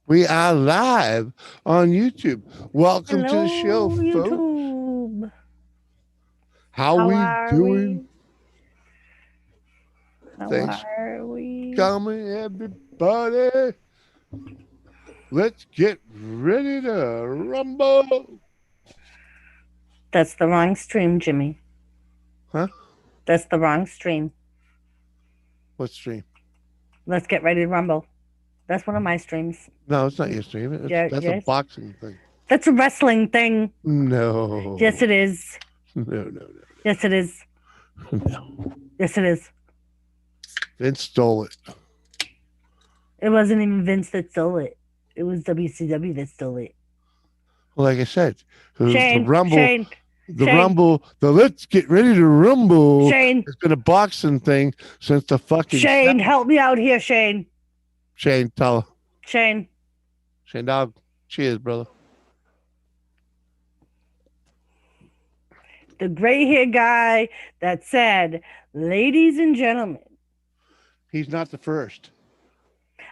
We are live on YouTube. Welcome to the show, Hello, folks. YouTube. How How we are doing? we? How Thanks for are we? coming, everybody. Let's get ready to rumble. That's the wrong stream, Jimmy. Huh? That's the wrong stream. What stream? Let's get ready to rumble. That's one of my streams. No, it's not your stream. Yeah, That's a yes. boxing thing. That's a wrestling thing. Yes, No, it is. no. Yes, it is. No. Yes, it is. Vince stole it. It wasn't even Vince that stole it. It was WCW that stole it. Like I said, the Shane, rumble, Shane, the Shane, rumble, the let's get ready to rumble Shane, has been a boxing thing since the fucking Shane, 70s. help me out here, Shane. Shane, tell her. Shane. Shane Dog. Cheers, brother. The gray hair guy that said, "Ladies and gentlemen." He's not the first.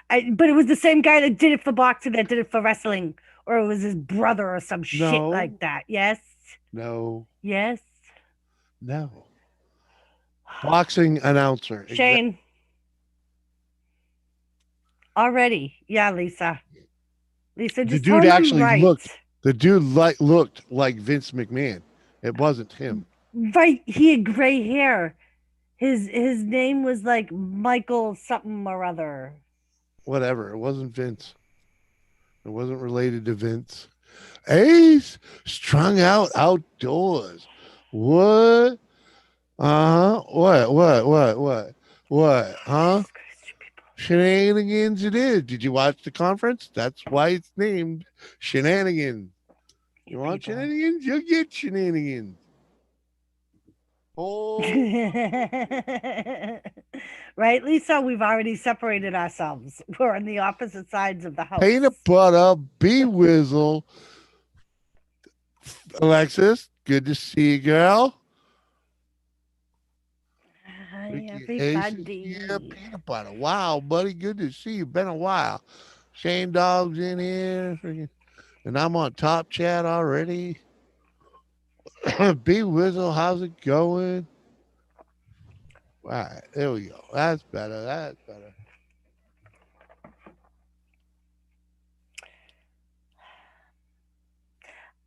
But it was the same guy that did it for boxing that did it for wrestling, or it was his brother or some shit No, like that. Yes, no, yes. no. Boxing announcer. Exactly. Shane, already. Yeah, Lisa. Lisa, The just tell dude him I'm actually right. looked. The dude looked like Vince McMahon. It wasn't him. Right, he had gray hair. His name was like Michael something or other. Whatever. It wasn't Vince. It wasn't related to Vince. Ace strung out outdoors. What? Uh huh. What? Huh? Jesus Christ, you people. Shenanigans it is. Did you watch the conference? That's why it's named Shenanigans. You You want people. shenanigans? You'll get shenanigans. Oh, Right, Lisa? We've already separated ourselves. We're on the opposite sides of the peanut house. butter, bee whizzle. Alexis, good to see you, girl. Hi, Ricky Ace is here. everybody. Peanut butter. Wow, buddy, good to see you. Been a while. Shane Dog's in here. And I'm on top chat already. Bee Whizzle, how's it going? All right, there we go. That's better. That's better.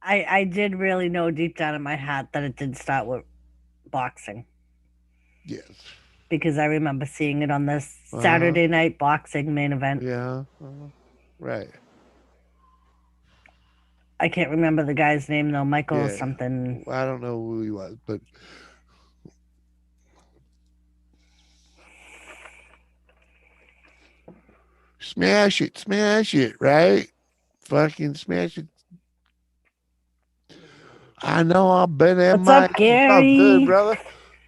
I did really know deep down in my heart that it did start with boxing Yes. because I remember seeing it on this Uh huh. Saturday night boxing main event. Yeah. Right. I can't remember the guy's name though, Michael Yeah. something. I don't know who he was, but smash it, right? Fucking smash it. I know I've been What's up, MIA. Oh, good, Gary? brother.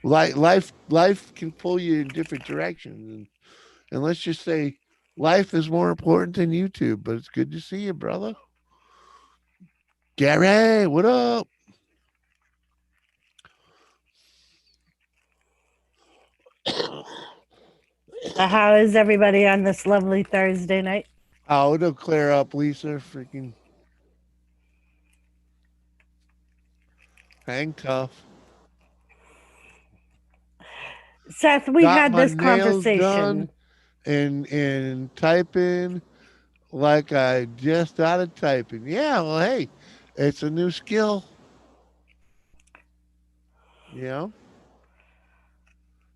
Like life can pull you in different directions, and let's just say life is more important than YouTube. But it's good to see you, brother. Gary, what up? How is everybody on this lovely Thursday night? Oh, it'll clear up, Lisa. Freaking hang tough. Seth, we Got had my this nails done conversation. and typing like I just started typing. Yeah, well, hey, it's a new skill. You know.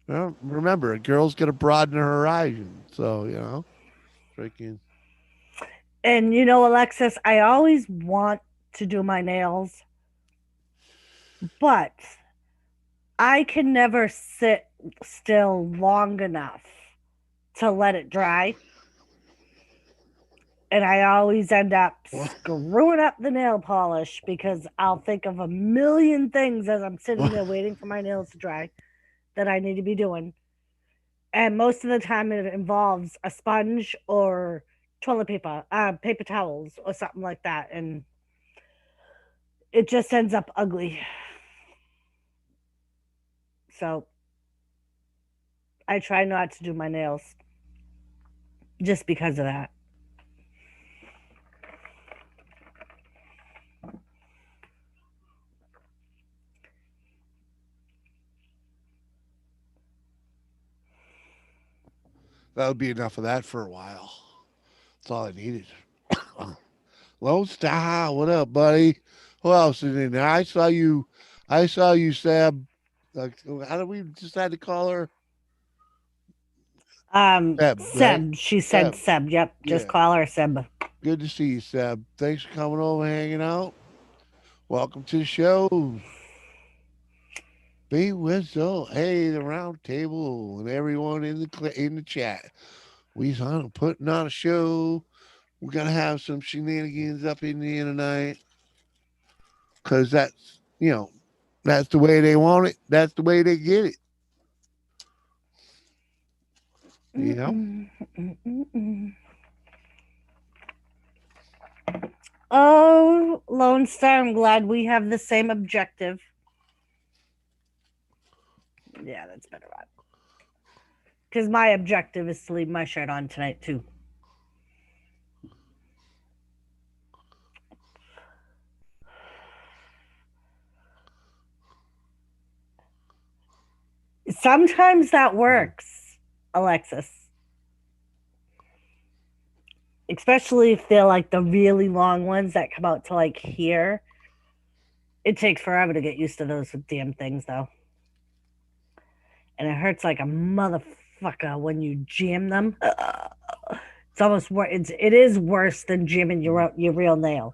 Well, remember, a girl's got to broaden her horizon. So freaking And you know, Alexis, I always want to do my nails, but I can never sit still long enough to let it dry. And I always end up what? screwing up the nail polish because I'll think of a million things as I'm sitting there waiting for my nails to dry that I need to be doing. And most of the time, it involves a sponge or toilet paper, paper towels, or something like that. And it just ends up ugly. So I try not to do my nails just because of that. That would be enough of that for a while. That's all I needed. Lone Star, what up, buddy? Who else is in there? I saw you. I saw you, Seb. How do we decide to call her? Seb, right? Seb. She said Seb. Seb. Yep. Just Yeah. call her Seb. Good to see you, Seb. Thanks for coming over, hanging out. Welcome to the show. Be Whistle. Hey, the round table and everyone in the chat. We's on putting on a show. We're gonna have some shenanigans up in there tonight. Cause that's the way they want it. That's the way they get it. You know? Mm-mm, mm-mm. Oh, Lone Star, I'm glad we have the same objective. Yeah, that's better. Because my objective is to leave my shirt on tonight, too. Sometimes that works, Alexis. Especially if they're like the really long ones that come out to like here. It takes forever to get used to those damn things, though. And it hurts like a motherfucker when you jam them. It's almost worse. It is worse than jamming your real nail.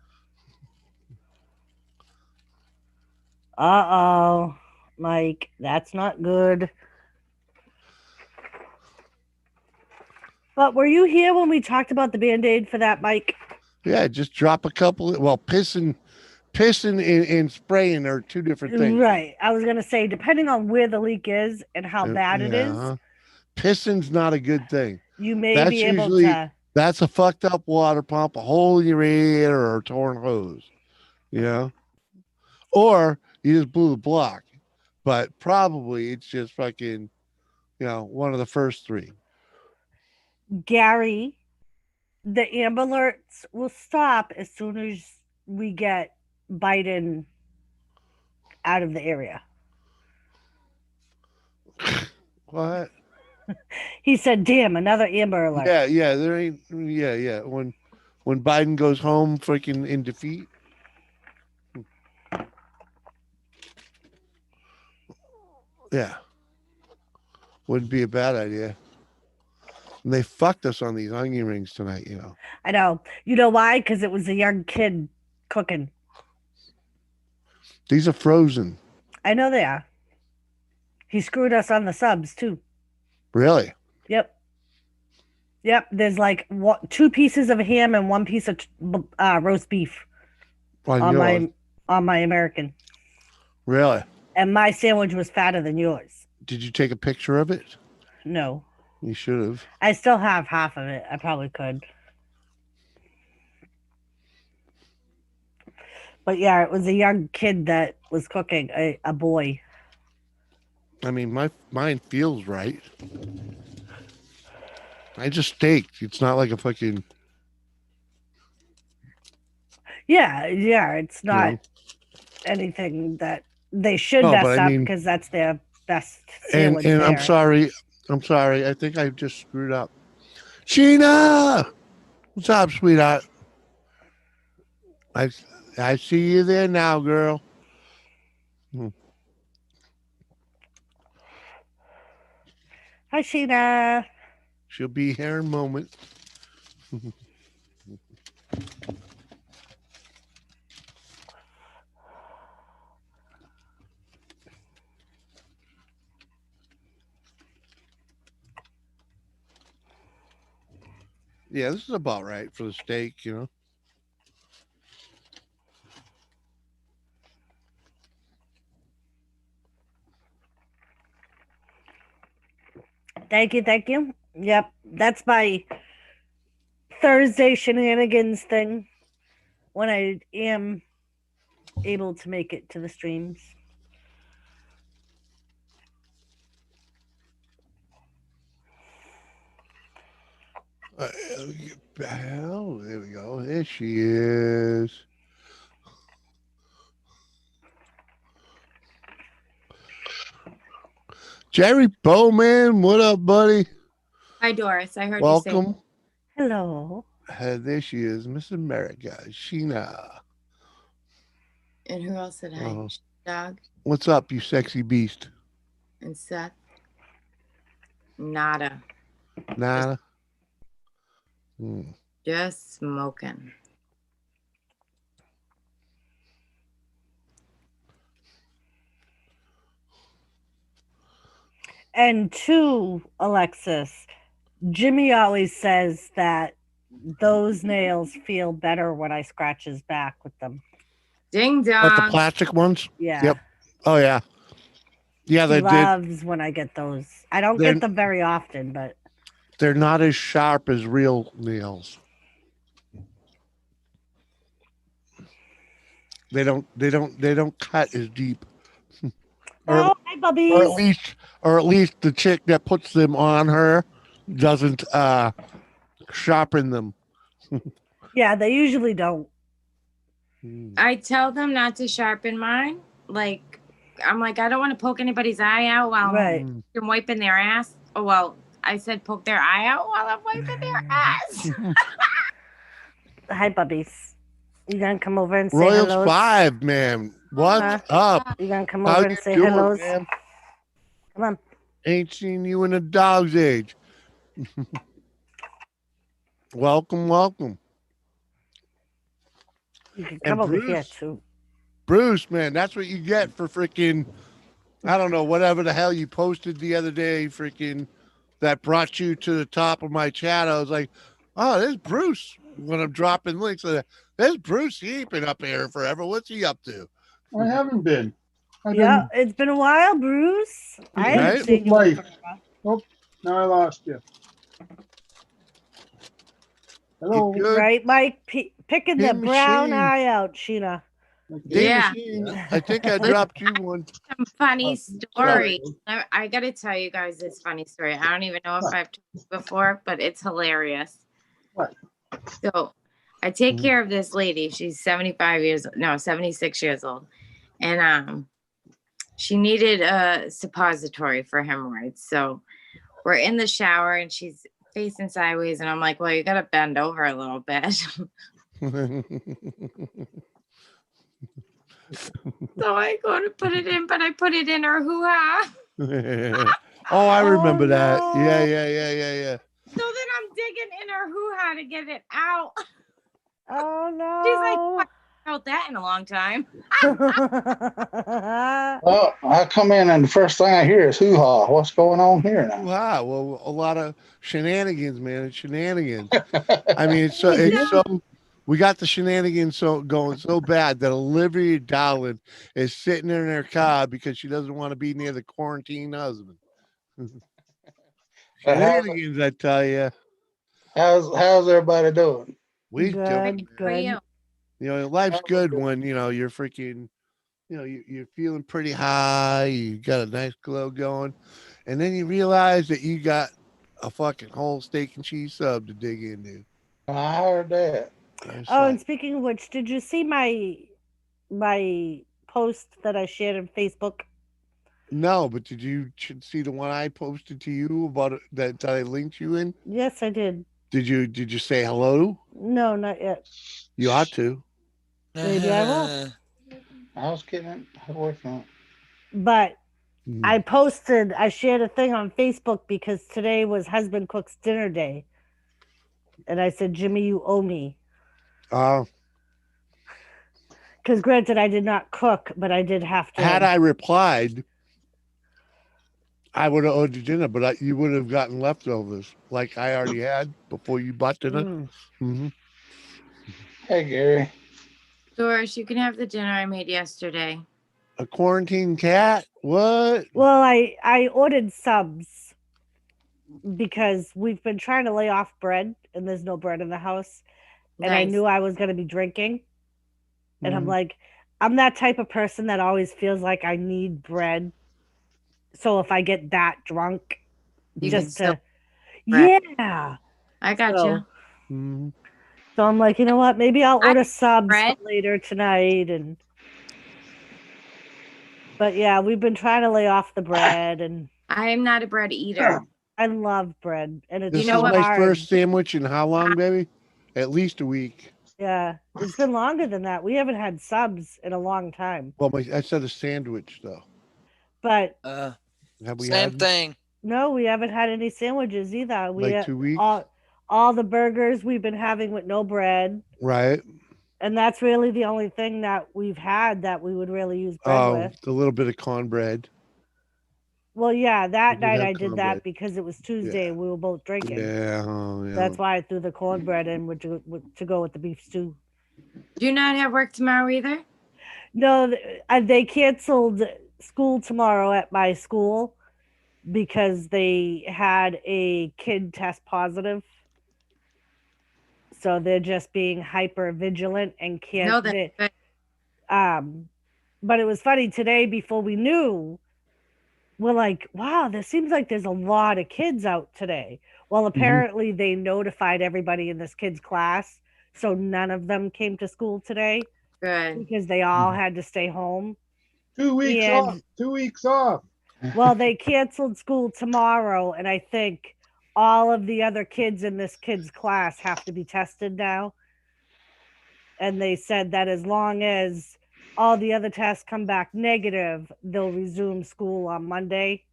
Oh, Mike, that's not good. But were you here when we talked about the Band-Aid for that, Mike? Yeah, just drop a couple. Well, pissing and spraying are two different things. Right. I was gonna say, depending on where the leak is and how bad it Yeah, is, pissing's not a good thing. you may That's be able usually to. that's a fucked up water pump, a hole in your ear, or a torn hose. You know, or you just blew the block. But probably it's just fucking, one of the first three. Gary, the Amber Alerts will stop as soon as we get Biden out of the area. What? He said, "Damn, another Amber Alert." Yeah. There ain't. Yeah. When Biden goes home, freaking in defeat. Yeah, wouldn't be a bad idea. And they fucked us on these onion rings tonight. I know. You know why? Because it was a young kid cooking. These are frozen. I know they are. He screwed us on the subs too. Really? Yep. Yep. There's like two pieces of ham and one piece of roast beef On on yours? my American, Really? and my sandwich was fatter than yours. Did you take a picture of it? No, You should have. I still have half of it. I probably could. But yeah, it was a young kid that was cooking, a boy. I mean, mine feels right. I just staked. It's not like a fucking. Yeah, it's You not know. anything that they should No, but mess I up mean, because that's their best and sandwich and I'm there. sorry. I'm sorry. I think I just screwed up. Sheena, what's up, sweetheart? I I see you there now, girl. Hmm. Hi, Sheena. She'll be here in a moment. Yeah, this is about right for the steak. Thank you, thank you. Yep, that's my Thursday shenanigans thing when I am able to make it to the streams. Hell, there we go. There she is. Jerry Bowman, what up, buddy? Hi, Doris. I heard you say. Welcome. Hello. There she is, Miss America, Sheena. And who else said hi? Uh, Dog what's up, you sexy beast? and Seth. Nada. Just, Nada. Hmm. just smoking. And two, Alexis, Jimmy always says that those nails feel better when I scratch his back with them. Ding What, the dong. plastic ones? Yeah. Yep. Oh yeah. Yeah, He they did. loves when I get those. I don't They're get them very often, but they're not as sharp as real nails. They don't cut as deep. Or oh, hi, or at bubbies. least or at least the chick that puts them on her doesn't sharpen them. Yeah, they usually don't. Hmm. I tell them not to sharpen mine. Like, I'm like, I don't want to poke anybody's eye out while Right. Hmm. I'm wiping their ass. Oh, well, I said poke their eye out while I'm wiping their ass. Hi, bubbies. You gonna come over and say Royals hellos? 5, man. What's Huh? up? You gonna come How over you and say doing, hellos? man? Come on. Ain't seen you in a dog's age. Welcome, welcome. You can And come over here Bruce, too. Bruce, man, that's what you get for freaking, I don't know, whatever the hell you posted the other day, freaking, that brought you to the top of my chat. I was like, oh, there's Bruce. When I'm dropping links, there's Bruce. He ain't been up here forever. What's he up to? I haven't been. I've Yeah, been it's been a while, Bruce. I haven't Right? with seen you in life. forever. Oh, now I lost you. You Hello. good? Right, Mike? Picking the Hey, brown Machine. eye out, Sheena. Hey, Yeah. Machine. I think I Listen, dropped you one. some funny Sorry. story. I got to tell you guys this funny story. I don't even know if I've told you before, but it's hilarious. What? So I take Mhm. care of this lady. She's 76 years old. And she needed a suppository for hemorrhoids. So we're in the shower and she's facing sideways. And I'm like, well, you got to bend over a little bit. So I go to put it in, but I put it in her hoo-ha. Oh, I Oh, remember that. Yeah, no. yeah. So then I'm digging in her hoo-ha to get it out. Oh, She's like, no. "Oh, I haven't felt that in a long time." Well, I come in and the first thing I hear is hoo ha. What's going on here now? Wow. Well, a lot of shenanigans, man. It's shenanigans. I mean, it's so Hey, it's Jim. so we got the shenanigans so going so bad that Olivia Dowling is sitting in her car because she doesn't want to be near the quarantine husband. But Shenanigans, I tell you. how's everybody doing? We Great jumping, Good, for man. you. good. Life's good when you're freaking, you're feeling pretty high. You got a nice glow going, and then you realize that you got a fucking whole steak and cheese sub to dig into. I heard that. It's Oh, and like, speaking of which, did you see my post that I shared on Facebook? no, but did you see the one I posted to you about it, that I linked you in? Yes, I did. Did you say hello? No, not yet. You ought to. Maybe I will. I was getting working on it. But Mhm. I shared a thing on Facebook because today was husband cooks dinner day. And I said, Jimmy, you owe me. Uh, Because granted, I did not cook, but I did have had to. I replied, I would have owed you dinner, but you would have gotten leftovers like I already had before you bought dinner. Mm. Hmm. Hey, Gary. Doris, you can have the dinner I made yesterday. A quarantine cat? What? Well, I ordered subs because we've been trying to lay off bread and there's no bread in the house. And I Nice. knew I was going to be drinking. And I'm Mhm. like, I'm that type of person that always feels like I need bread. So if I get that drunk, You can just Mhm. still to, bread. yeah. I got So, you. Mhm. so I'm like, you know what? Maybe I'll I order subs for bread. later tonight. But yeah, we've been trying to lay off the bread and I am not a bread eater. I love bread, and it's This know is so what? my hard. first sandwich in how Uh, long, baby? At least a week. Yeah, it's been longer than that. We haven't had subs in a long time. Well, I said a sandwich though. But Have we Same had thing. no, we haven't had any sandwiches either. like 2 weeks? All the burgers we've been having with no bread, Right. and that's really the only thing that we've had that we would really use bread Oh, with. a little bit of cornbread. Well, yeah, We that did night have I did that cornbread. because it was Tuesday Yeah. and we were both drinking. Yeah. Oh, yeah. That's why I threw the cornbread in to go with the beef stew. Do you not have work tomorrow either? No, they canceled school tomorrow at my school because they had a kid test positive. So they're just being hyper vigilant and can't No, that's they, good. um but it was funny today before we knew we're like, wow, there seems like there's a lot of kids out today. Well, apparently they notified everybody in this kid's class, so none of them came to school today Good. because they all had to stay home. 2 weeks off. And 2 weeks off. well, they canceled school tomorrow, and I think all of the other kids in this kid's class have to be tested now. And they said that as long as all the other tests come back negative, they'll resume school on Monday.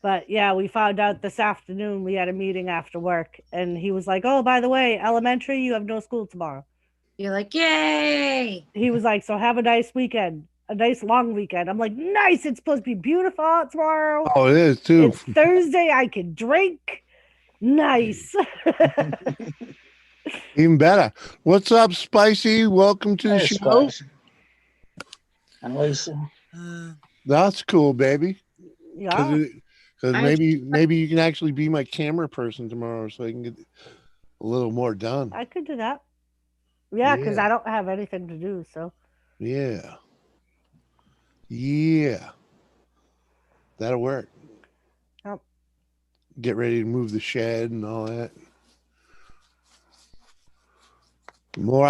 But yeah, we found out this afternoon. We had a meeting after work, and he was like, "Oh, by the way, elementary, you have no school tomorrow." You're like, yay. He was like, "So have a nice weekend, a nice long weekend." I'm like, "Nice. It's supposed to be beautiful out tomorrow. Oh, it is too. It's Thursday. I can drink. Nice." Even better. What's up, Spicy? Welcome to the Hey, show. Spice. And Lisa. That's cool, baby. Yeah. Because I- maybe you can actually be my camera person tomorrow, so I can get a little more done. I could do that. Yeah, because Yeah. I don't have anything to do. So Yeah. Yeah. That'll work. Yep. Get ready to move the shed and all that. The more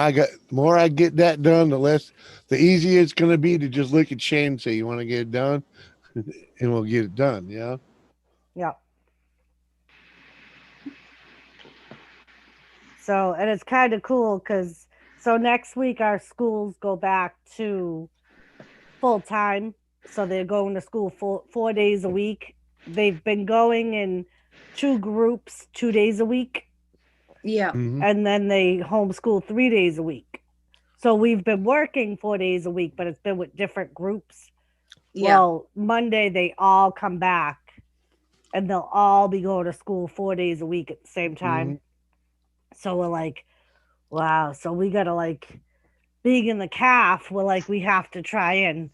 I get that done, the easier it's gonna be to just look at Shane and say, "You want to get it done?" and we'll get it done. Yeah. yeah. So and it's kind of cool because so next week our schools go back to full time. So they're going to school 4 days a week. They've been going in two groups, 2 days a week. Yeah. Mhm. And then they homeschool 3 days a week. So we've been working 4 days a week, but it's been with different groups. Yeah. Well, Monday they all come back and they'll all be going to school 4 days a week at the same time. So we're like, wow. So we got to like, being in the calf, we're like, we have to try and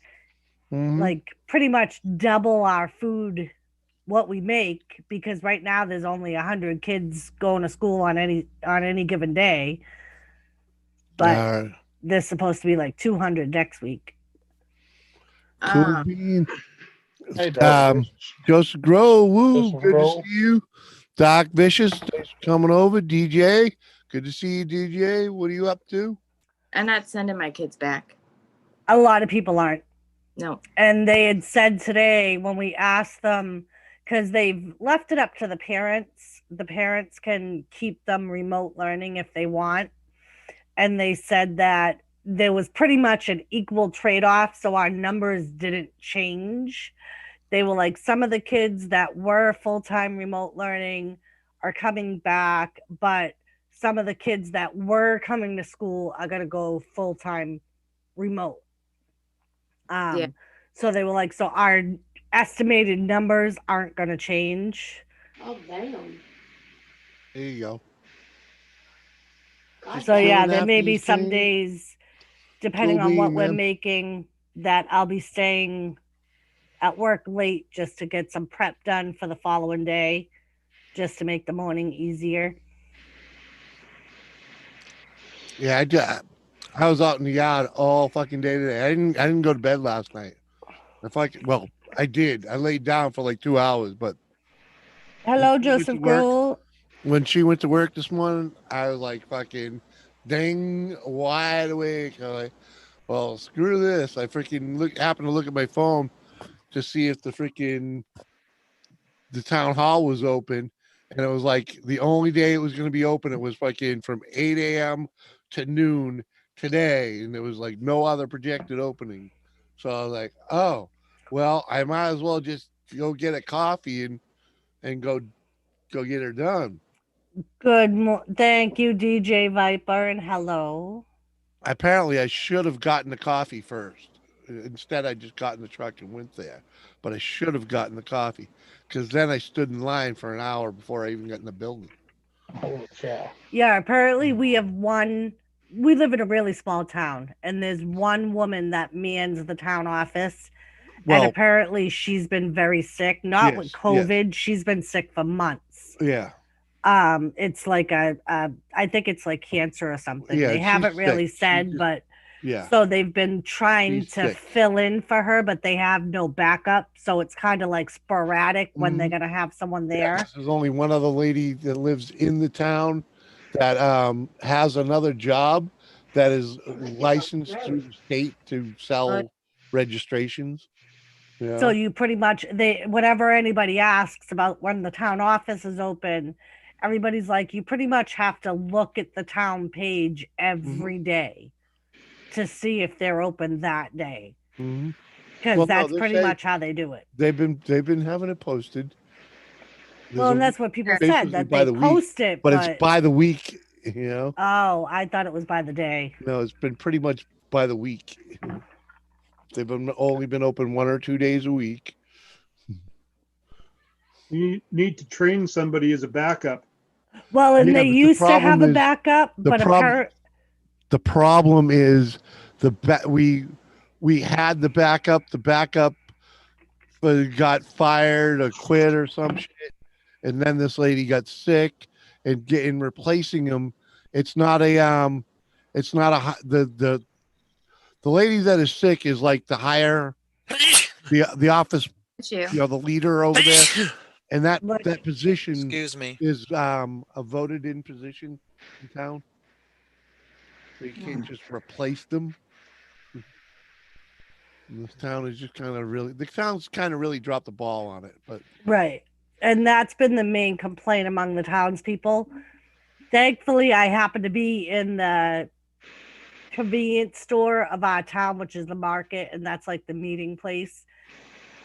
Mhm. like pretty much double our food what we make because right now there's only 100 kids going to school on any given day, but All right. there's supposed to be like 200 next week. Cool Um, bean. Hey, Doc. Joseph Grow, woo, Joseph good Grow. to see you. Doc Vicious, thanks for coming over. DJ, good to see you, DJ. What are you up to? I'm not sending my kids back. A lot of people aren't. No. And they had said today when we asked them, because they've left it up to the parents can keep them remote learning if they want. And they said that there was pretty much an equal trade-off, so our numbers didn't change. They were like, some of the kids that were full-time remote learning are coming back, but some of the kids that were coming to school are going to go full-time remote. Yeah. So they were like, so our estimated numbers aren't going to change. Oh, damn. There you go. So yeah, Chilling there after may be these some things. days, depending Cool on what bean, we're man. making, that I'll be staying at work late just to get some prep done for the following day, just to make the morning easier. Yeah, I was out in the yard all fucking day today. I didn't go to bed last night. I did. I laid down for like 2 hours, but Hello, When she went Joseph to work- Gruel. when she went to work this morning, I was like fucking ding wide awake. I'm like, well, screw this. I freaking happened to look at my phone to see if the freaking the town hall was open, and it was like the only day it was going to be open. It was fucking from 8 a.m. to noon today, and there was like no other projected opening. So I was like, oh, well, I might as well just go get a coffee and go get her done. Thank you, DJ Viper, and hello. Apparently, I should have gotten the coffee first. Instead, I just got in the truck and went there. But I should have gotten the coffee because then I stood in line for an hour before I even got in the building. Holy cow. Yeah, apparently we have one. We live in a really small town, and there's one woman that mans the town office. And Well, apparently she's been very sick, not with yes, COVID. She's been sick for months. yeah, It's like I think it's like cancer or something. yeah. They She's haven't really sick. said, but Yeah, so they've been trying she's to sick. fill in for her, but they have no backup. So it's kind of like sporadic when they're Mhm. gonna have someone Yeah, there. 'cause there's only one other lady that lives in the town that has another job that is licensed through the state to sell registrations. So Yeah. you pretty much they whatever anybody asks about when the town office is open, everybody's like, you pretty much have to look at the town page Mhm. every day to see if they're open that day. Mhm. Because Well, no, that's they pretty say much how they do it. they've been having it posted. Well, There's and a that's what people said basically that by they the week, post it, but it's but by the week. You know, oh, I thought it was by the day. no, it's been pretty much by the week. They've only been open 1 or 2 days a week. You need to train somebody as a backup. Well, and Yeah, they but the used to have problem a is backup, the but problem. The problem is we had the backup. The backup got fired or quit or some shit, and then this lady got sick, and getting replacing him. It's not a it's not a the lady that is sick is like the higher the office, You. the leader over there, and like that position Excuse me. is a voted in position in town, so you can't just replace them. And this town is just kind of really the town's kind of really dropped the ball on it, but right. And that's been the main complaint among the townspeople. Thankfully, I happen to be in the convenience store of our town, which is the market, and that's like the meeting place.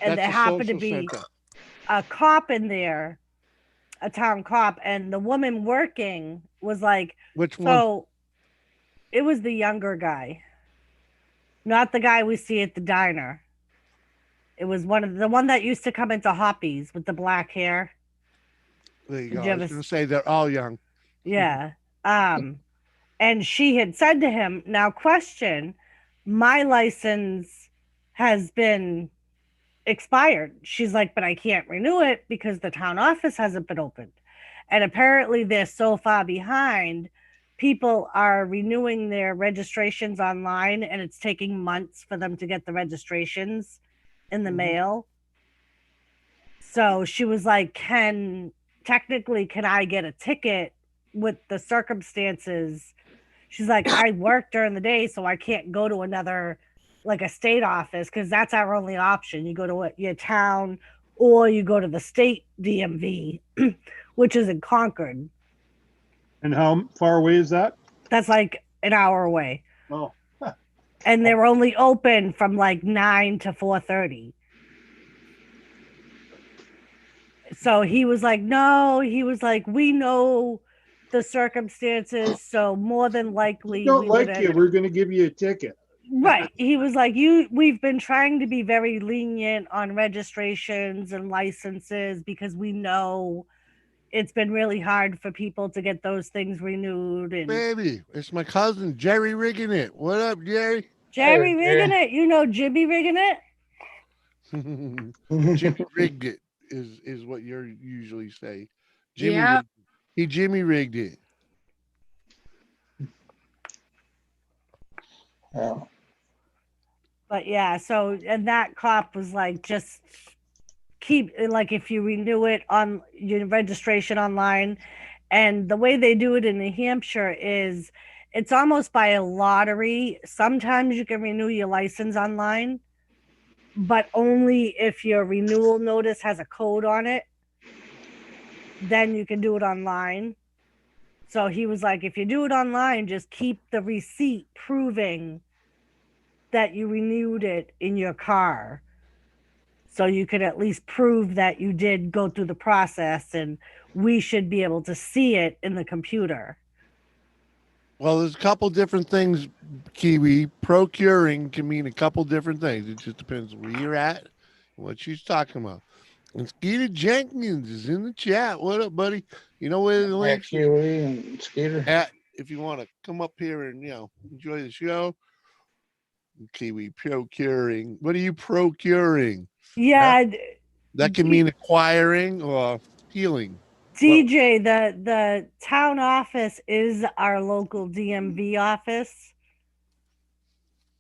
And that's there a happened to social be center. a cop in there, a town cop, and the woman working was like, Which one? so it was the younger guy, not the guy we see at the diner. It was the one that used to come into Hoppies with the black hair. There you Did go. you I ever? was going to say they're all young. Yeah. And she had said to him, now question, my license has been expired. She's like, but I can't renew it because the town office hasn't been opened. And apparently they're so far behind. People are renewing their registrations online, and it's taking months for them to get the registrations in the mail. So she was like, can I get a ticket with the circumstances? She's like, I work during the day, so I can't go to another, like a state office, because that's our only option. You go to your town or you go to the state DMV, which is in Concord. And how far away is that? That's like an hour away. Oh, And they're only open from like 9 to 4:30. So he was like, no, he was like, we know the circumstances, so more than likely we don't we like would you. We're going to give you a ticket. Right. He was like, we've been trying to be very lenient on registrations and licenses because we know it's been really hard for people to get those things renewed. And Baby, it's my cousin Jerry rigging it. What up, Jerry? Jerry Hey, rigging it, Jimmy rigging it. Jimmy rigged it is what you usually say. Jimmy Yeah. Jimmy rigged it. yeah. But yeah, so and that cop was like, just keep like if you renew it on your registration online, and the way they do it in New Hampshire is it's almost by a lottery. Sometimes you can renew your license online, but only if your renewal notice has a code on it. then you can do it online. So he was like, if you do it online, just keep the receipt proving that you renewed it in your car. So you could at least prove that you did go through the process, and we should be able to see it in the computer. Well, there's a couple different things, Kiwi. Procuring can mean a couple different things. It just depends where you're at and what she's talking about. And Skeeter Jenkins is in the chat. What up, buddy? You know where the Yeah, links Kiwi and Skeeter. at if you want to come up here and enjoy the show. Kiwi procuring. What are you procuring? Yeah, That can mean acquiring or healing. DJ, the town office is our local DMV office.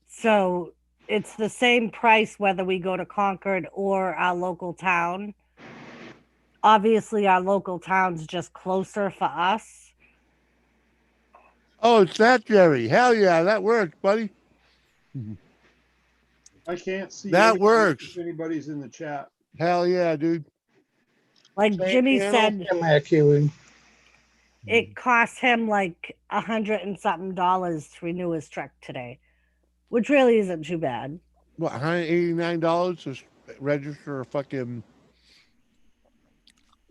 So it's the same price whether we go to Concord or our local town. Obviously, our local town's just closer for us. Oh, it's that, Jerry. Hell yeah, that works, buddy. I can't see That works. if anybody's in the chat. Hell yeah, dude. Like Jimmy said, Come here, Kiwi. it cost him like $100 and something to renew his truck today, which really isn't too bad. What, $189 to register a fucking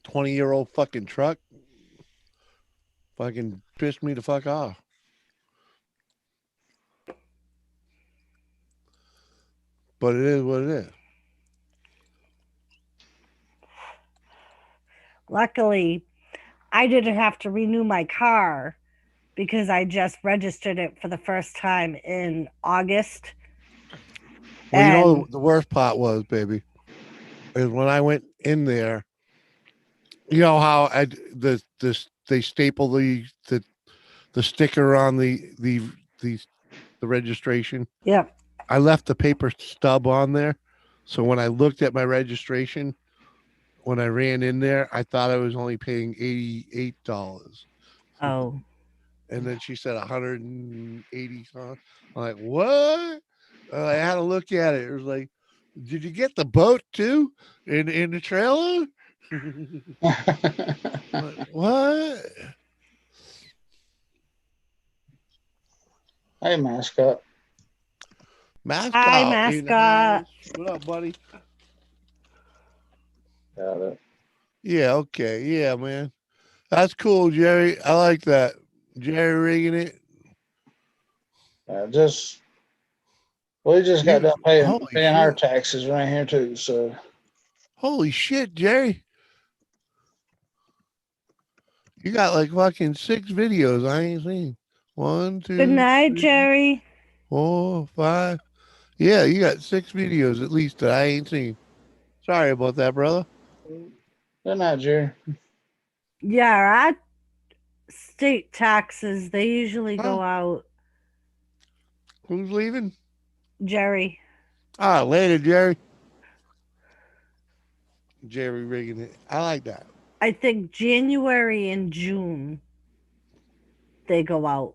20-year-old fucking truck? Fucking pissed me the fuck off. But it is what it is. Luckily, I didn't have to renew my car because I just registered it for the first time in August. Well, you know the worst part was, baby, is when I went in there. You know how they staple the sticker on the registration. Yeah. I left the paper stub on there, so when I looked at my registration, when I ran in there, I thought I was only paying $88. Oh. And then she said 180. I'm like, what? I had to look at it. It was like, did you get the boat too in the trailer? Like, what? Hey, mascot. Mascot. Hi, in the mascot. house. What up, buddy? Got it. Yeah, okay. Yeah, man. That's cool, Jerry. I like that. Jerry rigging it. We just got done paying Holy our shit. taxes right here too. So Holy shit, Jerry. You got like fucking 6 videos I ain't seen. 1, 2. Good night, 3, Jerry. 4, 5. Yeah, you got 6 videos at least that I ain't seen. Sorry about that, brother. good night, Jerry. Yeah, our state taxes, they usually go out. Who's leaving? Jerry. Ah, later, Jerry. Jerry rigging it. I like that. I think January and June they go out.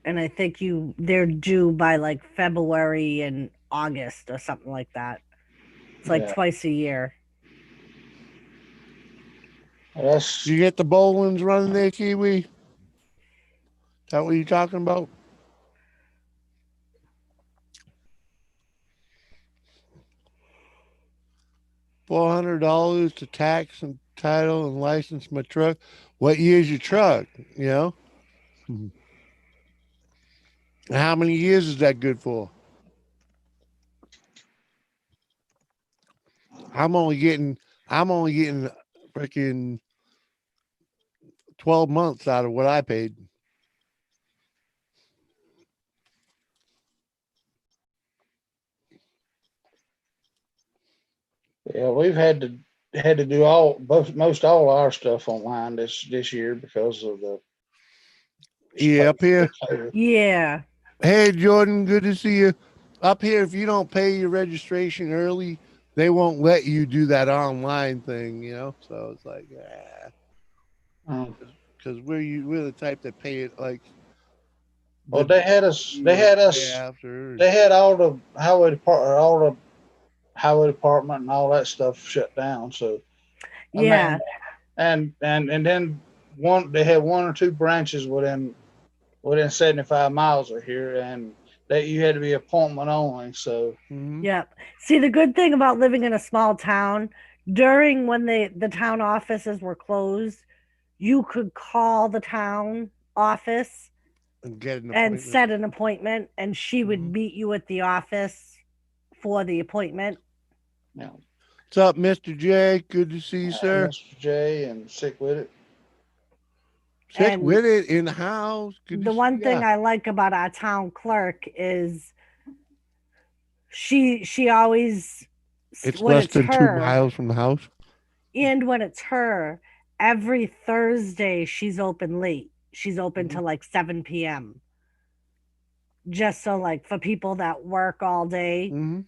And I think they're due by like February and August or something like that. It's like twice a year. You get the bowlings running there, Kiwi? Is that what you're talking about? $400 to tax and title and license my truck. What year's your truck? You know? How many years is that good for? I'm only getting freaking 12 months out of what I paid. Yeah, we've had to do most all our stuff online this year because of the up here. Yeah. Hey Jordan, good to see you. Up here, if you don't pay your registration early, they won't let you do that online thing, you know. So it's like, because we're the type that pay it like. Well, they had all the highway department and all that stuff shut down. So yeah, and then they had one or two branches within 75 miles of here, and that you had to be appointment only. So Mhm. Yep. See, the good thing about living in a small town, during when the town offices were closed, you could call the town office And get an and appointment. set an appointment, and she would Mhm. meet you at the office for the appointment. you know, What's up, Mr. J? Good to see you, sir. Mr. J and sick with it. Sick And with it in the house. Good to the see one thing ya. I like about our town clerk is she always, It's when less it's than 2 her, miles from the house. and when it's her, every Thursday she's open late. She's open Mhm. till like 7 p.m. Just so, like, for people that work all day. Mm-hmm.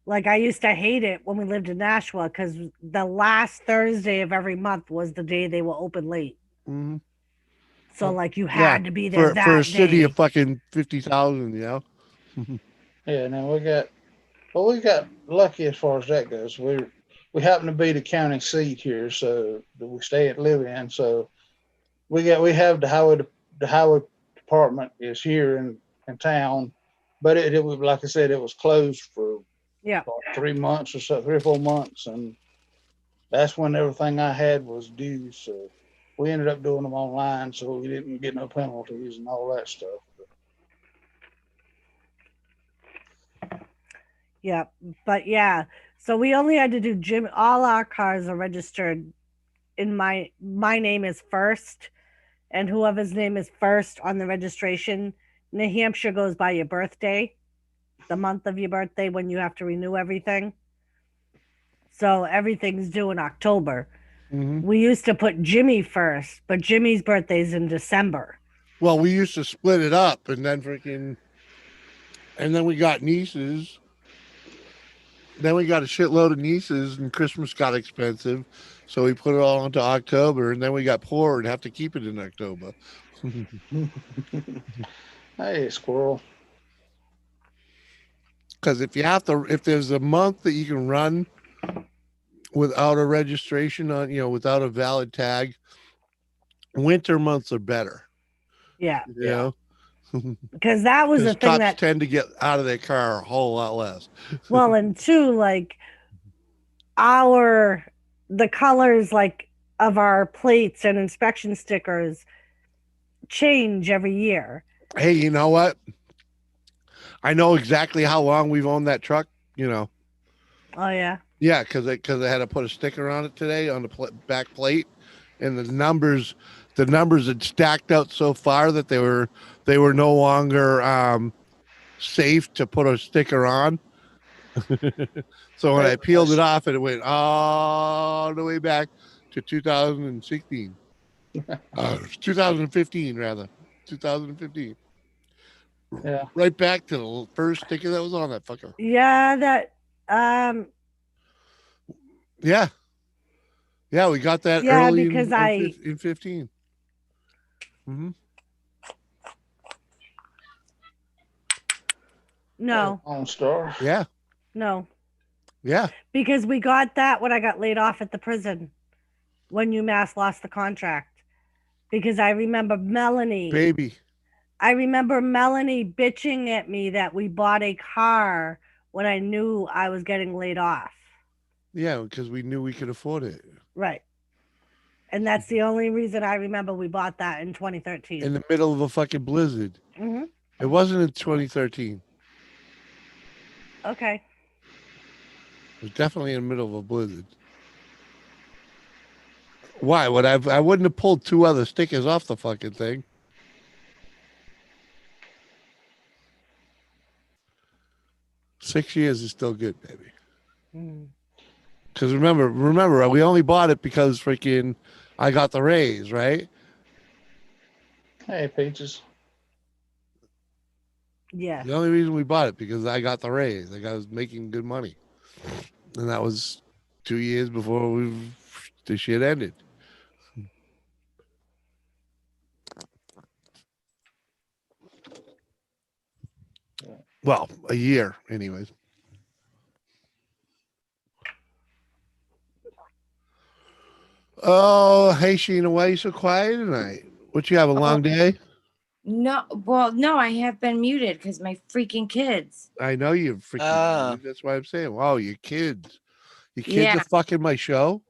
Like, I used to hate it when we lived in Nashua because the last Thursday of every month was the day they were open late. Mm-hmm. So, like, you Yeah, had to be there for a that city of day. fucking 50,000, you know. Yeah, now we got lucky as far as that goes. We happen to be the county seat here, so that we live in. So we have the highway department is here in town, but it was, like I said, it was closed for Yeah. about 3 months or so, 3 or 4 months, and that's when everything I had was due. So we ended up doing them online, so we didn't get no penalties and all that stuff. Yeah. But yeah. So we only had to do gym. All our cars are registered in my name is first, and whoever's name is first on the registration. New Hampshire goes by your birthday, the month of your birthday when you have to renew everything. So everything's due in October. Mm-hmm. We used to put Jimmy first, but Jimmy's birthday's in December. Well, we used to split it up, and then we got nieces. Then we got a shitload of nieces, and Christmas got expensive, so we put it all into October. And then we got poor and have to keep it in October. Hey, squirrel. Because if there's a month that you can run without a registration on, without a valid tag, winter months are better. Yeah. You Yeah. know, Because that was the because thing cops that, tend to get out of their car a whole lot less. well, and two, like, our, the colors, like, of our plates and inspection stickers change every year. Hey, you know what? I know exactly how long we've owned that truck. You know, Oh, yeah. yeah, because I had to put a sticker on it today on the back plate, and the numbers had stacked out so far that they were no longer safe to put a sticker on. So when I peeled it off, it went all the way back to 2016, 2015 rather, 2015, Yeah. right back to the first sticker that was on that fucker. Yeah, that, um, Yeah, yeah, we got that yeah, early because in 15. Mm-hmm. no, On Star. Yeah, no, yeah, because we got that when I got laid off at the prison when UMass lost the contract. Because baby. I remember Melanie bitching at me that we bought a car when I knew I was getting laid off. Yeah, because we knew we could afford it Right. And that's the only reason I remember we bought that in in 2013. the middle of a fucking blizzard. Mm-hmm. It wasn't in 2013. Okay. It was definitely in the middle of a blizzard. Why would I wouldn't have pulled two other stickers off the fucking thing. 6 years is still good, baby. Mm. Because remember, we only bought it because freaking I got the raise, right? Hey, Peaches. Yeah. The only reason we bought it because I got the raise. Like I was making good money, and that was 2 years before the shit ended. Well, a year, anyways. Oh, hey Sheena, why are you so quiet tonight? What you have a Oh long day? no, well, no, I have been muted because my freaking kids. I know you're freaking Ah, muted. That's why I'm saying, wow, your kids. Your kids are Yeah, fucking my show.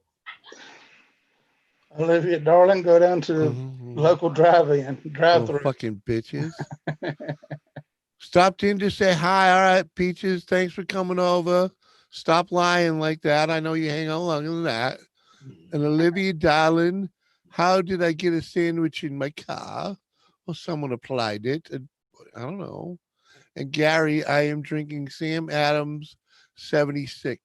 Olivia, darling, go down to the Mhm. local drive-in, Oh, drive-through. fucking bitches. Stopped in to say hi. All right, Peaches, thanks for coming over. Stop lying like that. I know you hang out longer than that. And Olivia, darling, how did I get a sandwich in my car? Well, someone applied it. And I don't know. And Gary, I am drinking Sam Adams 76.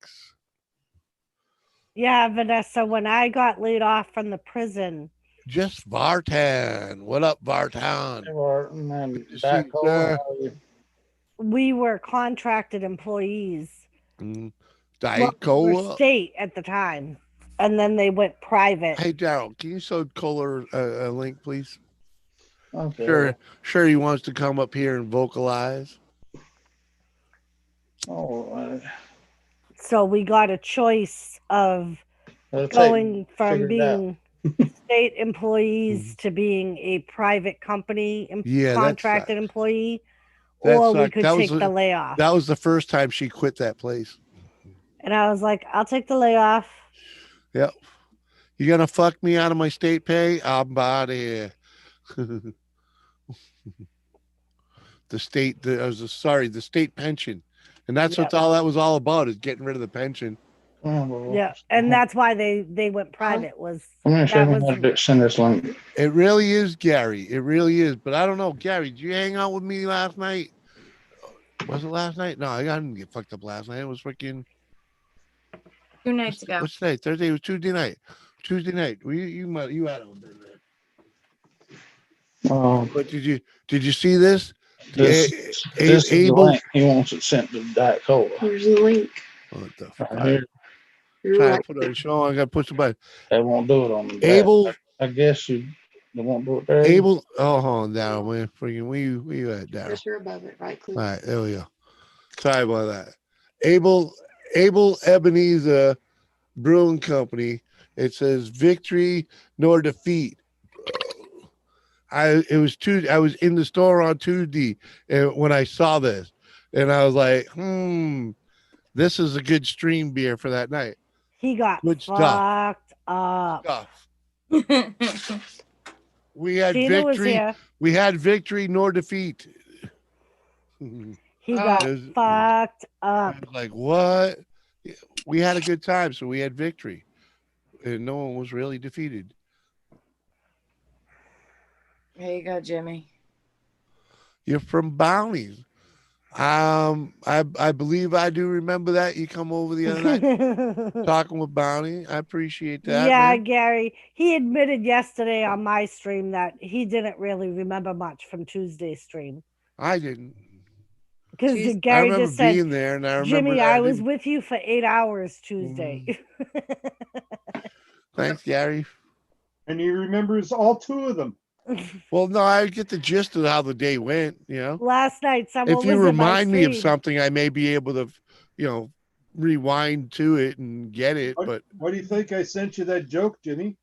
Yeah, Vanessa, when I got laid off from the prison, Just Vartan. What up, Vartan? And Good then to see Diet you, Cola. sir. How are you? we were contracted employees. Mm, Well, Diet we were Cola. state at the time, and then they went private. Hey, Daryl, can you send Kohler a link, please? Okay. Sure, he wants to come up here and vocalize. All right. So we got a choice of It'll take going from figure it out. being state employees Mhm. to being a private company Yeah, that contracted sucked. employee, That or we sucked. could take the layoff. That was the first time she quit that place. And I was like, I'll take the layoff. Yep. You gonna fuck me out of my state pay? I'm out of here. The state, the state pension, and that's Yep. what all that was all about is getting rid of the pension. Oh, well, Yeah, and that's why they went private. Was I'm gonna show that you was how to send this link. It really is, Gary. It really is. But I don't know, Gary. Did you hang out with me last night? Was it last night? No, I didn't get fucked up last night. It was freaking 2 nights ago. what's today? Thursday. It was Tuesday night. Tuesday night. Well, you had a bit there. Um, But did you see this? this this is the Abel. link. He wants it sent to Diet Cola. Here's the link. What the Right fuck? here. You're Trying right. to put on a show. I got to push the button. They won't do it on the back. Abel. I guess they won't do it there. Abel. Oh, hold on, Daryl, man. Freaking, where you at, Daryl? Press here above it. Right click. All right, there we go. Sorry about that. Abel Ebenezer Brewing Company. It says victory nor defeat. I was in the store on Tuesday and when I saw this, and I was like, this is a good stream beer for that night. he got Good stuff. fucked up. We had Sheena was victory. here. We had victory nor defeat. He got It was- fucked I up. was like, what? We had a good time, so we had victory, and no one was really defeated. There you go, Jimmy. You're from Bounties. I believe I do remember that you come over the other night talking with Bounty. I appreciate that. Yeah, Man. Gary. He admitted yesterday on my stream that he didn't really remember much from Tuesday's stream. I didn't. Because Tuesday- I Gary remember just said, being there, and I remember Jimmy, that I was didn't- with you for 8 hours Tuesday. Thanks, Gary. And he remembers all two of them. Well, no, I get the gist of how the day went. You know, Last night, someone if you was in my remind me of stream. something, I may be able to, rewind to it and get it. But What do you think I sent you that joke, Jimmy?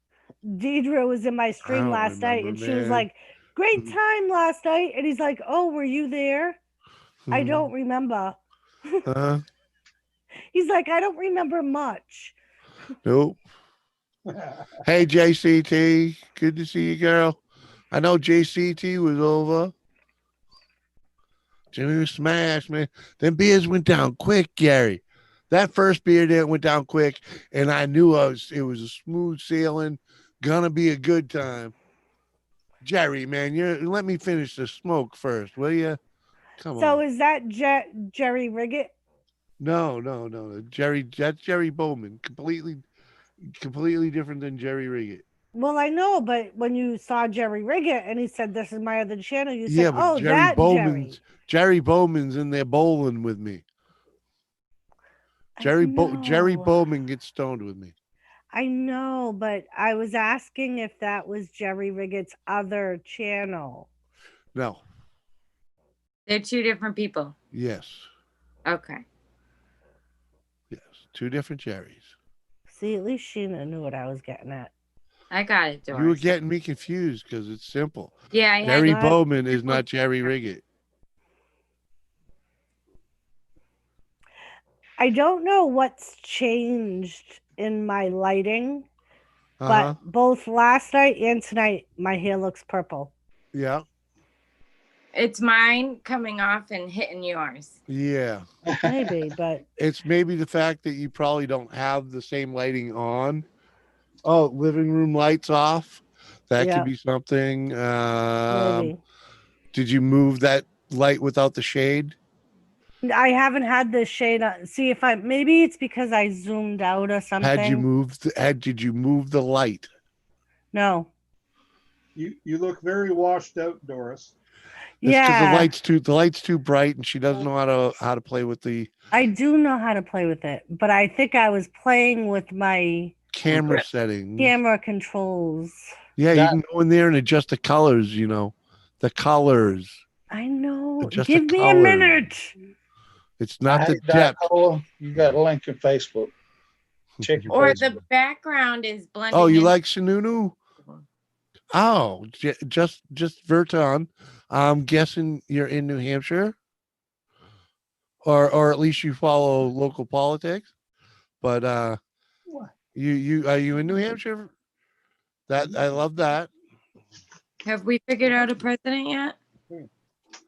Deidre was in my stream don't last night, and remember, she was man. like, "Great Mhm. time last night." And he's like, "Oh, were you there?" I don't remember. He's like, "I don't remember much." Nope. Hey, JCT. Good to see you, girl. I know JCT was over. Jimmy was smashed, man. Them beers went down quick, Gary. That first beer there went down quick, and I knew it was a smooth sailing, gonna be a good time. Jerry, man, let me finish the smoke first, will you? Come So on. is that Jerry Riggett? No. Jerry, that's Jerry Bowman. Completely different than Jerry Riggett. Well, I know, but when you saw Jerry Riggett and he said, "This is my other channel," you said, Yeah, but "Oh, that Jerry Bowman's in there bowling with me. Jerry know. Bowman gets stoned with me. I know, but I was asking if that was Jerry Riggett's other channel. No. They're two different people. Yes. Okay. Yes. Two different Jerrys. See, at least Sheena knew what I was getting at. I got it, You were Doris. getting me confused because it's simple. Yeah, I had Jerry What? Bowman is not Jerry Riggett. I don't know what's changed in my lighting, Uh-huh. but both last night and tonight, my hair looks purple. Yeah. It's mine coming off and hitting yours. Yeah. Maybe, but It's maybe the fact that you probably don't have the same lighting on. Oh, living room lights off. That yeah, could be something. maybe. Did you move that light without the shade? I haven't had this shade on. See if I maybe it's because I zoomed out or something. Did you move the light? No. You look very washed out, Doris. It's because Yeah. the light's too bright and she doesn't know how to play with the I do know how to play with it, but I think I was playing with my camera settings. camera controls. Yeah, you can go in there and adjust the colors, the colors. I know. Adjust Give the me a colors. minute. It's not the Hey, Diet depth. Cola, you got a link in Facebook. Check your Or Facebook. the background is blending. Oh, you in. like Sununu? Oh, just Verton. I'm guessing you're in New Hampshire, or at least you follow local politics. But you are you in New Hampshire? That I love that. Have we figured out a president yet?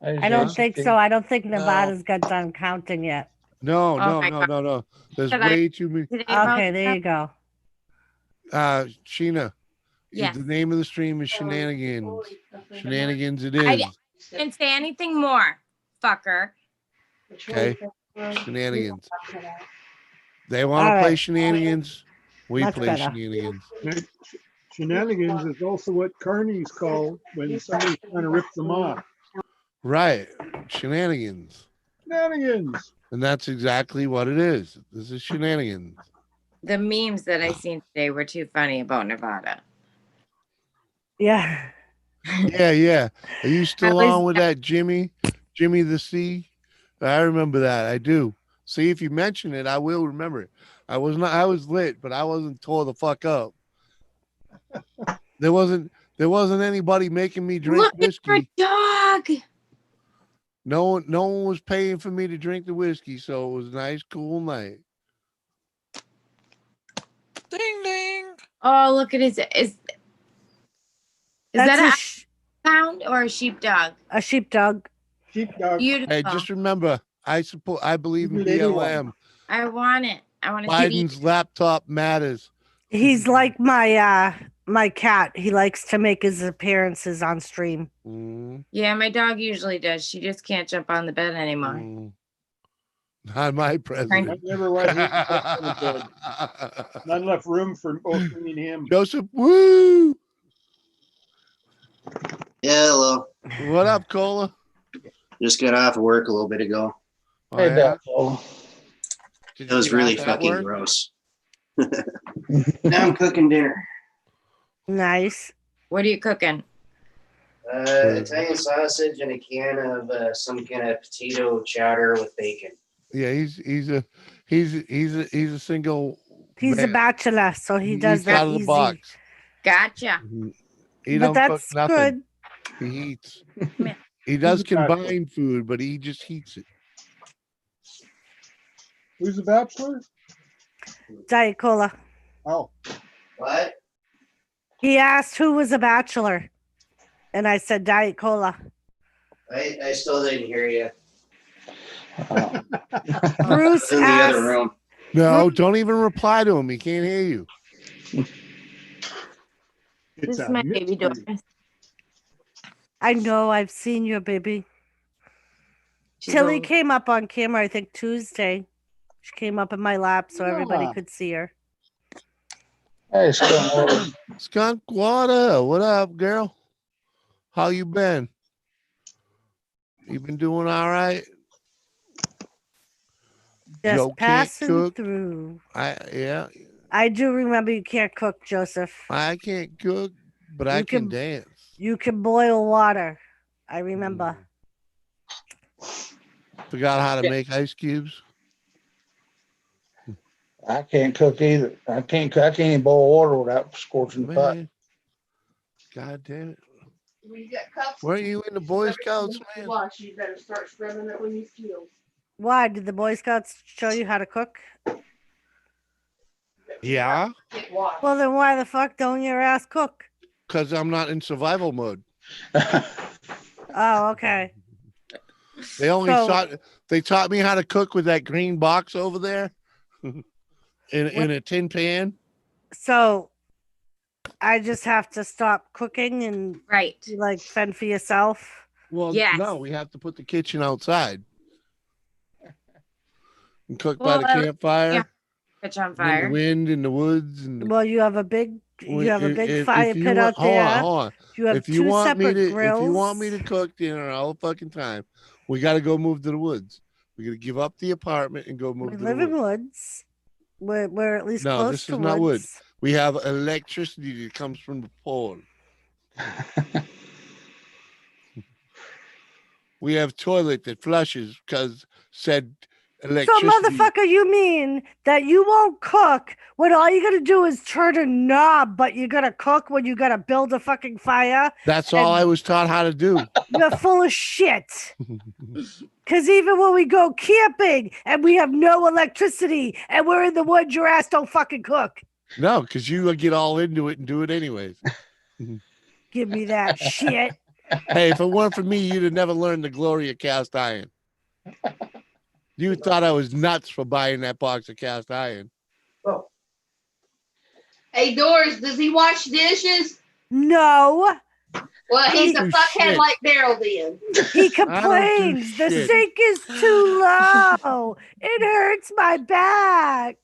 I don't think so. I don't think No. Nevada's got done counting yet. No, Oh no, my no, God. no, no. There's Should I- way too many. Today about Okay, there you go. Sheena, Yes. the name of the stream is Shenanigans. Shenanigans it I is. didn't say anything more, fucker. Okay. Shenanigans. They want All to play right. shenanigans. We Much play better. shenanigans. Shenanigans is also what carnies call when somebody's trying to rip them off. Right. Shenanigans. Shenanigans. And that's exactly what it is. This is shenanigans. The memes that I seen today were too funny about Nevada. Yeah. Yeah. Are you still was- on with that Jimmy the C? I remember that. I do. See, if you mention it, I will remember it. I was lit, but I wasn't tore the fuck up. There wasn't anybody making me drink Look at your whiskey. dog. No one was paying for me to drink the whiskey, so it was a nice, cool night. Ding ding. Oh, look at his. Is That's that a hound or a sheepdog? a sheepdog. Sheepdog. Beautiful. Hey, just remember, I believe in You can anyone. BLM. I want it. I want to see. Biden's laptop matters. He's like my cat. He likes to make his appearances on stream. Mm, Yeah, my dog usually does. She just can't jump on the bed anymore. mm. Not my I president. never let him get on the bed. Not enough room for both me and him. Joseph, woo! Yeah, hello. What up, Cola? Just got off of work a little bit ago. Oh, Hey, yeah? Diet Cola. Did It you was get really off at fucking work? gross. Now I'm cooking dinner. Nice. What are you cooking? Italian sausage and a can of some kind of potato chowder with bacon. Yeah, he's a single. He's a man. bachelor, so he He does eats that out of the easy. box. Gotcha. He But don't that's cook nothing. good. He eats. He does Who's a bachelor? combine food, but he just heats it. Who's a bachelor? Diet Cola. Oh, What? He asked who was a bachelor, and I said Diet Cola. I still didn't hear you. Bruce In the other asked. room. No, don't even reply to him. He can't hear you. it's This is a my baby mystery. Doris. I know. I've seen your baby. She's Tilly old. came up on camera, I think Tuesday. She came up in my lap so everybody Ah. could see her. Hey, Skunk. Skunk Water, what up, girl? How you been? You been doing all right? Just Joe can't passing cook. through. Yeah, I do remember you can't cook, Joseph. I can't cook, but I You can can- dance. You can boil water. I remember. Forgot how to make ice cubes. I can't cook either. I can't even boil water without scorching the pot. Man, God damn it. When you got cups. Weren't you in the Boy Scouts, man? Wash, you better start scrubbing it when you skills. Why did the Boy Scouts show you how to cook? Yeah, Get washed. Well, then why the fuck don't your ass cook? because I'm not in survival mode. Oh, okay. They only So- taught me how to cook with that green box over there in a tin pan. So I just have to stop cooking and Right. like fend for yourself. Well, Yes. no, we have to put the kitchen outside and cook Well, by the campfire. yeah. Pitch on In the fire. wind, in the woods, and Well, you have a big fire if you pit want, out there. Hold on. You have If you two want me separate to, grills. if you want me to cook dinner all the fucking time, we got to go move to the woods. We got to give up the apartment and go move We to live the in woods. woods. We're at least No, close this to is not wood. woods. We have electricity that comes from the pole. We have toilet that flushes because said So, electricity. motherfucker, you mean that you won't cook when all you gotta do is turn a knob, but you're gonna cook when you gotta build a fucking fire? That's all I was taught how to do. You're full of shit. Because even when we go camping and we have no electricity and we're in the woods, your ass don't fucking cook. No, because you get all into it and do it anyways. Give me that shit. Hey, if it weren't for me, you'd have never learned the glory of cast iron. You thought I was nuts for buying that box of cast iron. Oh, Hey, Doris, does he wash dishes? No, Well, he's a do fuckhead shit. like Daryl then. he do complains. The shit. sink is too low. It hurts my back.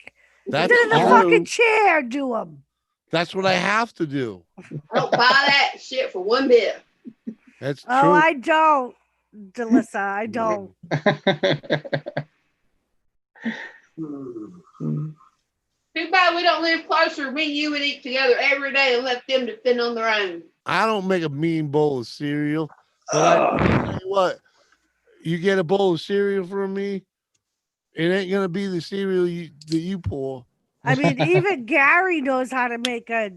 That's Sit in the true. fucking chair, do them. That's what I have to do. I don't buy that shit for one bit. That's true. Oh, I don't, Delissa. I don't. Too bad we don't live closer. Me and you would eat together every day and let them defend on their own. I don't make a mean bowl of cereal. But I tell you what, you get a bowl of cereal from me, it ain't gonna be the cereal that you pour. I mean, even Gary knows how to make a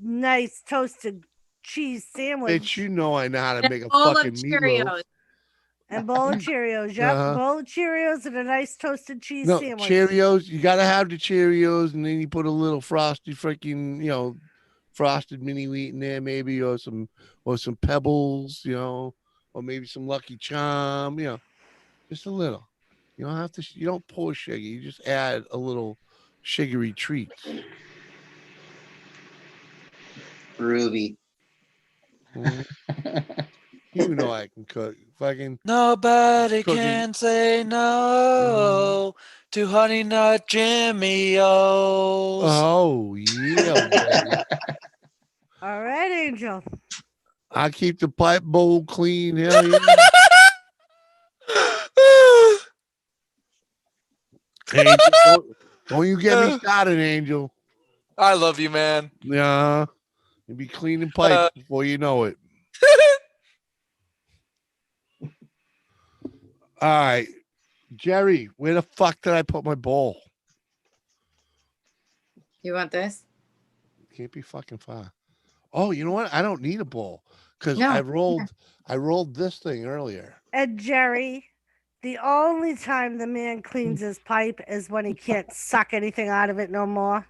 nice toasted cheese sandwich. Bitch, you know I know how to make a Bowl of fucking meatloaf. Cheerios. And bowl of Cheerios. Yep. Uh-huh. Bowl of Cheerios and a nice toasted cheese No, sandwich. Cheerios, you gotta have the Cheerios, and then you put a little frosty freaking, frosted mini wheat in there, maybe, or some pebbles, or maybe some Lucky Charm, just a little. You don't have to. You don't pour sugar. You just add a little sugary treats. Ruby. Mhm. You know I can cook. Fucking Nobody Cooking. can say no to Honey Nut Jimmy O's. oh yeah, baby. All right, Angel. I keep the pipe bowl clean. Hell yeah. Angel, don't you get me started, Angel. I love you, man. Yeah, you'll be cleaning pipes before you know it. All right, Jerry, where the fuck did I put my bowl? You want this? Can't be fucking far. Oh, you know what? I don't need a bowl because No. I rolled this thing earlier. And Jerry, the only time the man cleans his pipe is when he can't suck anything out of it no more.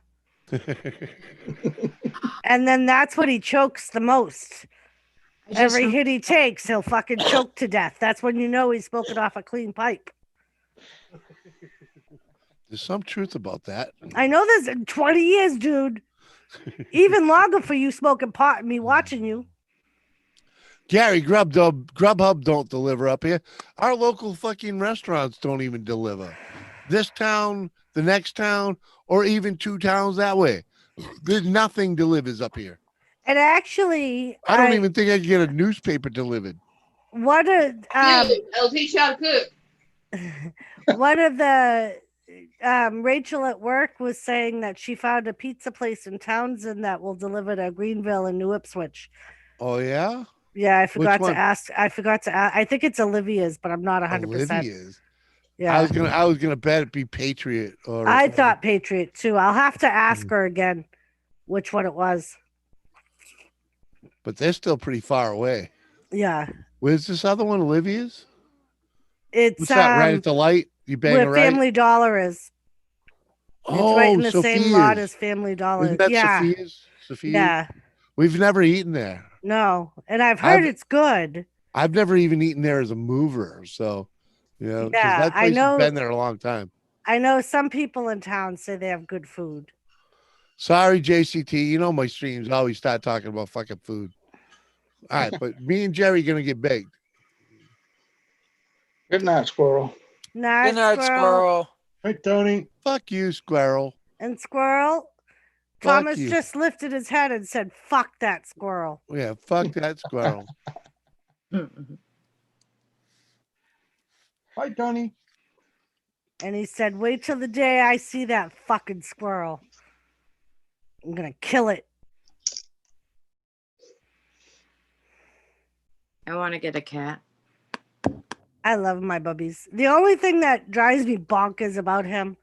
And then that's when he chokes the most. Every hit he takes, he'll fucking choke to death. That's when you know he's smoking off a clean pipe. There's some truth about that. I know this in 20 years, dude. Even longer for you smoking pot and me watching you. Gary, Grubhub don't deliver up here. Our local fucking restaurants don't even deliver. This town, the next town, or even 2 towns that way. There's nothing delivers up here. And actually, I don't even think I can get a newspaper delivered. One of Dude, I'll teach you how to cook. one of the Rachel at work was saying that she found a pizza place in Townsend that will deliver to Greenville and New Ipswich. Oh yeah, Yeah, I forgot to one? ask. I think it's Olivia's, but I'm not 100%. Olivia's. Yeah, I was gonna bet it be Patriot or. I thought Patriot too. I'll have to ask her again which one it was. but they're still pretty far away. Yeah. Where's this other one? Olivia's? It's What's that? Right at the light? You bang where a right? Family Dollar is. It's right Oh, in the same lot Sophia's. as Family Dollar. Isn't that Yeah. Sophia's? Sophia's? Yeah. We've never eaten there. No. And I've heard it's good. I've never even eaten there as a mover. So, because Yeah, that I place has know. been there a long time. I know some people in town say they have good food. Sorry, JCT. You know my streams always start talking about fucking food. All right, but me and Jerry gonna get baked. Good night, squirrel. Night, Good night, squirrel. Hey, Tony. Fuck you, squirrel. And squirrel. Fuck Thomas you. just lifted his head and said, "Fuck that squirrel." Yeah, fuck that squirrel. Hi, Tony. And he said, "Wait till the day I see that fucking squirrel. I'm gonna kill it." I want to get a cat. I love my bubbies. The only thing that drives me bonkers about him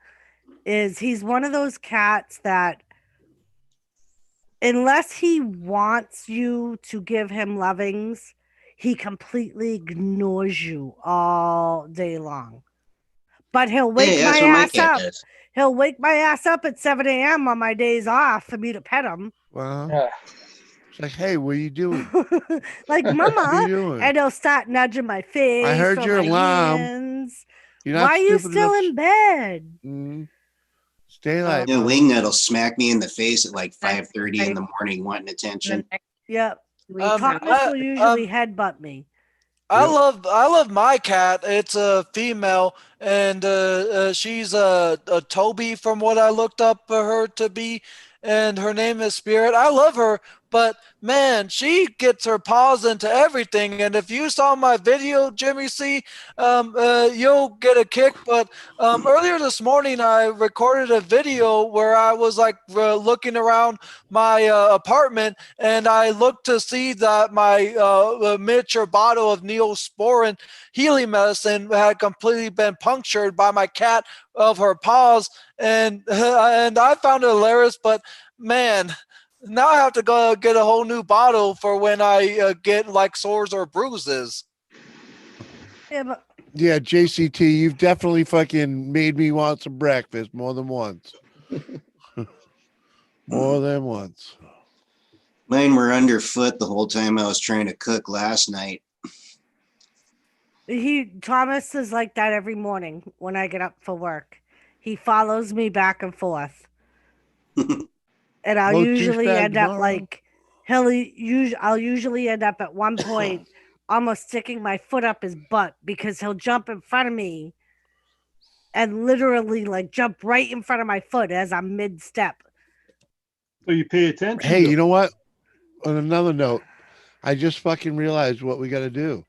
is he's one of those cats that, unless he wants you to give him lovings, he completely ignores you all day long. But he'll wake Hey, my that's what my ass cat up. does. He'll wake my ass up at 7 a.m. on my days off for me to pet him. Well, Yeah. it's like, hey, what are you doing? Like, What are mama. you doing? And he'll start nudging my face. I heard or your my alarm. hands. You're Why not are you stupid still enough. in bed? Stay light. You know, Mama. Wingnut will smack me in the face at like That's 5:30 in the right. morning wanting The attention. next Yep. week, Thomas will usually headbutt me. I Yep. love my cat. It's a female, and she's a Toby from what I looked up for her to be, and her name is Spirit. I love her, but man, she gets her paws into everything. And if you saw my video, Jimmy C, you'll get a kick. But earlier this morning, I recorded a video where I was like looking around my apartment, and I looked to see that my miniature bottle of Neosporin healing medicine had completely been punctured by my cat of her paws, and and I found it hilarious. But man, now I have to go get a whole new bottle for when I get like sores or bruises. Yeah, but Yeah, JCT, you've definitely fucking made me want some breakfast more than once. More than once. Mine were underfoot the whole time I was trying to cook last night. Thomas is like that every morning when I get up for work. He follows me back and forth. And I'll Low usually douchebag end up tomorrow. like I'll usually end up at one point almost sticking my foot up his butt because he'll jump in front of me and literally like jump right in front of my foot as I'm mid step. So you pay attention. Hey, to you know what? On another note, I just fucking realized what we got to do.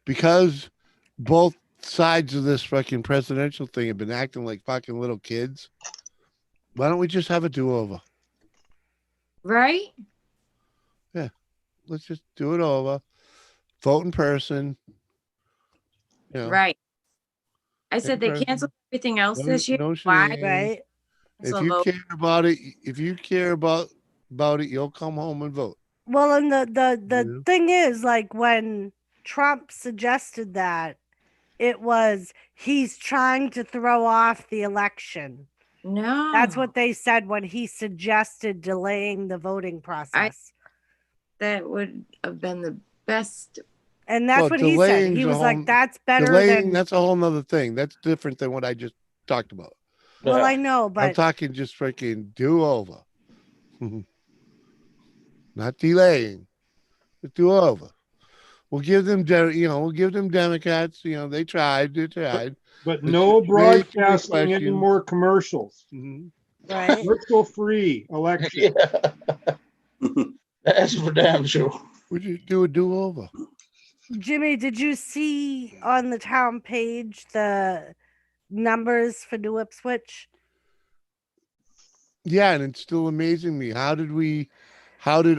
Because both sides of this fucking presidential thing have been acting like fucking little kids, why don't we just have a do-over? right? Let's just do it over. Vote in person. You know, Right. I said they person. canceled everything else No- this year. no Why? shenanigans. Right? If So you vote. care about it, you'll come home and vote. Well, and the Yeah. thing is, like when Trump suggested that, it was he's trying to throw off the election. No. That's what they said when he suggested delaying the voting process. That would have been the best. And that's Well, what he said. He delaying's a was like, whole- that's better Delaying, than. that's a whole nother thing. That's different than what I just talked about. Well, Yeah. I know, I'm but talking just freaking do over. Not delaying, but do over. We'll give them, we'll give them Democrats. They tried. But It's no just raised the broadcasting any question. more commercials. Mhm. right. Commercial-free election. Yeah. That's for damn sure. We just do a do over. Jimmy, did you see on the town page the numbers for New Ipswich? Yeah, and it's still amazing me. How did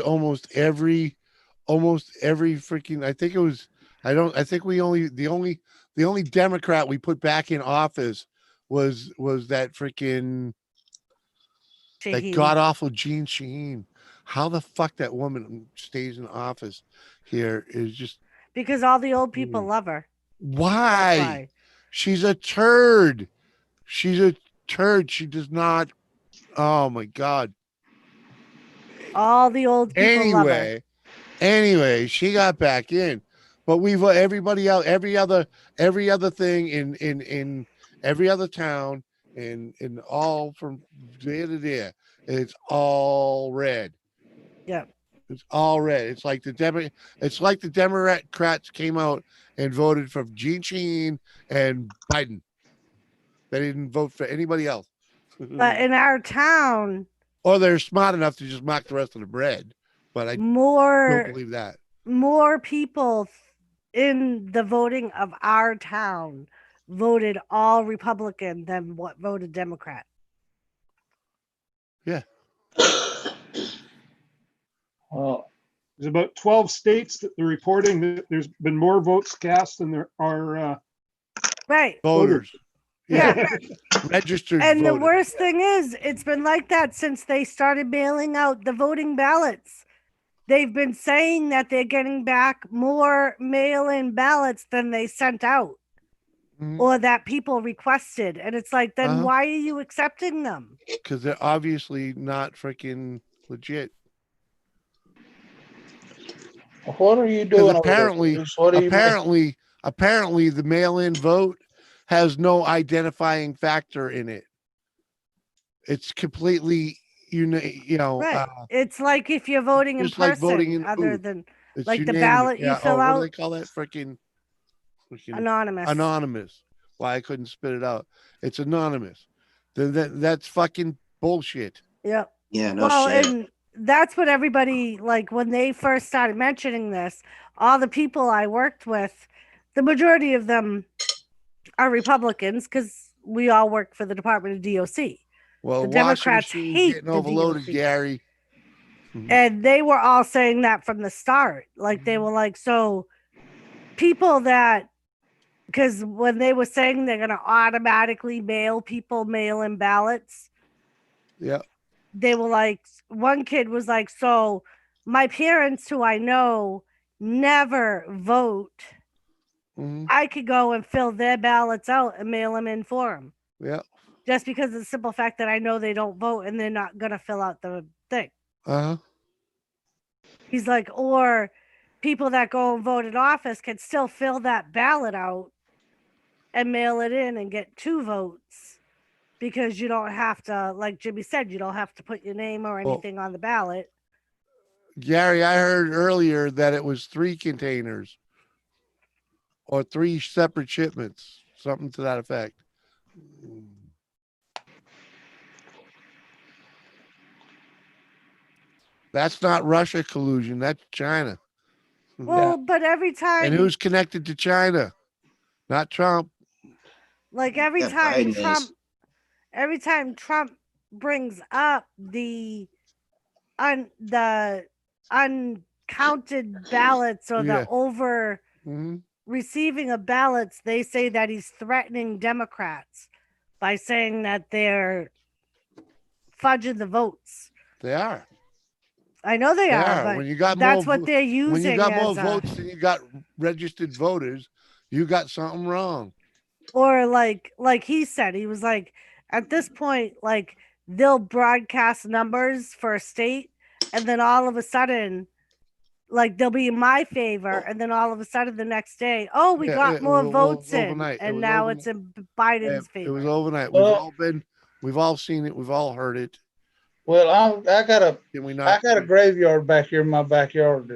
almost every freaking, I think it was, I think the only Democrat we put back in office was that freaking, that Shaheen. god awful Gene Sheen. how the fuck that woman stays in office here is just Because all the old people love her. That's why? why. She's a turd. She's a turd. She does not. Oh my god. All the old people love her. Anyway, she got back in, but we've everybody else, every other thing in every other town, in all from there to there, it's all red. Yeah. It's all red. It's like the Democrats came out and voted for Gene Sheen and Biden. They didn't vote for anybody else. But in our town, Or they're smart enough to just mock the rest of the bread. But I don't more believe that. more people in the voting of our town voted all Republican than what voted Democrat. Yeah. Well, There's about 12 states that they're reporting that there's been more votes cast than there are Right. Voters. Yeah. Registered And the voters. worst thing is, it's been like that since they started mailing out the voting ballots. They've been saying that they're getting back more mail in ballots than they sent out Mhm. or that people requested. And it's like, then why are you accepting them? Because they're obviously not freaking legit. what are you Because doing over there, Bruce? What are you apparently the mail-in vote has no identifying factor in it. It's completely Right. It's like if you're voting in just like person, voting in other ooh, than it's like the unanimous. ballot you Yeah. fill What do out, they call that? Freaking anonymous. anonymous. Why I couldn't spit it out. It's anonymous. That's fucking bullshit. Yep. Yeah, no Well, shit. and that's what everybody, like, when they first started mentioning this, all the people I worked with, the majority of them are Republicans because we all work for the Department of DOC. Well, The washing Democrats machine's hate getting the overloaded, DOC. Gary. And they were all saying that from the start. Like, they were like, so people that, because when they were saying they're going to automatically mail people mail in ballots, Yeah. they were like, one kid was like, so my parents who I know never vote. Mhm. I could go and fill their ballots out and mail them in for them. Yeah. Just because of the simple fact that I know they don't vote and they're not going to fill out the thing. Uh-huh. He's like, or people that go and vote in office can still fill that ballot out and mail it in and get 2 votes because you don't have to, like Jimmy said, you don't have to put your name or anything on the ballot. Gary, I heard earlier that it was 3 containers or 3 separate shipments, something to that effect. That's not Russia collusion. That's China. Well, but every time, And who's connected to China? Not Trump. like every Yeah, time Biden is. every time Trump brings up the uncounted ballots or the Yeah. over Mhm. receiving of ballots, they say that he's threatening Democrats by saying that they're fudging the votes. They are. I know they are, but When you got that's more, what they're using. when you got more as votes than you got registered voters, you got something wrong. or like he said, he was like, at this point, like they'll broadcast numbers for a state, and then all of a sudden, like they'll be in my favor, and then all of a sudden the next day, oh, we got more votes in, overnight. It and was now overnight. it's in Biden's It was favor. overnight. Well- We've all seen it. We've all heard it. Well, I got Can we I not? got a graveyard back here in my backyard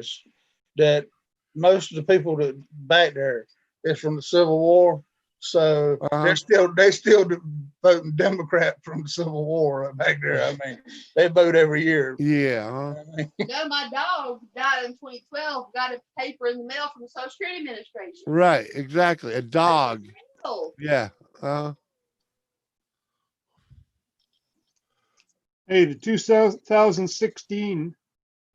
that most of the people that back there is from the Civil War. So Uh-huh. they still voting Democrat from the Civil War back there. I mean, they vote every year. Yeah. Huh? I mean, No, my dog died in 2012. Got a paper in the mail from the Social Security Administration. Right. Exactly. A dog. Oh, Yeah. Hey, the 2016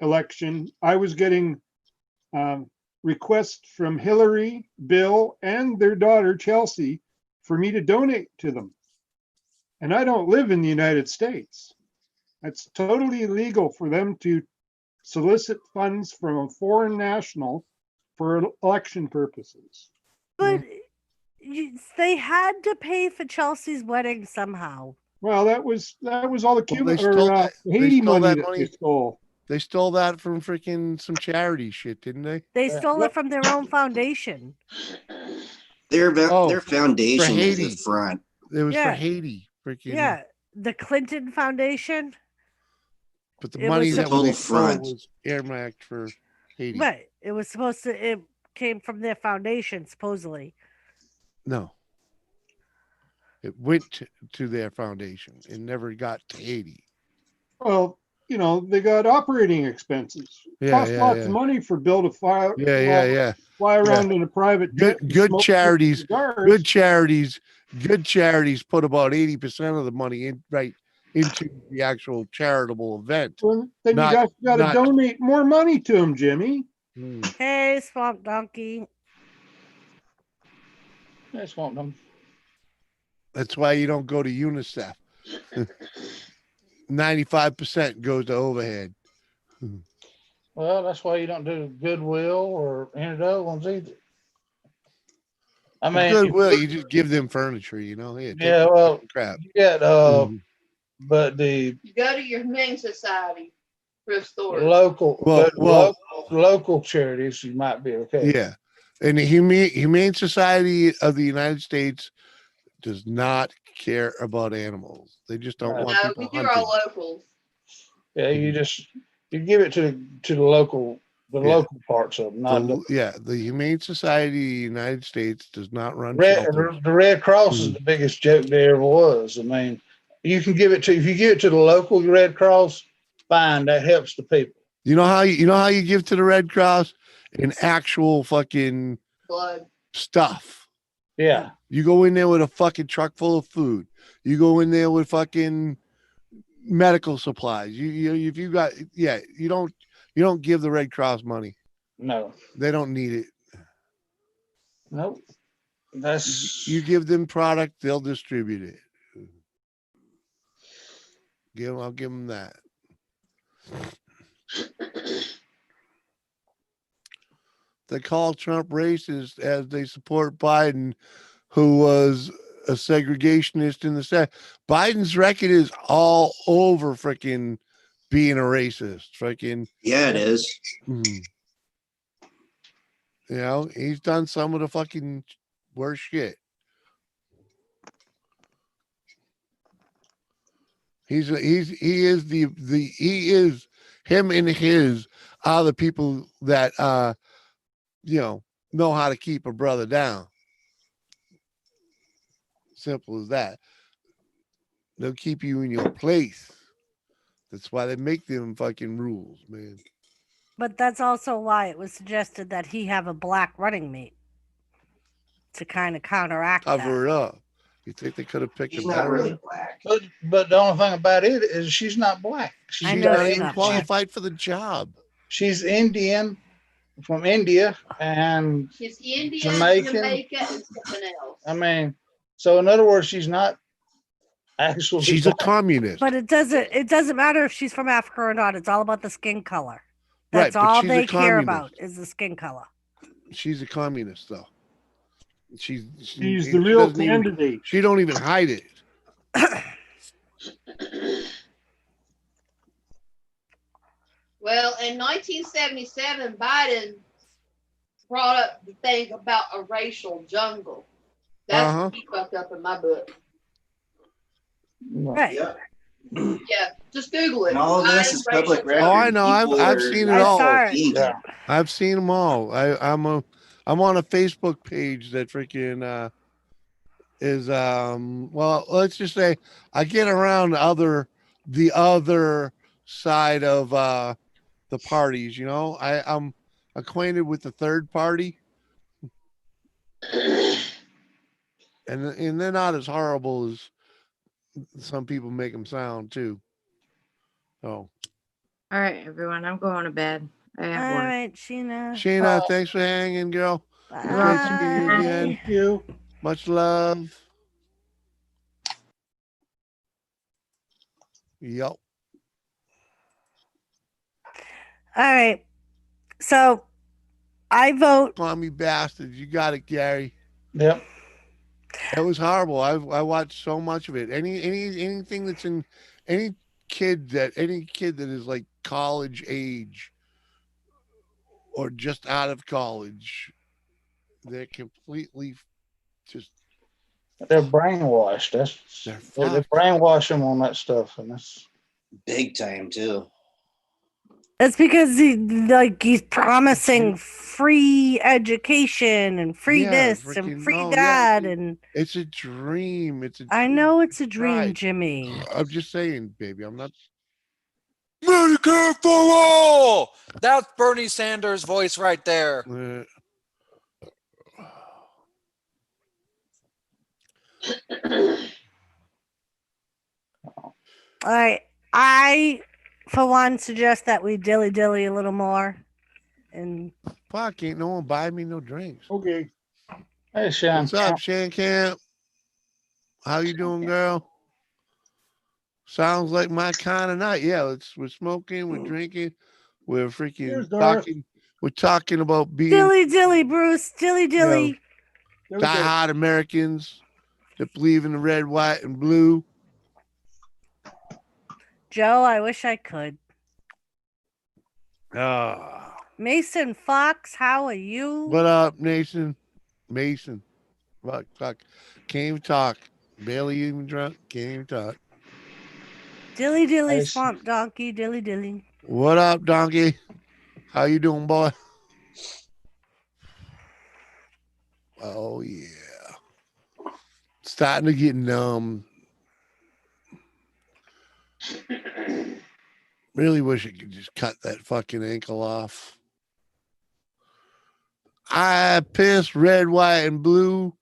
election, I was getting requests from Hillary, Bill, and their daughter, Chelsea, for me to donate to them. And I don't live in the United States. It's totally illegal for them to solicit funds from a foreign national for election purposes. But they had to pay for Chelsea's wedding somehow. Well, that was all the Cuban they stole or that- they Haiti stole money that that they money. stole. They stole that from freaking some charity shit, didn't they? They Yeah. stole it from their own foundation. Oh, Their foundation is Haiti. a front. It was for Yeah. Haiti. Freaking Yeah, the Clinton Foundation. But the It money was that total they stole front. was earmarked for Haiti. Right. It was supposed to. It came from their foundation, supposedly. No. It went to their foundation. It never got to Haiti. Well, they got operating expenses. Yeah, Cost yeah, lots yeah. of money for build a fire. Yeah. Fly around in a private jet. and Good smoke charities. cigars. Good charities put about 80% of the money into the actual charitable event. Well, then Not- you got to not- donate more money to them, Jimmy. Hey, Swamp Donkey. That's one of them. That's why you don't go to UNICEF. 95% goes to overhead. Well, that's why you don't do Goodwill or any of those ones either. I mean, Goodwill, you just give them furniture, Here, take yeah, the well, crap. you got Mhm. but the You go to your Humane Society for a store. local, Well, local charities, you might be okay. Yeah. And the Humane Society of the United States does not care about animals. They just don't want No, people we do hunting. our locals. Yeah, you give it to the local parts of them, not The Humane Society of the United States does not run the shelters. Red Cross is the biggest joke there ever was. I mean, if you give it to the local Red Cross, fine, that helps the people. You know how you give to the Red Cross? An actual fucking Blood. stuff. Yeah. You go in there with a fucking truck full of food. You go in there with fucking medical supplies. You don't give the Red Cross money. No. They don't need it. Nope. You give them product, they'll distribute it. I'll give them that. They call Trump racist as they support Biden, who was a segregationist in the South. Biden's record is all over freaking being a racist. Freaking Yeah, it is. He's done some of the fucking worst shit. He is him and his are the people that know how to keep a brother down. Simple as that. They'll keep you in your place. That's why they make them fucking rules, man. But that's also why it was suggested that he have a black running mate to kind of counteract Cover that. it up. You think they could have picked He's a not better really one? black. But the only thing about it is she's not black. She's I know not she's even not qualified for the job. She's Indian from India and She's Indian, Jamaican. Jamaica, and something else. I mean, so in other words, she's not actually She's a black. communist. But it doesn't matter if she's from Africa or not. It's all about the skin color. Right, That's but all she's a they care communist. about is the skin color. She's a communist, though. She's the real candidate. She don't even hide it. Well, in 1977, Biden brought up the thing about a racial jungle. That's what he fucked up in my book. Right. Yeah. Yeah, just Google it. And all of this is public Racial record. Oh, I know. People I've are seen it I all. saw it. eating. Yeah. I've seen them all. I'm on a Facebook page that freaking is well, let's just say I get around the other side of the parties, I'm acquainted with the third party. And they're not as horrible as some people make them sound too. Oh. All right, everyone. I'm going to bed. I All have work. right, Sheena. Sheena, thanks for hanging, girl. Bye. Great to meet you again. Thank you. Much love. Yep. All right. So I vote. Call me bastards. You got it, Gary. Yep. It was horrible. I watched so much of it. Anything that's in any kid that is like college age or just out of college, they're completely just They're brainwashed. they're They fucked. brainwash them on that stuff, and that's Big time too. It's because he's promising free education and free Yeah, this and freaking free no, yeah. that, and It's a dream. It's a I dream. know it's a dream, Right. Jimmy. I'm just saying, baby. I'm not. Medicare for all. That's Bernie Sanders' voice right there. All right. I, for one, suggest that we dilly dilly a little more. And Fuck, ain't no one buy me no drinks. Okay. hey, Sean. What's up, Shan Camp? How you doing, girl? Sounds like my kind of night. Yeah, we're smoking, we're drinking, we're freaking Cheers, Darth. talking. We're talking about being dilly dilly, Bruce, dilly dilly. There we go. diehard Americans that believe in the red, white, and blue. Joe, I wish I could. Ah, Mason Fox, how are you? what up, Mason? Fuck. Can't even talk. Barely even drunk. Can't even talk. Dilly dilly, Nice. swamp donkey, dilly dilly. What up, donkey? How you doing, boy? Oh yeah. Starting to get numb. Really wish I could just cut that fucking ankle off. I piss red, white, and blue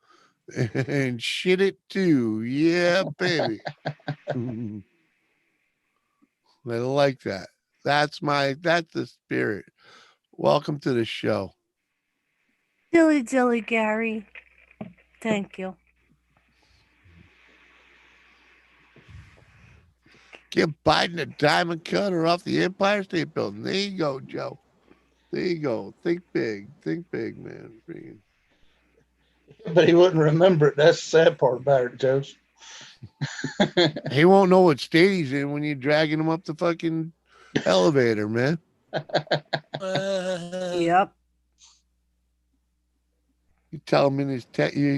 and shit it too. Yeah, baby. I like that. That's the spirit. Welcome to the show. Dilly dilly, Gary. Thank you. Give Biden a diamond cutter off the Empire State Building. There you go, Joe. There you go. Think big, man. Freaking- But he wouldn't remember it. That's the sad part about it, Joe. He won't know what state he's in when you're dragging him up the fucking elevator, man. Yep. You tell him he's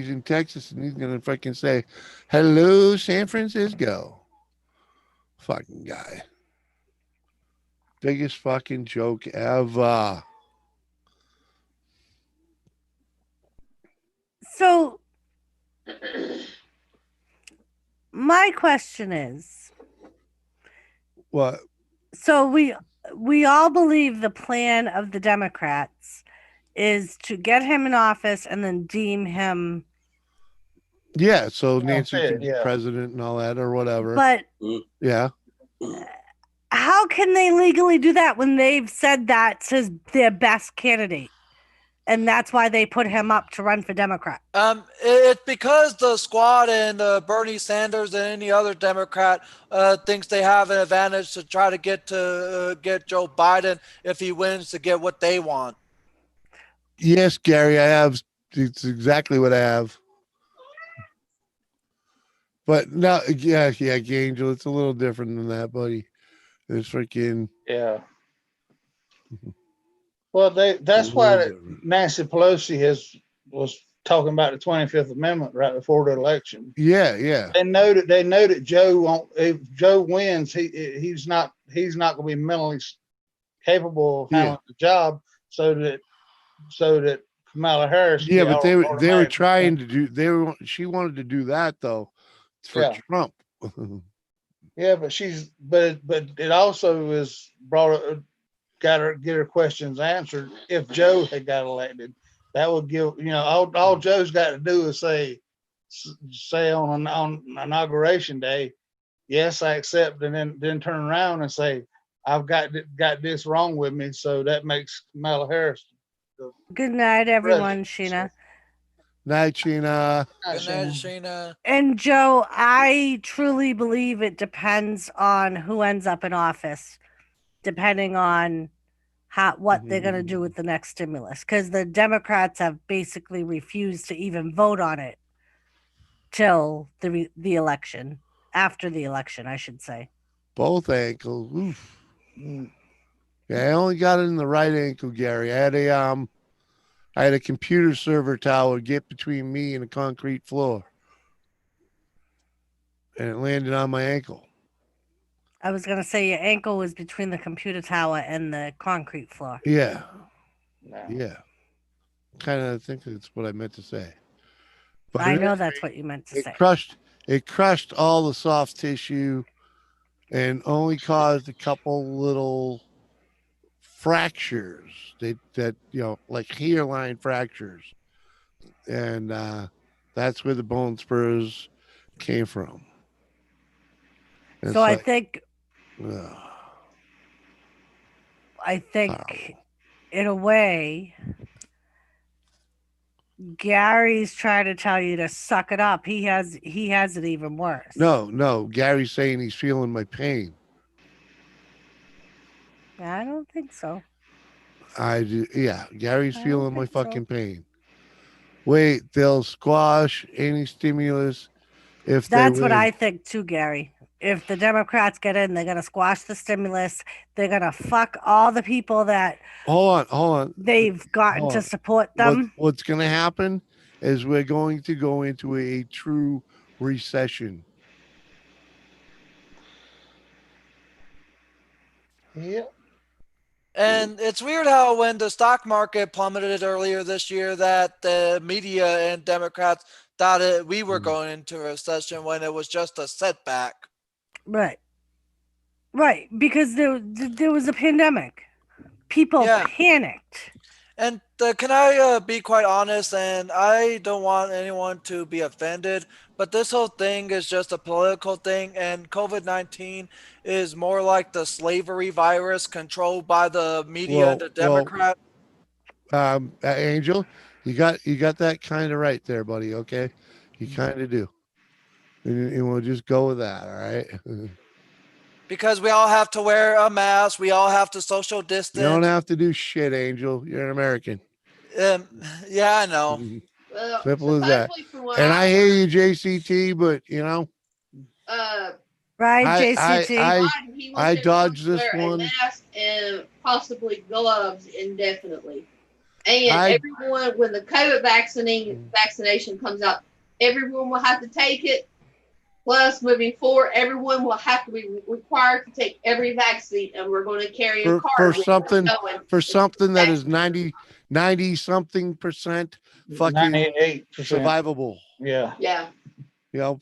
in Texas and he's gonna fucking say, "Hello, San Francisco." Fucking guy. Biggest fucking joke ever. So, my question is, What? so we all believe the plan of the Democrats is to get him in office and then deem him. Yeah, so Nancy fair, can be yeah. president and all that or whatever. But yeah. how can they legally do that when they've said that's their best candidate? And that's why they put him up to run for Democrat. It's because the squad and Bernie Sanders and any other Democrat thinks they have an advantage to try to get Joe Biden if he wins to get what they want. Yes, Gary, I have. It's exactly what I have. But no, yeah, Angel, it's a little different than that, buddy. It's freaking Yeah. Well, that's why Nancy Pelosi was talking about the 25th Amendment right before the election. Yeah. They know that Joe won't. If Joe wins, he's not going to be mentally capable of handling the job. So that Kamala Harris. Yeah, but they were trying to do. She wanted to do that though for Trump. Yeah, but it also is got her get her questions answered. If Joe had got elected, that would give all Joe's got to do is say on inauguration day, yes, I accept, and then turn around and say, I've got this wrong with me, so that makes Kamala Harris. Good night, everyone, Sheena. Night, Sheena. Good night, Sheena. And Joe, I truly believe it depends on who ends up in office, depending on what they're going to do with the next stimulus, because the Democrats have basically refused to even vote on it till the election, after the election, I should say. Both ankles. Oof. Yeah, I only got it in the right ankle, Gary. I had a computer server tower get between me and the concrete floor, and it landed on my ankle. I was going to say your ankle was between the computer tower and the concrete floor. Yeah, No. yeah. Kind of think that's what I meant to say. But I at know any that's rate, what you meant to it say. crushed all the soft tissue and only caused a couple little fractures that like hairline fractures, and that's where the bone spurs came from. And So it's I like, think ugh, horrible. in a way, Gary's trying to tell you to suck it up. He has it even worse. No, Gary's saying he's feeling my pain. I don't think so. Yeah, Gary's I don't feeling my think so. fucking pain. Wait, they'll squash any stimulus if they That's what win. I think too, Gary. If the Democrats get in, they're gonna squash the stimulus. They're gonna fuck all the people that Hold on. they've gotten Hold to on. support them. What's going to happen is we're going to go into a true recession. Yep. And it's weird how when the stock market plummeted earlier this year, that the media and Democrats thought we were going into a recession when it was just a setback. Right. Right. Because there was a pandemic. People Yeah. panicked. And can I be quite honest? And I don't want anyone to be offended, but this whole thing is just a political thing, and COVID-19 is more like the slavery virus controlled by the media and the Democrat. Angel, you got that kind of right there, buddy. Okay, you kind of do, and we'll just go with that. All right. Because we all have to wear a mask, we all have to social distance. You don't have to do shit, Angel. You're an American. Yeah, I know. Well, Simple as that. supposedly from what And I hear heard, you, JCT, but Right, I Biden, he wants everyone dodged to this wear one. a mask and possibly gloves indefinitely. And everyone, when the COVID vaccination comes out, everyone will have to take it. Plus, moving forward, everyone will have to be required to take every vaccine, and we're going to carry a for card something that is 90 something percent fucking 98%. survivable. Yeah.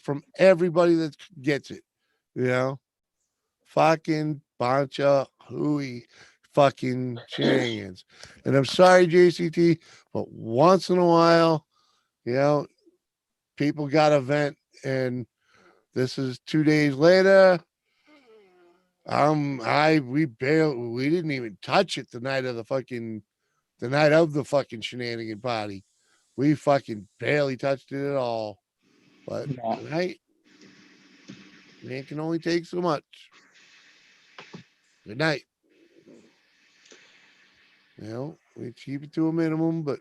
From everybody that gets it. Fucking bunch of hooey fucking shenanigans. And I'm sorry, JCT, but once in a while, people got to vent, and this is 2 days later. We didn't even touch it the night of the fucking shenanigan party. We fucking barely touched it at all. But tonight, man can only take so much. Good night. We keep it to a minimum, but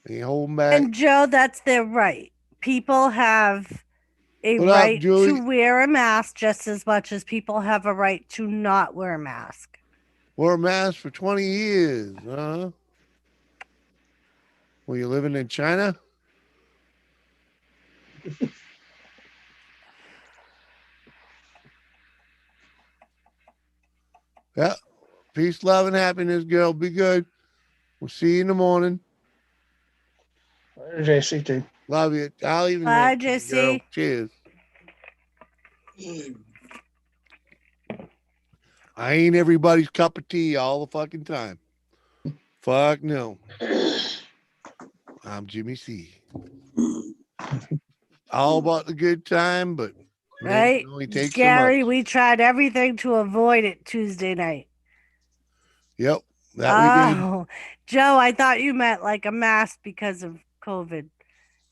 ain't holding back. And Joe, that's their right. People have a What up, right Julie? to wear a mask just as much as people have a right to not wear a mask. Wore a mask for 20 years, huh? Were you living in China? Yeah. Peace, love, and happiness, girl. Be good. We'll see you in the morning. JCT. Love you. I'll even Bye, make you, girl. JC. Cheers. I ain't everybody's cup of tea all the fucking time. Fuck no. I'm Jimmy C. All about the good time, but Right? only takes Gary, so much. we tried everything to avoid it Tuesday night. Yep. That we did. Oh, Joe, I thought you meant like a mask because of COVID.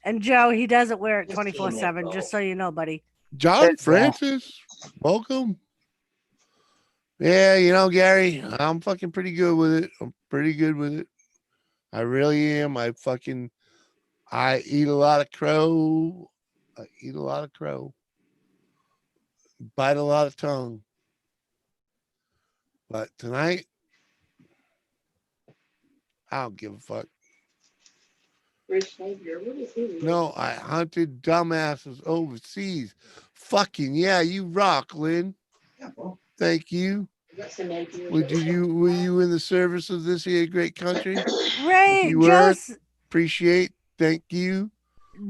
And Joe, he doesn't wear it 24/7, just so you know, buddy. John Francis, welcome. Yeah, Gary, I'm fucking pretty good with it. I'm pretty good with it. I really am. I eat a lot of crow. I eat a lot of crow. Bite a lot of tongue. But tonight, I don't give a fuck. Rich Savior, what is he? No, I hunted dumbasses overseas. Fucking yeah, you rock, Lynn. Yeah, well, Thank you. What's the name here? Were you in the service of this here great country? If Ray, you were, Joe's, appreciate. Thank you.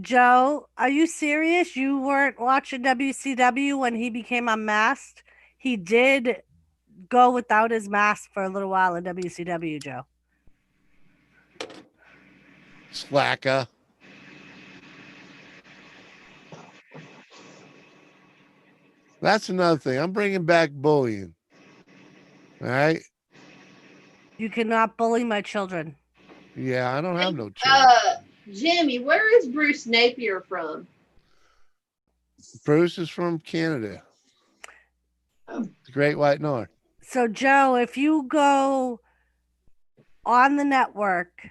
Joe, are you serious? You weren't watching WCW when he became unmasked? He did go without his mask for a little while in WCW, Joe. Slacker. That's another thing. I'm bringing back bullying. All right. You cannot bully my children. Yeah, I don't have no children. Jimmy, where is Bruce Napier from? Bruce is from Canada, Oh. the Great White North. So, Joe, if you go on the network,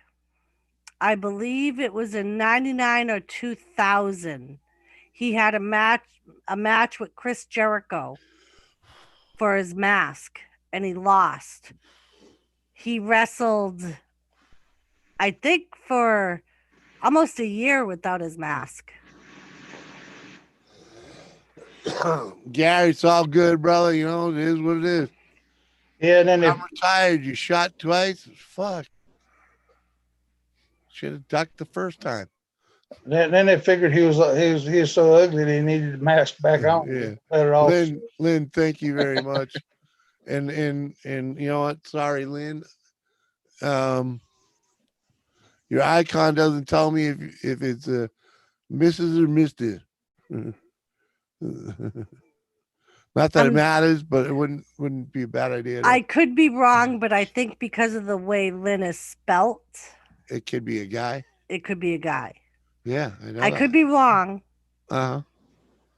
I believe it was in 99 or 2000, he had a match with Chris Jericho for his mask, and he lost. He wrestled, I think, for almost a year without his mask. Gary, it's all good, brother. It is what it is. Yeah, and then I'm retired. You shot twice. Fuck. Should have ducked the first time. then they figured he was so ugly that he needed the mask back on. Yeah. Better off. Lynn, thank you very much. And you know what? Sorry, Lynn. Your icon doesn't tell me if it's a Mrs. or Mister. Not that it matters, but it wouldn't be a bad idea. I could be wrong, but I think because of the way Lynn is spelt, it could be a guy. It could be a guy. Yeah, I know. I could be wrong. Uh-huh.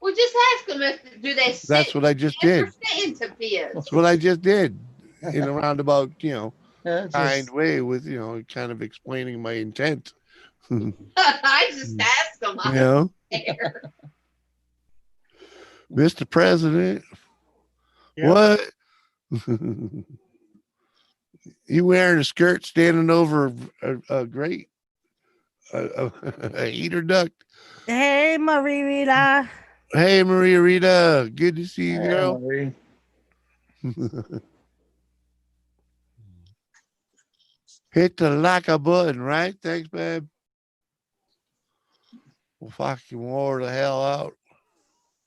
Well, just ask them if do they sit. That's what I just did. That's what I just did in a roundabout, kind Just, way with, kind of explaining my intent. I just asked them. I You know, don't care. Mr. President, Yep. what? You wearing a skirt standing over a grate, a heater duct. Hey, Marie Rita. Hey, Maria Rita. Good to see you, girl. Marie. Hit the like a button, right? Thanks, babe. Well, fucking wore the hell out.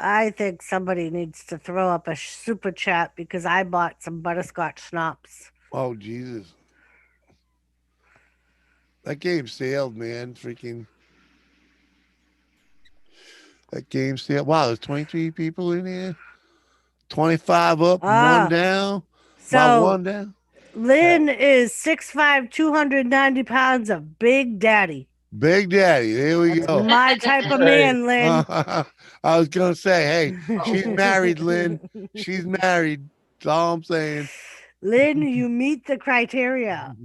I think somebody needs to throw up a super chat because I bought some butterscotch schnapps. Oh, Jesus. That game sailed, man. Freaking. That game sailed. Wow, there's 23 people in here. 25 up, one down. So, one down. Lynn is 6'5", 290 pounds of Big Daddy. Big Daddy. There we go. My type of man, Lynn. I was going to say, hey, she's married, Lynn. She's married. That's all I'm saying. Lynn, you meet the criteria.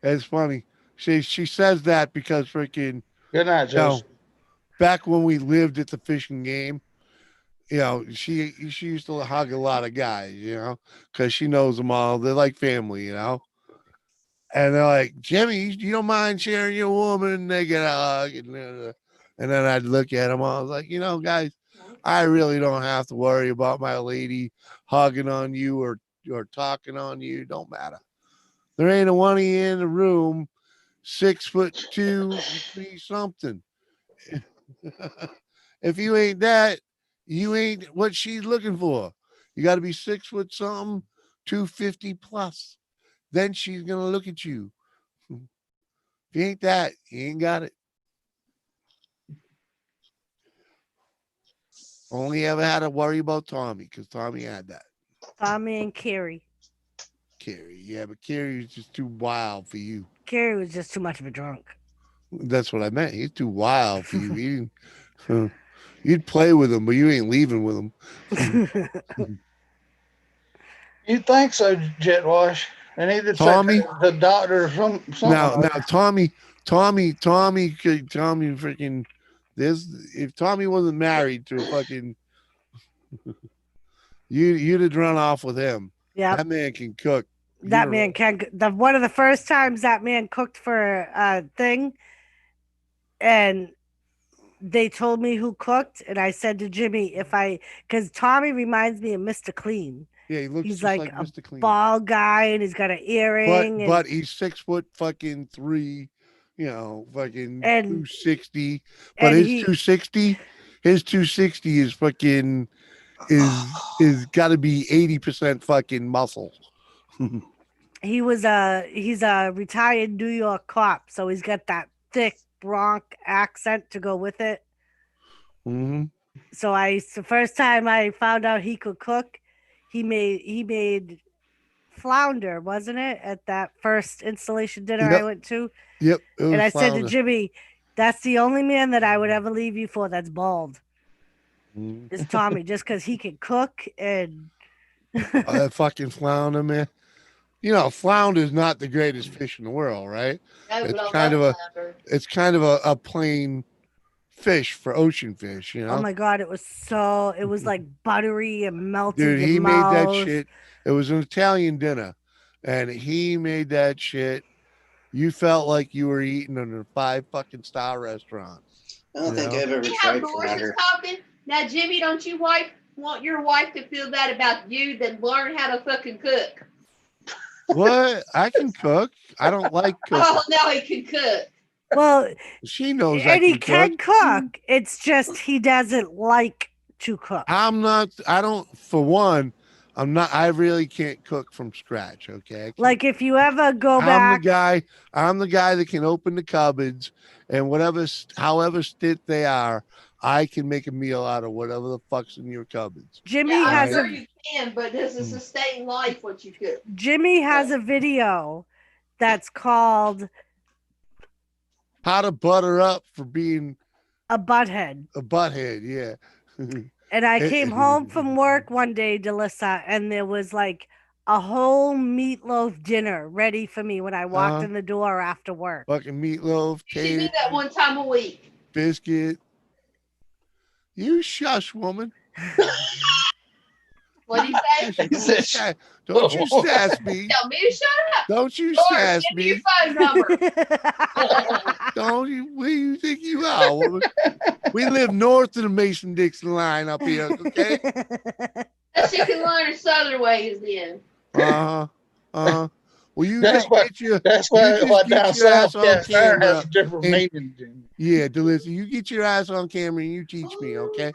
It's funny. She says that because freaking, Good night, Joe. Back when we lived at the fishing game, she used to hug a lot of guys, because she knows them all. They're like family, And they're like, Jimmy, you don't mind sharing your woman? And they get a hug. And then I'd look at them. I was like, guys, I really don't have to worry about my lady hugging on you or talking on you. Don't matter. There ain't a one of you in the room 6'2", 3 something. If you ain't that, you ain't what she's looking for. You got to be 6 foot something, 250 plus. Then she's gonna look at you. If you ain't that, you ain't got it. Only ever had to worry about Tommy because Tommy had that. Tommy and Carrie. Carrie, yeah, but Carrie was just too wild for you. Carrie was just too much of a drunk. That's what I meant. He's too wild for you. You'd play with them, but you ain't leaving with them. You think so, Jet Wash? They need to take Tommy? the doctor or something. Now, Tommy, freaking this. If Tommy wasn't married to a fucking, you'd have run off with him. Yep. That man can cook. That man can. One of the first times that man cooked for a thing, and they told me who cooked, and I said to Jimmy, because Tommy reminds me of Mr. Clean. Yeah, he looks He's just like like a Mr. Clean. bald guy, and he's got an earring. But he's 6'3", fucking And- 260. But and his he- 260, is fucking is got to be 80% fucking muscle. he's a retired New York cop, so he's got that thick Bronx accent to go with it. Mm-hmm. So the first time I found out he could cook, he made flounder, wasn't it, at that first installation dinner I went to? Yep. And I said to flounder. Jimmy, "That's the only man that I would ever leave you for that's bald." Mm-hmm. Is Tommy, just because he can cook and That fucking flounder, man. Flounder is not the greatest fish in the world, right? No, It's but I kind love of flounder. It's kind of a plain fish for ocean fish, oh my god, it was like buttery and melted. Dude, in he your made that mouth. shit. It was an Italian dinner, and he made that shit. You felt like you were eating in a 5 fucking star restaurant. I don't think I've ever See how tried Doris is flounder. talking? Now, Jimmy, don't you want your wife to feel that about you? Then learn how to fucking cook. What? I can cook. I don't like cooking. Oh, now he can cook. Well, She knows I and he can can cook. cook. It's just he doesn't like to cook. I really can't cook from scratch, okay? Like if you ever go I'm back, I'm the guy that can open the cupboards and however stint they are, I can make a meal out of whatever the fuck's in your cupboards. Jimmy Yeah, I'm has sure a you can, but this is sustain life what you cook. Jimmy has a video that's called How to butter up for being a butthead. a butthead, yeah. And I came home from work one day, Delissa, and there was like a whole meatloaf dinner ready for me when I walked in the door after work. Fucking meatloaf, You should do tater, that one time a week. biscuit. You shush, woman. What do you say? He said, "Shh." Don't you sass me. Tell me to shut up. Don't you Doris, sass give me your me. phone number. Don't you? Where you think you are, woman? We live north of the Mason-Dixon line up here, okay? She can learn the southern ways then. Well, you That's just why. get your That's you why. just Why get down your south, ass on cast iron camera has a different and- meaning. Jimmy. yeah, Delissa, you get your ass on camera and you teach me, okay?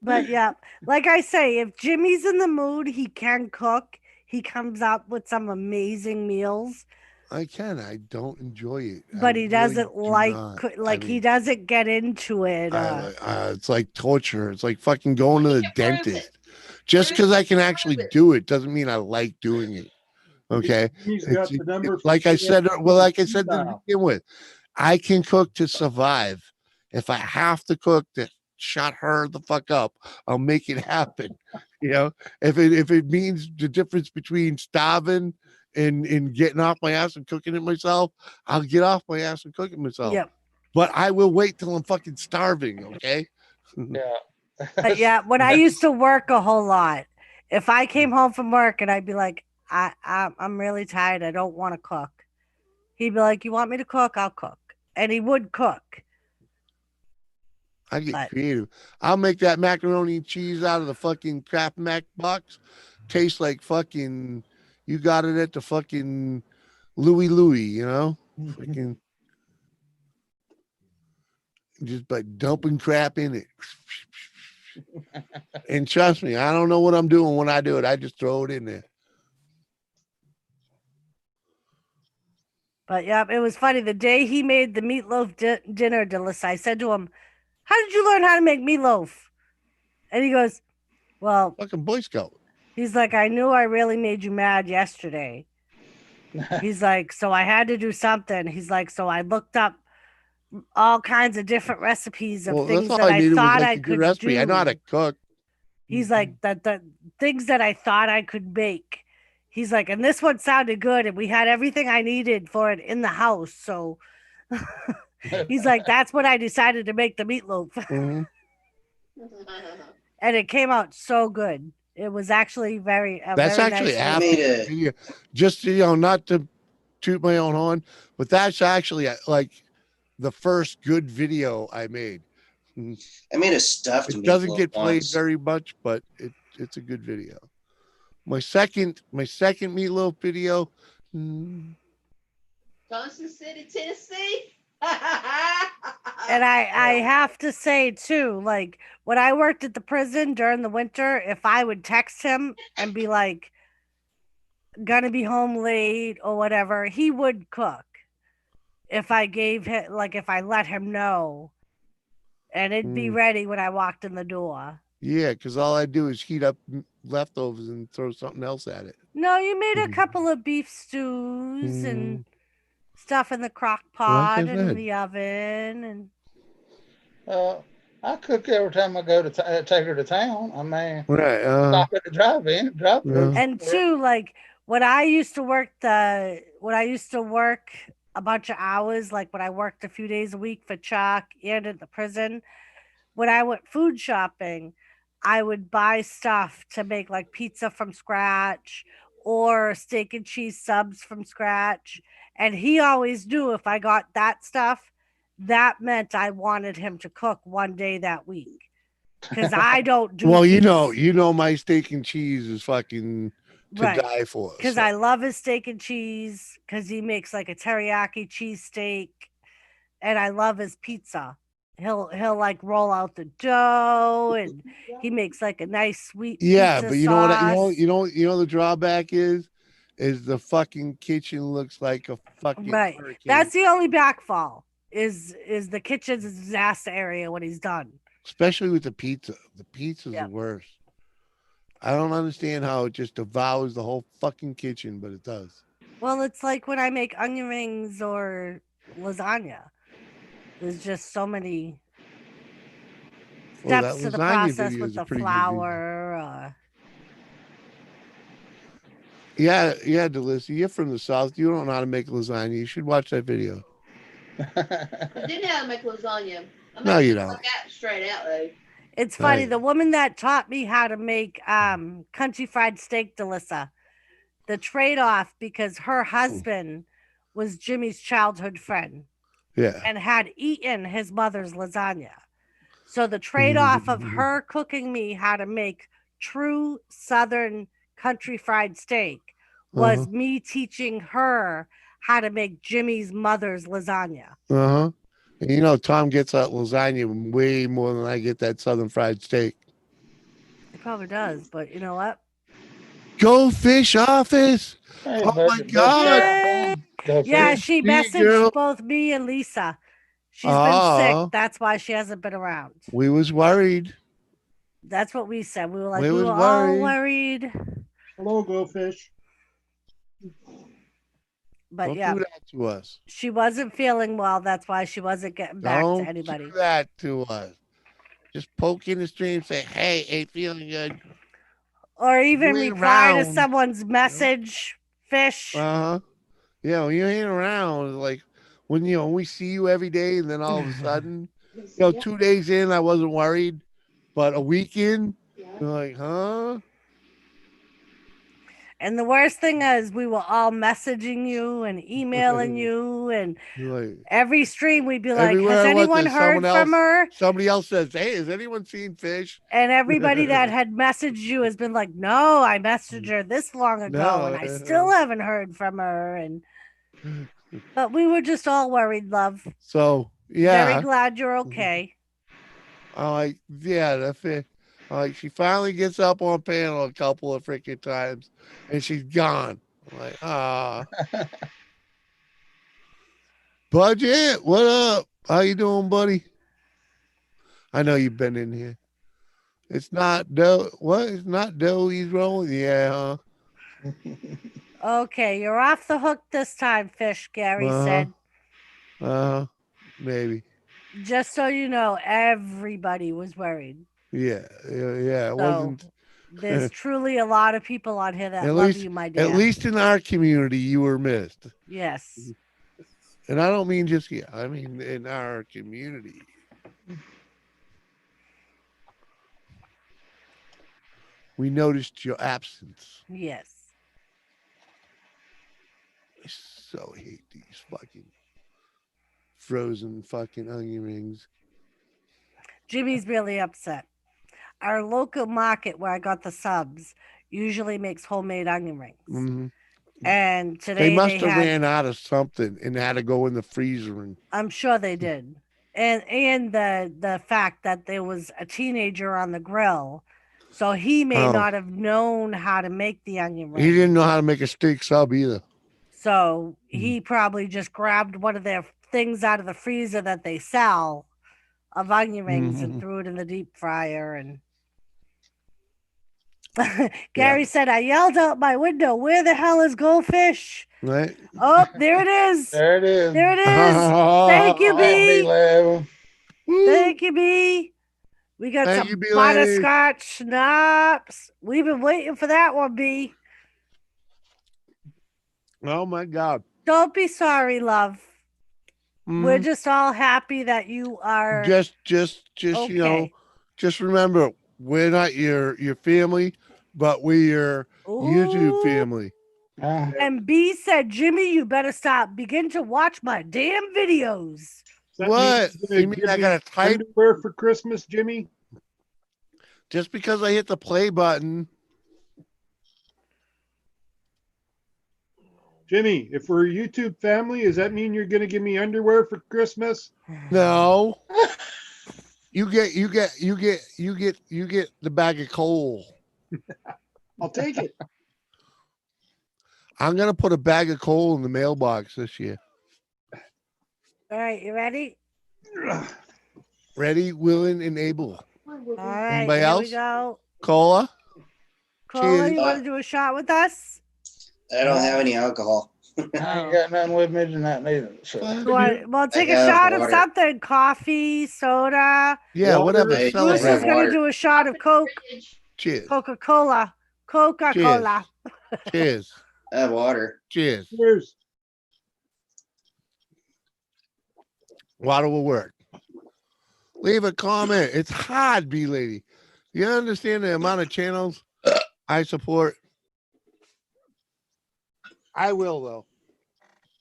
But yeah, like I say, if Jimmy's in the mood, he can cook. He comes up with some amazing meals, I can. I don't enjoy it. but I he really doesn't do like not. he doesn't get into it. It's like torture. It's like fucking going to the You can prove dentist. Just because I can actually Prove it. do it doesn't mean I like doing it. Okay. He's got the number. Like I said, to style. begin with, I can cook to survive. If I have to cook to shut her the fuck up, I'll make it happen. If it means the difference between starving and getting off my ass and cooking it myself, I'll get off my ass and cook it myself. Yep. But I will wait till I'm fucking starving. Okay. Yeah. But yeah, when I used to work a whole lot, if I came home from work and I'd be like, I'm really tired, I don't want to cook. He'd be like, "You want me to cook? I'll cook," and he would cook. I get creative. I'll make that macaroni and cheese out of the fucking Kraft Mac box. Tastes like fucking. You got it at the fucking Louie, Fucking. Just by dumping crap in it. And trust me, I don't know what I'm doing when I do it. I just throw it in there. But yeah, it was funny. The day he made the meatloaf dinner, Delissa, I said to him, "How did you learn how to make meatloaf?" And he goes, "Well, Fucking Boy Scout." he's like, "I knew I really made you mad yesterday." He's like, "So I had to do something." He's like, "So I looked up all kinds of different recipes of Well, that's things all that I I needed was thought like I a good could recipe. I know how to do. cook. He's like the things that I thought I could make. He's like, and this one sounded good, and we had everything I needed for it in the house. So he's like, that's when I decided to make the meatloaf, Mhm. and it came out so good. It was actually That's very actually nice I half meatloaf. made the a video. Just not to toot my own horn, but that's actually like the first good video I made. Mhm. I made a stuffed It doesn't meatloaf get played once. very much, but it's a good video. My second meatloaf video. Johnson City, Tennessee. And I have to say too, like when I worked at the prison during the winter, if I would text him and be like, gonna be home late or whatever, he would cook. If I gave him, like, if I let him know, and it'd be Mm. ready when I walked in the door. Yeah, because all I do is heat up leftovers and throw something else at it. No, you made a Mhm. couple of beef stews and Mm. stuff in the crock Like I pot and in said. the oven, and I cook every time I go to take her to town. I mean, Right. stop at the drive-in, drive Yeah. through. and two, like when I used to work a bunch of hours, like when I worked a few days a week for Chuck and at the prison, when I went food shopping, I would buy stuff to make like pizza from scratch or steak and cheese subs from scratch. And he always knew if I got that stuff, that meant I wanted him to cook one day that week. Because I don't do Well, cheese. my steak and cheese is fucking to Right. die for. Because So I love his steak and cheese because he makes like a teriyaki cheese steak, and I love his pizza. He'll like roll out the dough, and he makes like a nice sweet yeah, pizza but you know what? sauce. The drawback is the fucking kitchen looks like a fucking Right. hurricane, That's the only backfall is the kitchen's a disaster area when he's done. especially with the pizza. The pizza's the Yep. worst. I don't understand how it just devours the whole fucking kitchen, but it does. Well, it's like when I make onion rings or lasagna. There's just so many Well, that steps to the lasagna process video with is a the pretty good video. flour. Yeah, yeah, Delissa, you're from the South. You don't know how to make lasagna. You should watch that video. I do know how to make lasagna. I No, make you it don't. like that straight out though. It's funny. Right. The woman that taught me how to make country fried steak, Delissa, the trade off because her husband was Jimmy's childhood friend Yeah. and had eaten his mother's lasagna. So the trade off of her cooking me how to make true Southern country fried steak was Uh-huh. me teaching her how to make Jimmy's mother's lasagna. Uh-huh. And you know, Tom gets that lasagna way more than I get that southern fried steak. It probably does, but you know what? Go fish office. Hey, Oh my better God. Yay! go Yeah, fish. she See, messaged girl. both me and Lisa. She's been sick. Oh, That's why she hasn't been around. we was worried. That's what we said. We were like, We we was were all worried. worried. Hello, Go Fish. But Don't yeah, do that to us. she wasn't feeling well. That's why she wasn't getting back to Don't anybody. do that to us. Just poke in the stream, say, hey, ain't feeling good. Or even You ain't reply to around. someone's message, fish. Uh-huh. Yeah, when you ain't around, like when we see you every day and then all of a sudden, 2 days in I wasn't worried, but a week in, you're like, huh? And the worst thing is, we were all messaging you and emailing you, and Like every stream we'd be like, everywhere "Has I went, anyone there's heard someone from else. her?" Somebody else says, hey, has anyone seen fish? And everybody that had messaged you has been like, "No, I messaged her this long ago, and I still No. haven't heard from her." And but we were just all worried, love. So Very yeah, glad you're okay. I'm like, yeah, that's it. I'm like, she finally gets up on panel a couple of freaking times, and she's gone. I'm like, ah. Budget, what up? How you doing, buddy? I know you've been in here. It's not dough. What? It's not dough he's rolling. Yeah, huh? Okay, you're off the hook this time, fish. Gary Uh-huh. said. Uh-huh. maybe. Just so you know, everybody was worried. Yeah, yeah. It So wasn't. there's truly a lot of people on here that At love least, you, my at dear. least in our community, you were missed. Yes. And I don't mean just here. I mean in our community. We noticed your absence. Yes. I so hate these fucking frozen fucking onion rings. Jimmy's really upset. Our local market where I got the subs usually makes homemade onion rings. Hmm. And They today must they have had, ran out of something and had to go in the freezer and I'm sure they did. And the fact that there was a teenager on the grill. So he may oh, not have known how to make the onion he rings. didn't know how to make a steak sub either. So he probably just grabbed one of their things out of the freezer that they sell of onion rings and Mhm. threw it in the deep fryer. And Yeah, Gary said, I yelled out my window, where the hell is goldfish? right. Oh, there it is. There it is. There it is. Thank you, That B. B11. Woo. Thank you, B. We got Thank you, some B lady. butterscotch schnapps. We've been waiting for that one, B. Oh my God. Don't be sorry, love. We're Mhm. just all happy that you are Just you know, okay. just remember, we're not your family, but we're your YouTube Ooh. family. And B said, Jimmy, you better stop. Begin to watch my damn videos. That What? means you're You gonna mean I give me gotta type underwear for Christmas, Jimmy? just because I hit the play button? Jimmy, if we're a YouTube family, does that mean you're gonna give me underwear for Christmas? No. You get the bag of coal. I'll take it. I'm gonna put a bag of coal in the mailbox this year. All right, you ready? Ready, willing, and able. All right, Anybody here we else? go. Cola? Cola, Cheers. you want to do a shot with us? I don't have any alcohol. I ain't got nothing with me tonight neither. So Fuck you. Well, take a have shot of water. something. Coffee, soda. Yeah, Water. whatever. I Bruce Celebrate. is have going to water. do a shot of Coke. Cheers. Coca-Cola. Coca-Cola. Cheers. I have water. Cheers. Cheers. Water will work. Leave a comment. It's hard, B lady. You understand the amount of channels I support? I will though.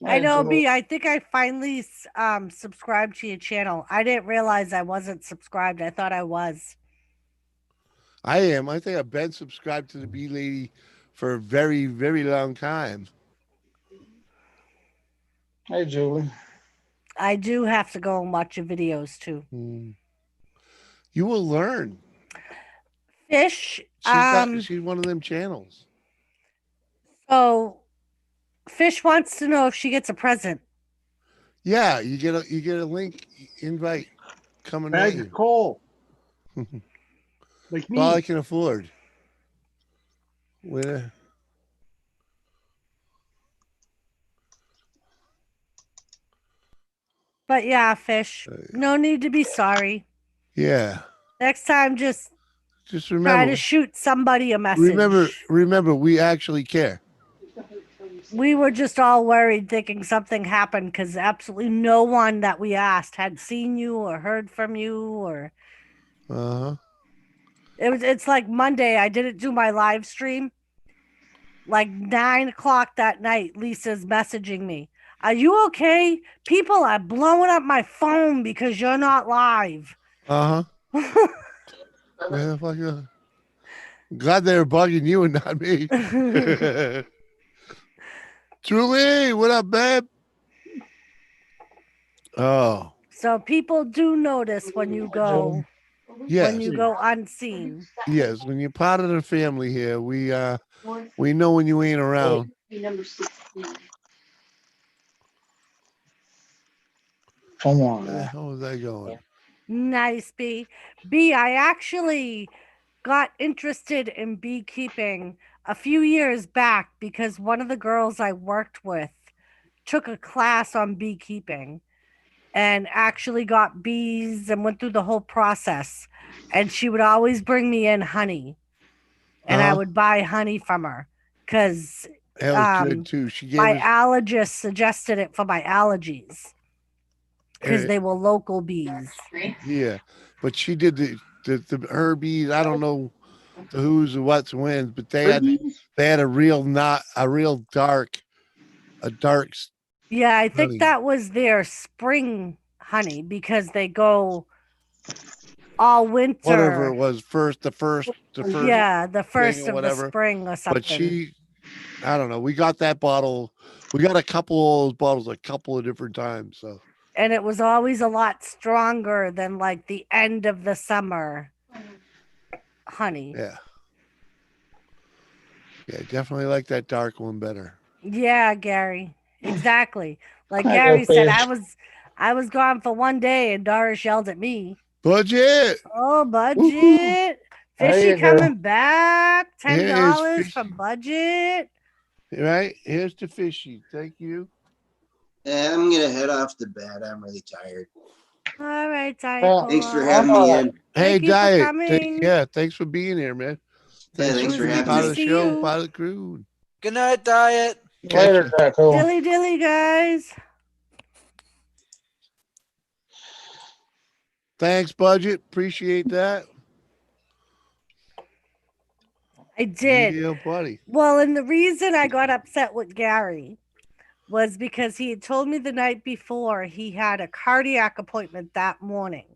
I know, B. I think I finally subscribed to your channel. I didn't realize I wasn't subscribed. I thought I was. I am. I think I've been subscribed to the B lady for a very, very long time. Hey, Julie. I do have to go and watch your videos too. You will learn. Fish. She's one of them channels. So Fish wants to know if she gets a present. Yeah, you get a link invite coming at Bag you. of coal. Like me. All I can afford. With But yeah, Fish. No need to be sorry. yeah. Next time, just try remember. to shoot somebody a message. Remember, we actually care. We were just all worried, thinking something happened because absolutely no one that we asked had seen you or heard from you or. Uh huh. It's like Monday. I didn't do my live stream. Like 9 o'clock that night, Lisa's messaging me. Are you okay? People are blowing up my phone because you're not live. Uh huh. Yeah, fuck yeah. Glad they were bugging you and not me. Julie, what up, babe? Oh. So people do notice when you go. Yes. When you go unseen. Yes, when you're part of the family here, we know when you ain't around. Number 16. Come on. Where the hell is that going? Nice, B. B, I actually got interested in beekeeping a few years back because one of the girls I worked with took a class on beekeeping. and actually got bees and went through the whole process. And she would always bring me in honey, and I would buy honey from her because That was good too. She gave my us allergist suggested it for my allergies because uh, they were local bees. yeah, but she did the her bees. I don't know the who's and what's and wins, but they had a real not a real dark Yeah, I think honey. that was their spring honey because they go all Whatever winter. it was the first Yeah, the thing first or of the whatever. spring or But something. I don't know. We got that bottle. We got a couple of those bottles a couple of different times. So And it was always a lot stronger than like the end of the summer honey. yeah, definitely like that dark one better. Yeah, Gary. Exactly. Like I go Gary said, fish. I was gone for one day and Doris yelled at me. Budget. Oh, Woo-hoo. budget. There Fishy you go. coming back. Here is $10 fish. from budget. Right here's the fishy. Thank you. Yeah, I'm gonna head off to bed. I'm really tired. All right, Well, Thanks for Diaper. having me in. Hey, Thank you for Diet. coming. Thanks for being here, man. Yeah, Thanks It thanks for for was being good having part to of the me. see show, you. part of the crew. Good night, Diet. Catch later, ya. Draco. Dilly dilly, guys. Thanks, Budget. Appreciate that. I did. Yeah, buddy. Well, and the reason I got upset with Gary was because he had told me the night before he had a cardiac appointment that morning,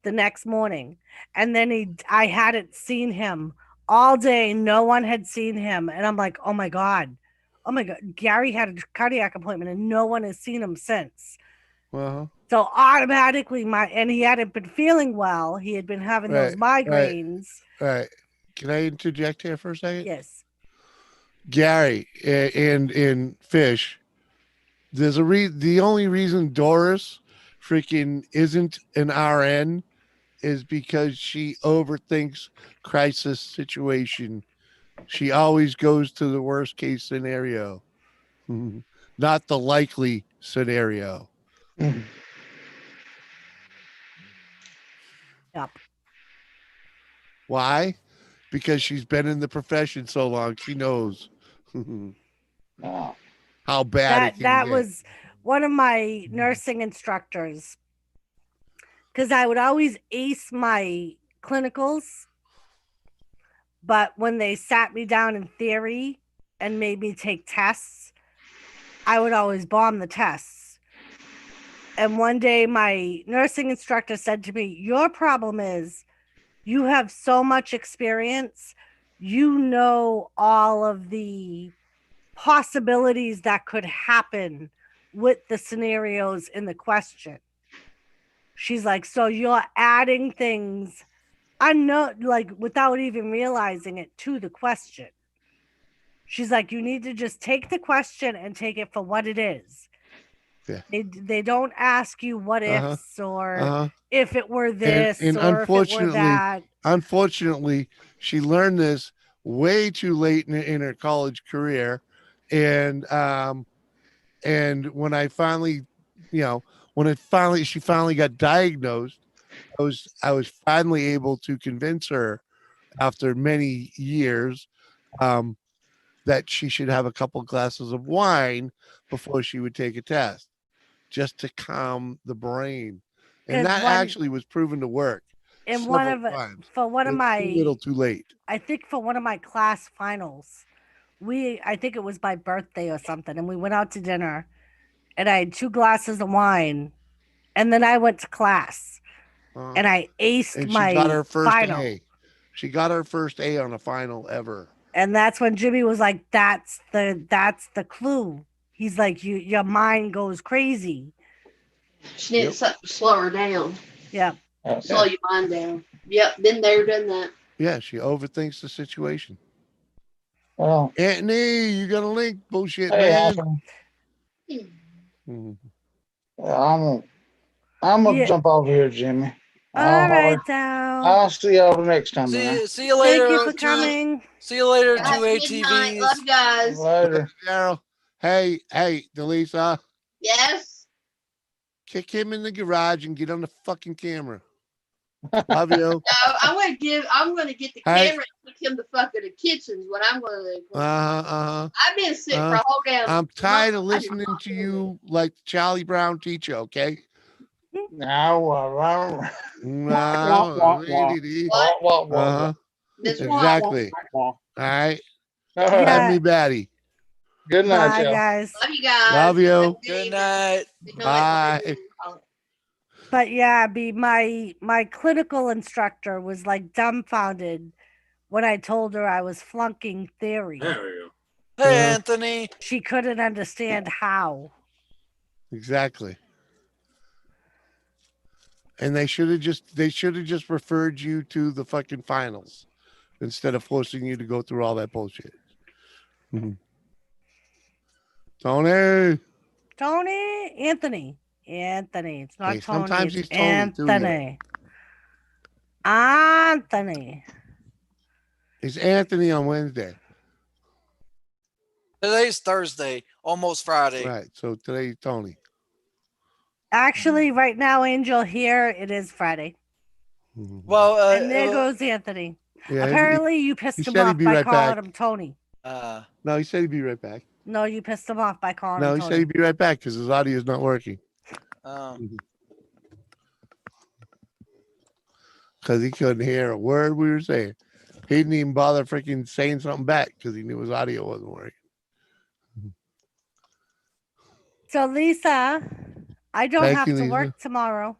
the next morning. And then I hadn't seen him all day. No one had seen him. And I'm like, oh my God. Oh my God. Gary had a cardiac appointment and no one has seen him since. Uh-huh. So automatically and he hadn't been feeling well. He had been having those Right. migraines. Right. Can I interject here for a second? Yes. Gary and Fish, there's the only reason Doris freaking isn't an RN is because she overthinks crisis situation. She always goes to the worst case scenario, not the likely scenario. Yep. Why? Because she's been in the profession so long. She knows Oh, how bad it can That get. was one of my nursing instructors because I would always ace my clinicals, but when they sat me down in theory and made me take tests, I would always bomb the tests. And one day my nursing instructor said to me, your problem is you have so much experience, you know all of the possibilities that could happen with the scenarios in the question. She's like, so you're adding things like without even realizing it to the question. She's like, you need to just take the question and take it for what it is. Yeah. They don't ask you what ifs or if it were this and or if it were that. Unfortunately, she learned this way too late in her college career, and when I finally, she finally got diagnosed, I was finally able to convince her after many years that she should have a couple glasses of wine before she would take a test, just to calm the brain. And 'Cause that actually was proven to work and several times. for one of It's my too little, too late. I think for one of my class finals, I think it was my birthday or something, and we went out to dinner, and I had 2 glasses of wine, and then I went to class, and I aced And she my got her first final. A. She got her first A on a final ever. And that's when Jimmy was like, "That's the clue." He's like, your mind goes crazy." She needs something to slow her down. Yep. Slow your mind down. Yep, been there, done that. Yeah, she overthinks the situation. well, Anthony, you got a link? Bullshit, hey, man. awesome. Mhm. I'm gonna Yeah. jump off here, Jimmy. All right, now. I'll see y'all the next time. Man. See you later. Thank you for coming. See you later, Have two a good night. ATVs. Love you guys. Later. Daryl. Hey, Delisa. Yes. Kick him in the garage and get on the fucking camera. Love you. No, I'm gonna get the Hey. camera and take him to fucking the kitchens when I'm gonna do. I've been sick for Uh, a whole damn I'm tired of month. I do listening not to do you like Charlie Brown teacher, okay? Now, No, What? uh-huh. This one. Exactly. All right. Send Yeah. me Batty. Good night, Bye, y'all. guys. Love you guys. Love you. Have a Good evening. night. Bye. But yeah, my clinical instructor was like dumbfounded when I told her I was flunking theory. There we go. Hey, Uh-huh. Anthony. She couldn't understand how. Exactly. And they should have just referred you to the fucking finals instead of forcing you to go through all that bullshit. Mhm. Tony. Anthony. It's not Hey, Tony. sometimes It's he's Tony too, Anthony. Anthony. It's Anthony on Wednesday. Today's Thursday, almost Friday. Right. So today's Tony. Actually, right now, Angel, here it is Friday. Mhm. Well, And there goes Anthony. Yeah, Apparently, you pissed he him said he'd off be by right calling back. him Tony. No, he said he'd be right back. No, you pissed him off by calling No, him he Tony. said he'd be right back because his audio is not working. Because he couldn't hear a word we were saying. He didn't even bother freaking saying something back because he knew his audio wasn't working. So, Lisa, I don't Thank have you, to Lisa. work tomorrow.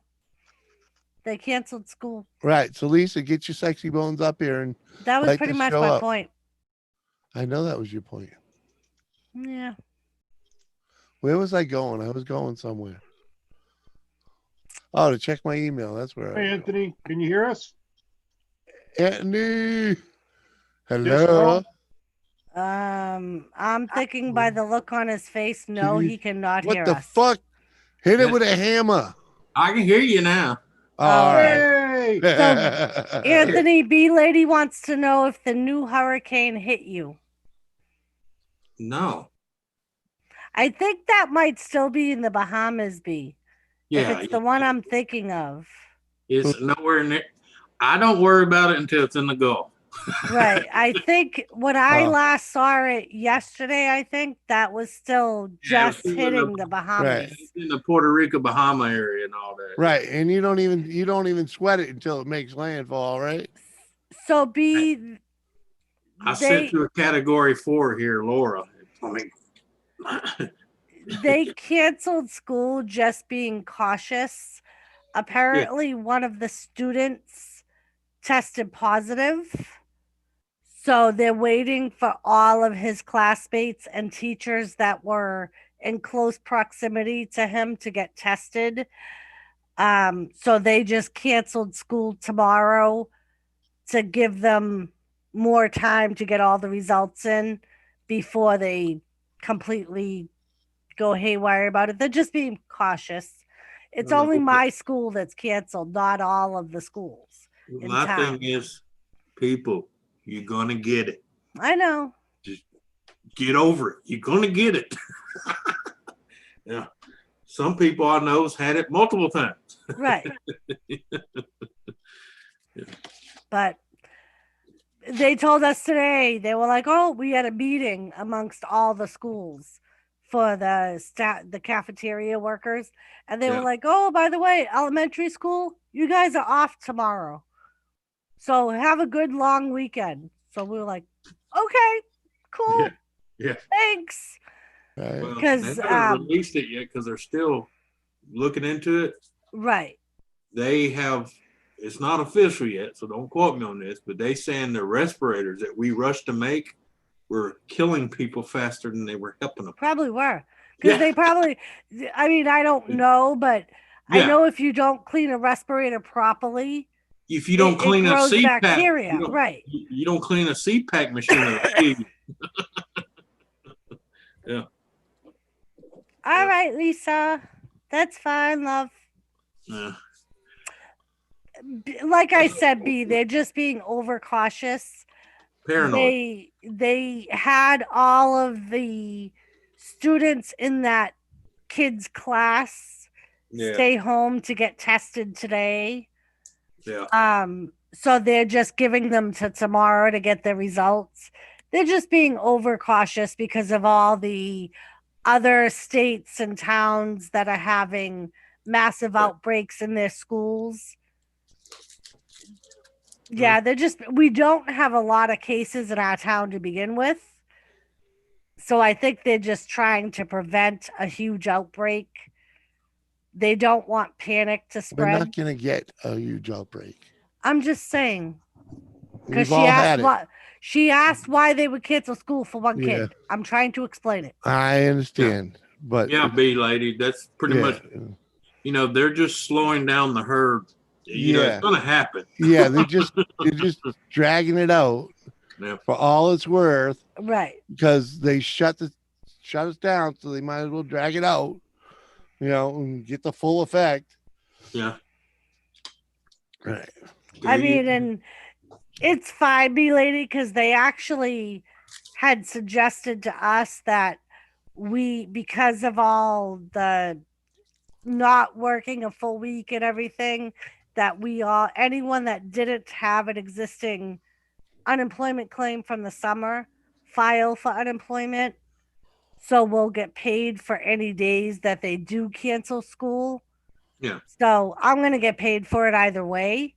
They canceled school. Right. So, Lisa, get your sexy bones up here and That was light pretty this much show my up. point. I know that was your point. Yeah. Where was I going? I was going somewhere. Oh, to check my email. That's where I Hey, was Anthony, can you hear us? going. Anthony. Yes, Hello. Earl? I'm thinking by the look on his face, no, you- he cannot What hear the us. fuck? Hit it Yeah. with a hammer. I can hear you now. All right. Hey! Anthony B. Lady wants to know if the new hurricane hit you. No. I think that might still be in the Bahamas, B. Yeah. If it's the one I'm thinking of. It's nowhere near. I don't worry about it until it's in the Gulf. Right. I think when I last saw it yesterday, I think that was still Yeah, it was just still in hitting the- the Bahamas. Right. It's in the Puerto Rico, Bahama area and all that. Right. And you don't even sweat it until it makes landfall, right? So B, I they sent to a category 4 here, Laura. I mean, they canceled school just being cautious. Apparently, one of the students tested positive. So they're waiting for all of his classmates and teachers that were in close proximity to him to get tested. So they just canceled school tomorrow to give them more time to get all the results in before they completely go haywire about it. They're just being cautious. It's only my school that's canceled, not all of the schools in my town. thing is, people, you're gonna get it. I know. Just get over it. You're gonna get it. Yeah. Some people I know has had it multiple times. Right. But they told us today, they were like, oh, we had a meeting amongst all the schools for the cafeteria workers. And they were like, oh, by the way, elementary school, you guys are off tomorrow. So have a good long weekend. So we were like, okay, cool. Yeah. Thanks. Well, Because they haven't released it yet because they're still looking into it. right. They have, it's not official yet, so don't quote me on this, but they saying the respirators that we rushed to make were killing people faster than they were helping them. Probably were. Because they probably, I mean, I don't know, but I know if you don't clean a respirator properly, if you don't clean a grows CPAP, bacteria, you don't, right? You don't clean a CPAP machine. It'll kill you. Yeah. All right, Lisa. That's fine, love. Yeah. Like I said, B, they're just being overcautious. Paranoid. They had all of the students in that kid's class Yeah. stay home to get tested today. Yeah. So they're just giving them to tomorrow to get the results. They're just being overcautious because of all the other states and towns that are having massive outbreaks in their schools. Yeah, we don't have a lot of cases in our town to begin with. So I think they're just trying to prevent a huge outbreak. They don't want panic to We're not spread. going to get a huge outbreak. I'm just saying. Because We've all had it. She asked why they would cancel school for one Yeah. kid. I'm trying to explain it. I understand, but Yeah, B lady, that's pretty much. You know, they're just slowing down the herd. You know, it's going to happen. Yeah, they're just dragging it out for all it's worth. Right. Because they shut us down, so they might as well drag it out, you know, and get the full effect. Yeah. Right. I mean, and it's fine, B lady, because they actually had suggested to us that because of all the not working a full week and everything, that anyone that didn't have an existing unemployment claim from the summer file for unemployment, so we'll get paid for any days that they do cancel school. Yeah. So I'm going to get paid for it either way.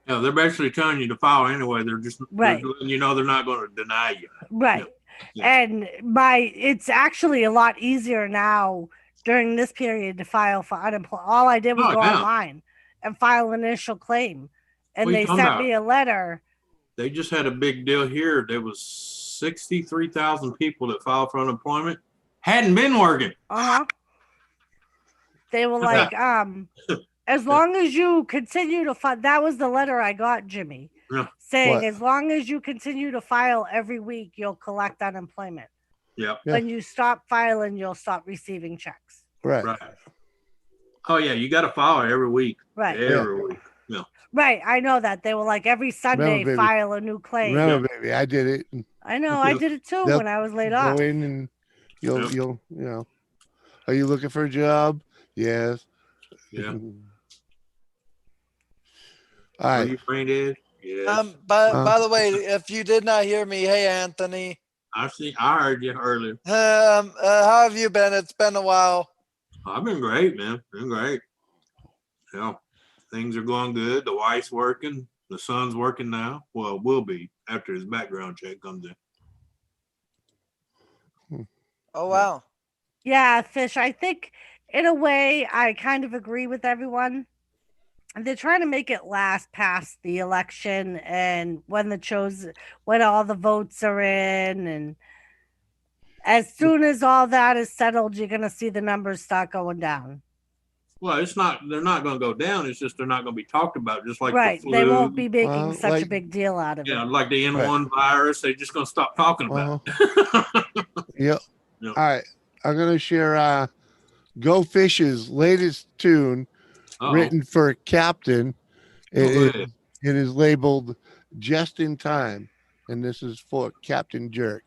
Yeah, they're basically telling you to file anyway. They're just right. They're letting you know they're not going to deny you. Right. Yeah. And it's actually a lot easier now during this period to file for unemployment. All I did was go online and file an initial claim, and they sent me a letter. They just had a big deal here. There was 63,000 people that filed for unemployment, hadn't been working. They were like, as long as you continue to file, that was the letter I got, Jimmy, saying as long as you continue to file every week, you'll collect unemployment. Yeah. When you stop filing, you'll stop receiving checks. Right. Oh yeah, you got to file every week. Right. Every week. Yeah. Right. I know that. They were like every Sunday file a new claim. Remember, baby, I did it. I know. I did it too when I was laid off. Go in and you'll you know. Are you looking for a job? Yes. Yeah. All right. Are you brain dead? Yes. By the way, if you did not hear me, hey Anthony. I heard you earlier. How have you been? It's been a while. I've been great, man. Been great. Yeah. Things are going good. The wife's working. The son's working now. Well, will be after his background check comes in. Oh, wow. Yeah, Fish, I think in a way I kind of agree with everyone. They're trying to make it last past the election and when all the votes are in, and as soon as all that is settled, you're going to see the numbers start going down. Well, they're not going to go down. It's just they're not going to be talked about, just like right. the flu. They won't be making such a big deal out of it. Yeah, like the N1 virus. They're just going to stop talking about it. Yep. All right. I'm going to share Go Fish's latest tune written for Captain. It is labeled Just in Time, and this is for Captain Jerk.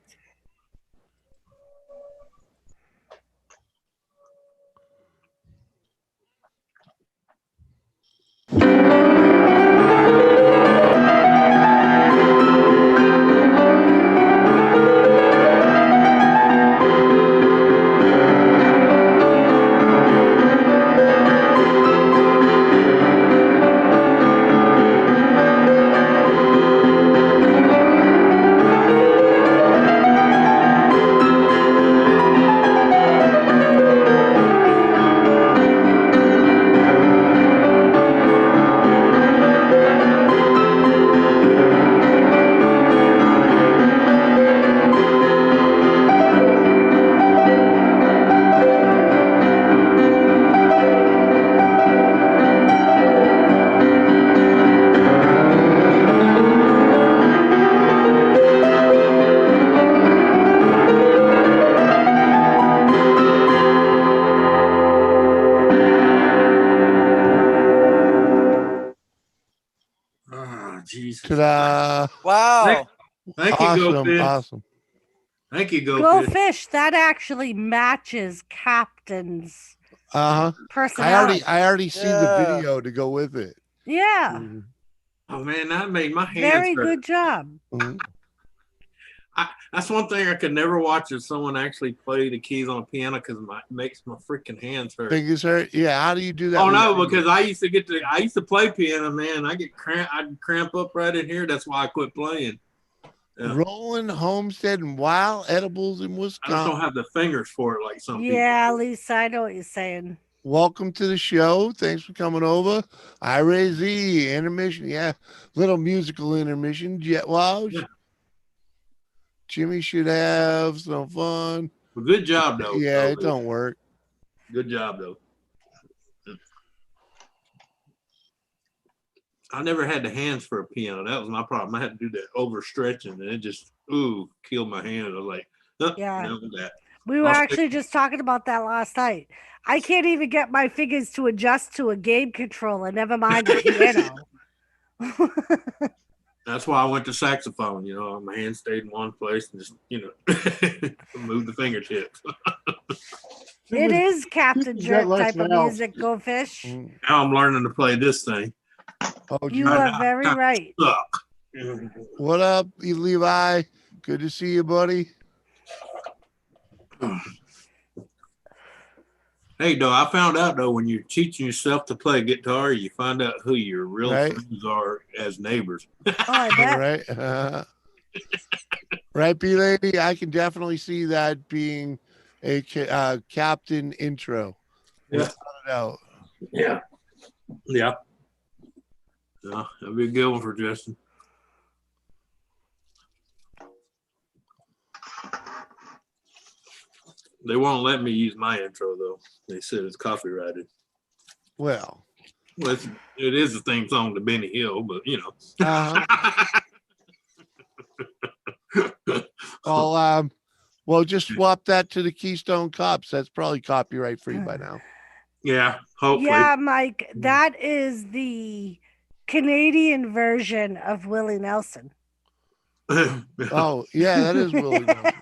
Jesus. Ta-da. Wow. Thank you, Go Fish. Awesome. Thank you, Go Fish. That actually matches Captain captain's I personality. already see the video to go with it. Yeah. Oh man, that made my hands Very hurt. good job. That's one thing I could never watch is someone actually play the keys on a piano because it makes my freaking hands hurt. Fingers hurt? Yeah. How do you do that? Oh no, because I used to play piano, man. I'd cramp up right in here. That's why I quit playing. Yeah. Rolling Homestead and Wild Edibles in I Wisconsin. just don't have the fingers for it like some people. Yeah, Lisa, I know what you're saying. Welcome to the show. Thanks for coming over. Ira Z, intermission. Yeah. Little musical intermission. Jet Wash. Yeah. Jimmy should have some fun. Well, good job, though. Yeah, it don't work. Good job, though. I never had the hands for a piano. That was my problem. I had to do that overstretching, and it just killed my hand. I was like, yeah. No, that. We were actually just talking about that last night. I can't even get my fingers to adjust to a game controller, never mind a piano. That's why I went to saxophone. You know, my hand stayed in one place and just, move the fingertips. It is Captain Jerk type of music, Go Fish. Now I'm learning to play this thing. Oh, you are very right. What up, Levi? Good to see you, buddy. Hey, though, I found out, though, when you're teaching yourself to play guitar, you find out who your real friends are as neighbors. Oh, I bet. Right? Right, B-Lady? I can definitely see that being a captain intro. Yeah. Out. Yeah. Yeah. Yeah, that'd be a good one for Justin. They won't let me use my intro, though. They said it's copyrighted. Well, it is the theme song to Benny Hill, but well, just swap that to the Keystone Cops. That's probably copyright free by now. Yeah, hopefully. Yeah, Mike, that is the Canadian version of Willie Nelson. Oh, yeah, that is Willie Nelson.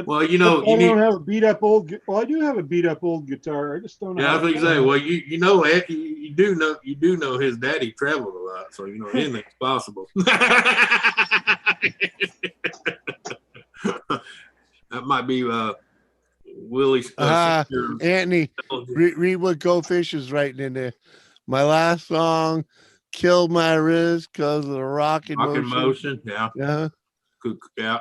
Well, I don't have a beat up old. Well, I do have a beat up old guitar. I just don't know. Yeah, I was gonna say. Well, you do know his daddy traveled a lot, so anything's possible. That might be Willie's. Anthony, read what Go Fish is writing in there. My last song killed my wrist because of the rocking motion. Yeah. Yeah. Yeah.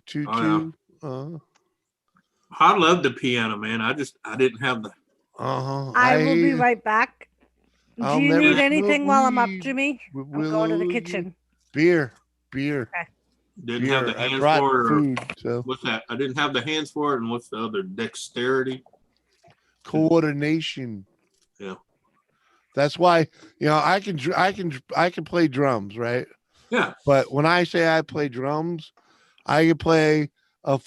Choo-choo. I love the piano, man. I didn't have the. I will be right back. Do you need anything while I'm up, Jimmy? I'm going to the kitchen. Beer. Okay. Didn't have the hands for it. Food, so. What's that? I didn't have the hands for it. And what's the other? Dexterity. Coordination. Yeah. That's why I can play drums, right? Yeah. But when I say I play drums, I can play a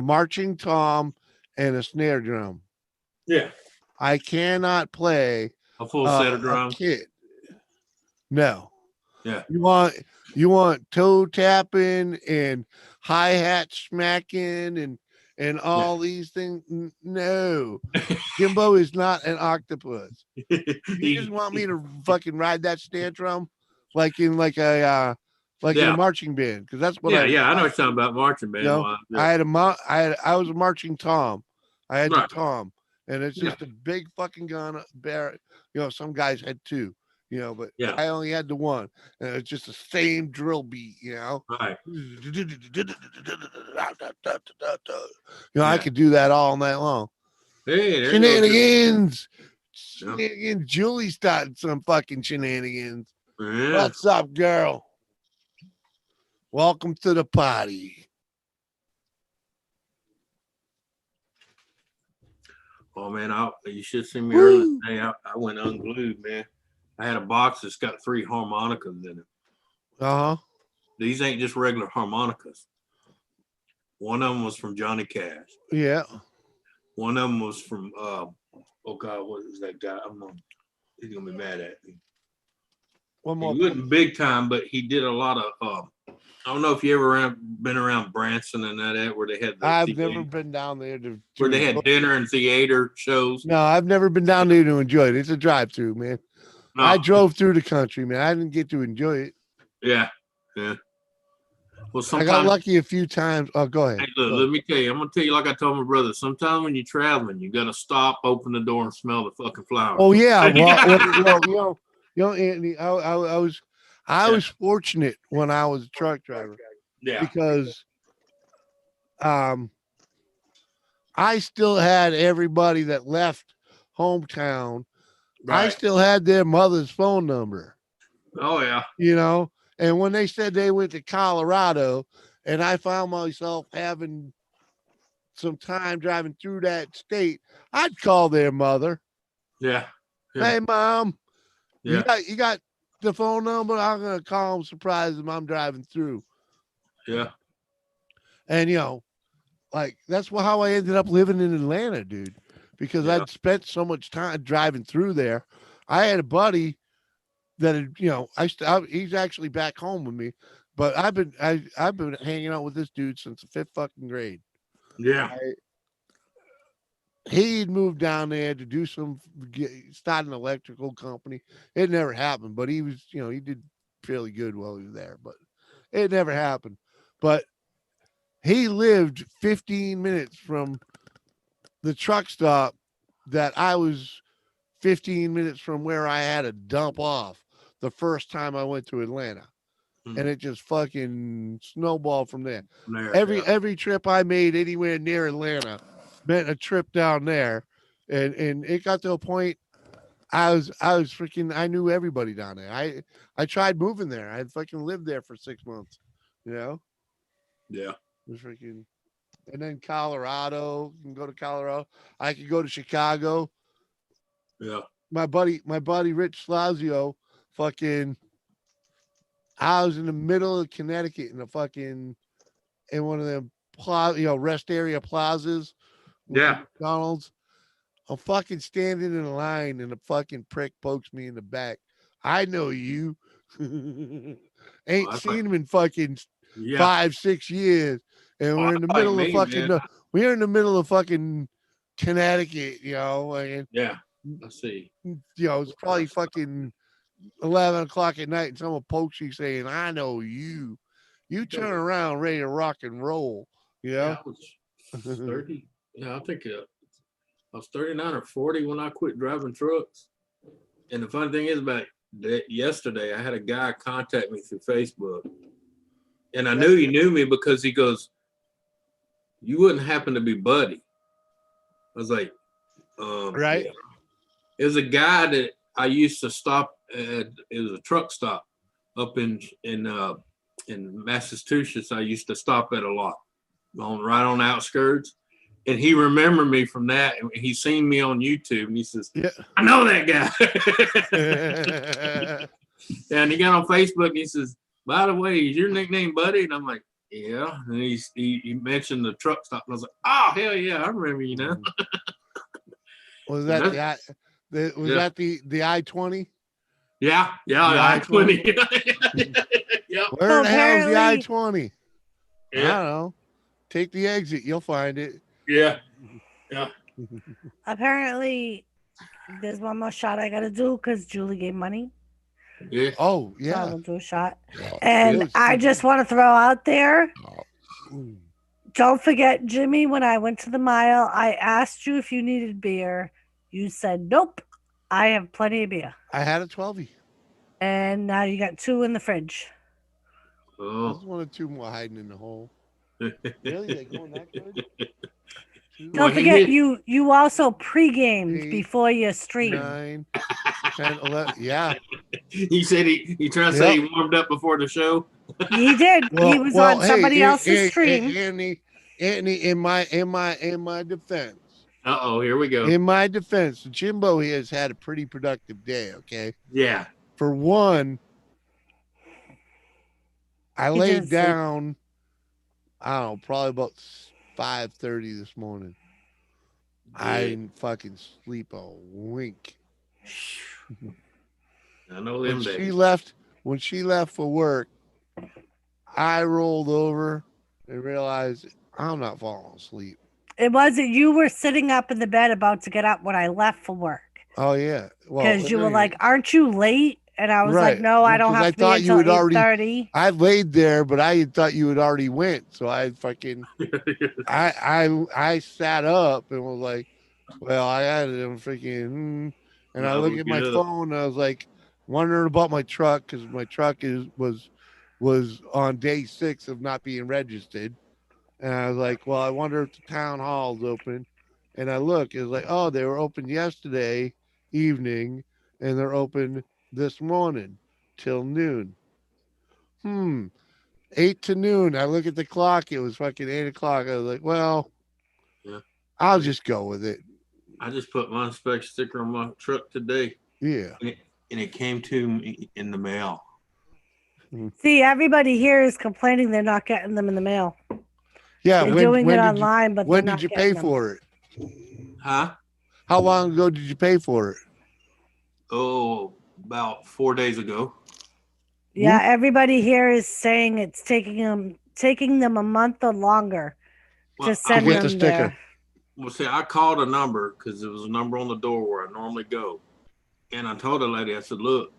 marching tom and a snare drum. Yeah. I cannot play a full set of drums. Kit. No. Yeah. You want toe tapping and hi-hat smacking and all these things. No. Jimbo is not an octopus. You just want me to fucking ride that snare drum like in a marching band, because that's what I know what you're talking about, marching band. I was a marching tom. I had the tom, and it's just a big fucking gun bear. Some guys had two, but I only had the one, and it's just the same drill beat, Right. I could do that all night long. Hey, Shenanigans. Shenanigans. Julie started some fucking shenanigans. Yeah. What's up, girl? Welcome to the party. Oh man, you should see me earlier today. I went unglued, man. I had a box that's got 3 harmonicas in it. These ain't just regular harmonicas. One of them was from Johnny Cash. Yeah. One of them was from oh God, what is that guy? He's gonna be mad at me. One more. He wasn't big time, but he did a lot of I don't know if you ever been around Branson and that where they had. I've never been down there where they had dinner and theater shows. No, I've never been down there to enjoy it. It's a drive-through, man. No. I drove through the country, man. I didn't get to enjoy it. Yeah. Well, I got lucky a few times. Oh, go ahead. Hey, look, let me tell you. I'm gonna tell you like I told my brother. Sometimes when you're traveling, you gotta stop, open the door, and smell the fucking flowers. Oh yeah, well, Anthony, I was fortunate when I was a truck driver. Yeah. Because, I still had everybody that left hometown. Right. I still had their mother's phone number. Oh yeah. You know. And when they said they went to Colorado and I found myself having some time driving through that state, I'd call their mother. Yeah. Hey, Mom, you got the phone number? I'm going to call them, surprise them I'm driving through. Yeah. And, like, that's how I ended up living in Atlanta, dude, because I'd spent so much time driving through there. I had a buddy that he's actually back home with me, but I've been hanging out with this dude since the 5th fucking grade. Yeah. He'd moved down there to start an electrical company. It never happened, but he was, he did fairly good while he was there, but it never happened. But he lived 15 minutes from the truck stop that I was 15 minutes from where I had to dump off the first time I went to Atlanta. And it just fucking snowballed from there. Every trip I made anywhere near Atlanta meant a trip down there. And it got to a point I knew everybody down there. I tried moving there. I fucking lived there for 6 months, Yeah. It was freaking. And then Colorado, you can go to Colorado. I could go to Chicago. Yeah. My buddy Rich Slazio, I was in the middle of Connecticut in one of them rest area plazas. Yeah. McDonald's. I'm fucking standing in a line and a fucking prick pokes me in the back. I know you. Ain't seen him in fucking 5-6 years. And we're in the middle of we're in the middle of fucking Connecticut, and yeah, I see. It's probably fucking 11 o'clock at night and someone pokes you saying, I know you. You turn around ready to rock and roll. Yeah, I was 30. Yeah, I think I was 39 or 40 when I quit driving trucks. And the funny thing is about that, yesterday, I had a guy contact me through Facebook. And I knew he knew me because he goes, you wouldn't happen to be Buddy. I was like, right. Yeah. It was a guy that I used to stop at. It was a truck stop up in Massachusetts. I used to stop at a lot right on the outskirts. And he remembered me from that. And he seen me on YouTube and he says, I know that guy. And he got on Facebook and he says, by the way, is your nickname Buddy? And I'm like, yeah. And he mentioned the truck stop. And I was like, oh, hell yeah, I remember you now. Was that the I-20? Yeah, the I-20. Yep. Where the hell is the I-20? Yeah. I don't know. Take the exit, you'll find it. Yeah. Apparently, there's one more shot I gotta do because Julie gave money. Yeah. Oh, yeah. So I will do a shot. And I just want to throw out there, don't forget, Jimmy, when I went to the mile, I asked you if you needed beer. You said, nope, I have plenty of beer. I had a 12-y. And now you got 2 in the fridge. Oh. There's 1 or 2 more hiding in the hole. Really? They going that good? Don't forget, you also pre-gamed before your stream. 9, 10, 11. Yeah. He said he tried to say he warmed up before the show. He did. He was on somebody else's stream. Anthony, in my defense. Uh-oh, here we go. In my defense, Jimbo has had a pretty productive day, okay? Yeah. For one, I laid down, I don't know, probably about 5:30 this morning. I didn't fucking sleep a wink. I know them days. When she left for work, I rolled over and realized I'm not falling asleep. It wasn't. You were sitting up in the bed about to get up when I left for work. Oh yeah. Well, Because you were like, "Aren't you late?" And I was like, right. "No, I don't Because I have to be thought you until had already. 8:30." I laid there, but I thought you had already went. So I fucking I sat up and was like, well, I had it. I'm freaking, and I Might as look well at get my up. phone. And I was like, wondering about my truck because my truck was on day 6 of not being registered. And I was like, well, I wonder if the town hall's open. And I look, it's like, oh, they were open yesterday evening, and they're open this morning till noon. 8 to noon. I look at the clock. It was fucking 8 o'clock. I was like, well, Yeah. I'll just go with it. I just put my inspection sticker on my truck today. Yeah. And it came to me in the mail. See, everybody here is complaining they're not getting them in the mail. Yeah. They're doing it did online, but when they're did not you pay getting them. for it? Huh? How long ago did you pay for it? Oh, about 4 days ago. Yeah, everybody here is saying it's taking them a month or longer to send get the them sticker. there. Well, see, I called a number because there was a number on the door where I normally go. And I told the lady, I said, look,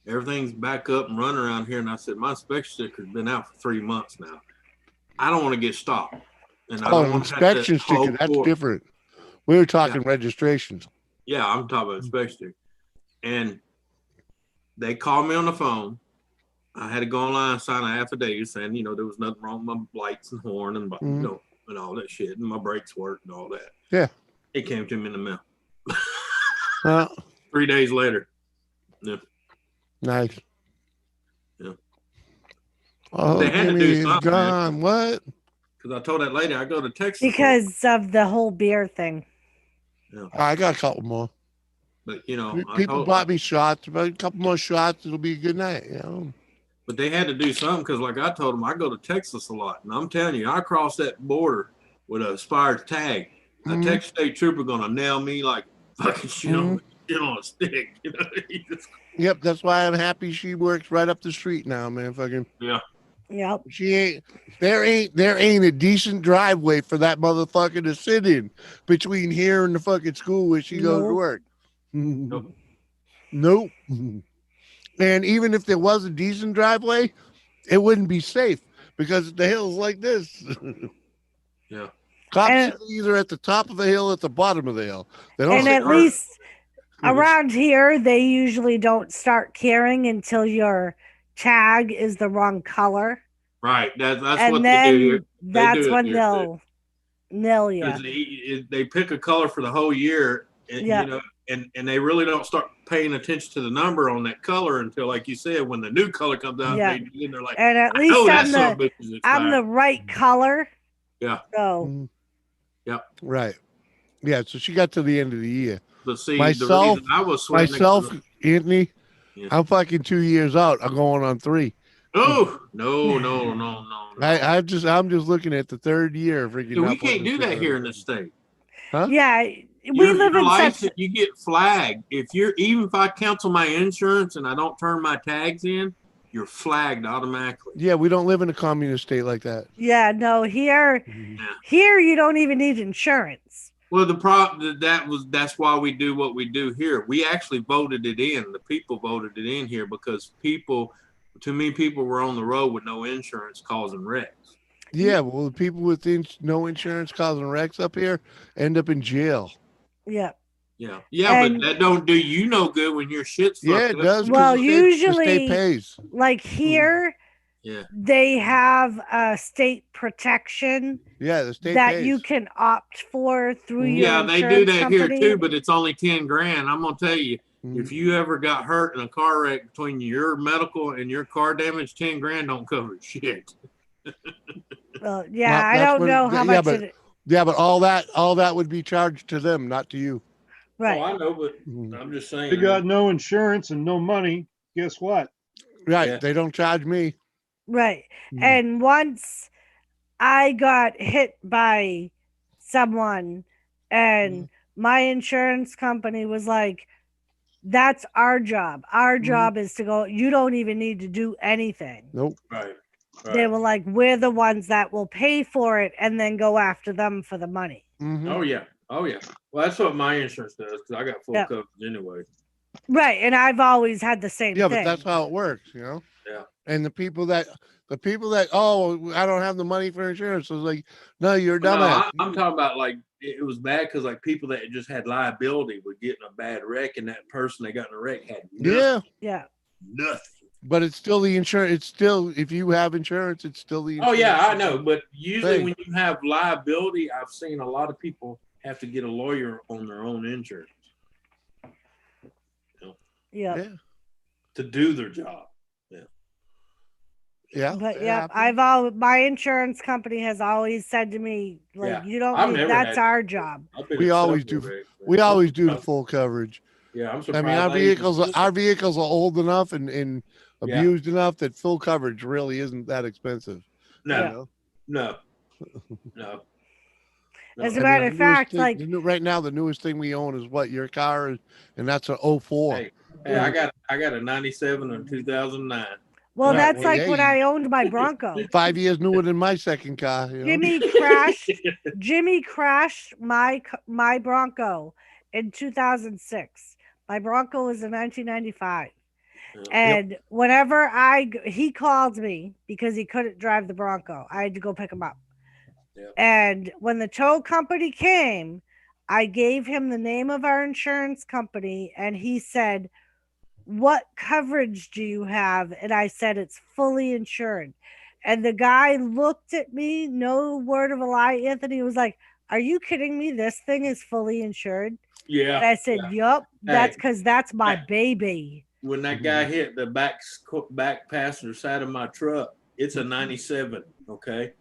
everything's back up and running around here. And I said, my inspection sticker's been out for 3 months now. I don't want to get stopped. And I don't An want to have to inspection sticker. hold That's court. different. We were talking registrations. Yeah, I'm talking about inspection sticker. And they called me on the phone. I had to go online and sign an affidavit saying, you know, there was nothing wrong with my lights and horn and, you know, and all that shit. And my brakes worked and all that. Yeah. It came to me in the mail. 3 days later. Yeah. Nice. Yeah. Oh, they had to do Jimmy's something. gone. What? Because I told that lady I go to Texas. Because of the whole beer thing. Yeah. I got a couple more. But, you know, People bought me shots. About a couple more shots, it'll be a good night. You know? But they had to do something because, like I told them, I go to Texas a lot. And I'm telling you, I cross that border with a expired tag. A Texas state trooper going to nail me like fucking shit on a stick. You know? Yep, that's why I'm happy she works right up the street now, man. Fucking yeah. Yep. She ain't there ain't a decent driveway for that motherfucker to sit in between here and the fucking school where she goes to work. Nope. And even if there was a decent driveway, it wouldn't be safe because the hill's like this. Yeah. Cops sit either at the top of the hill or at the bottom of the hill. They don't And at least around here, they usually don't start caring until your tag is the wrong color. Right. That's and what then they do here. That's when they'll nail you. They pick a color for the whole year, and, you know, and they really don't start paying attention to the number on that color until, like you said, when the new color comes out, they're like, and at least I'm the right color. Yeah. So. Yep. Right. Yeah. So she got to the end of the year. But see, myself, the reason I was sweating Anthony, I'm fucking 2 years out. I'm going on 3. Oh no. I'm just looking at the 3rd year. So we can't do that here in this state. Huh? Yeah, we live in such. You get flagged if if I cancel my insurance and I don't turn my tags in, you're flagged automatically. Yeah, we don't live in a communist state like that. Yeah, no, here you don't even need insurance. Well, the problem that's why we do what we do here. We actually voted it in. The people voted it in here because too many people were on the road with no insurance causing wrecks. Yeah, well, the people with no insurance causing wrecks up here end up in jail. Yeah. Yeah, but that don't do you no good when your shit's fucked it does. Well, usually the state pays. Like here, they have a state protection. Yeah, the state that pays. You can opt for through your insurance they do that company. here too, but it's only $10,000. I'm gonna tell you, if you ever got hurt in a car wreck between your medical and your car damage, $10,000 don't cover shit. Well, I don't know how much. But all that would be charged to them, not to you. Right. Oh, I know, but I'm just saying. They got no insurance and no money. Guess what? Right. They don't charge me. Right. And once I got hit by someone and my insurance company was like, that's our job. Our job is to go, you don't even need to do anything. Nope. Right. They were like, we're the ones that will pay for it and then go after them for the money. Mm-hmm. Oh yeah. Well, that's what my insurance does because I got full coverage anyway. Right, and I've always had the same thing. Yeah, but that's how it works, you know. Yeah. And the people that oh, I don't have the money for insurance. So it's like, no, you're a No, dumbass. I'm talking about like it was bad because like people that just had liability would get in a bad wreck, and that person that got in a wreck had nothing. Yeah. Nothing. But it's still the insurance. It's still, if you have insurance, it's still the insurance. Oh yeah, I know. But usually when you have liability, I've seen a lot of people have to get a lawyer on their own insurance. Yeah. To do their job. Yeah. But my insurance company has always said to me, like, you don't need, that's our job. We always do the full coverage. Yeah, I'm surprised. I mean, our vehicles are old enough and abused enough that full coverage really isn't that expensive. No. As a matter of fact, like right now, the newest thing we own is what your car is, and that's an 04. Hey, I got a 97 and 2009. Well, that's like when I owned my Bronco. 5 years newer than my second car. You know? Jimmy crashed my Bronco in 2006. My Bronco was in 1995. And whenever he called me because he couldn't drive the Bronco, I had to go pick him up. And when the tow company came, I gave him the name of our insurance company, and he said, "What coverage do you have?" And I said, "It's fully insured." And the guy looked at me, no word of a lie. Anthony was like, "Are you kidding me? This thing is fully insured?" Yeah. And I said, "Yup, that's because that's my baby." When that guy hit the back passenger side of my truck, it's a 97, okay?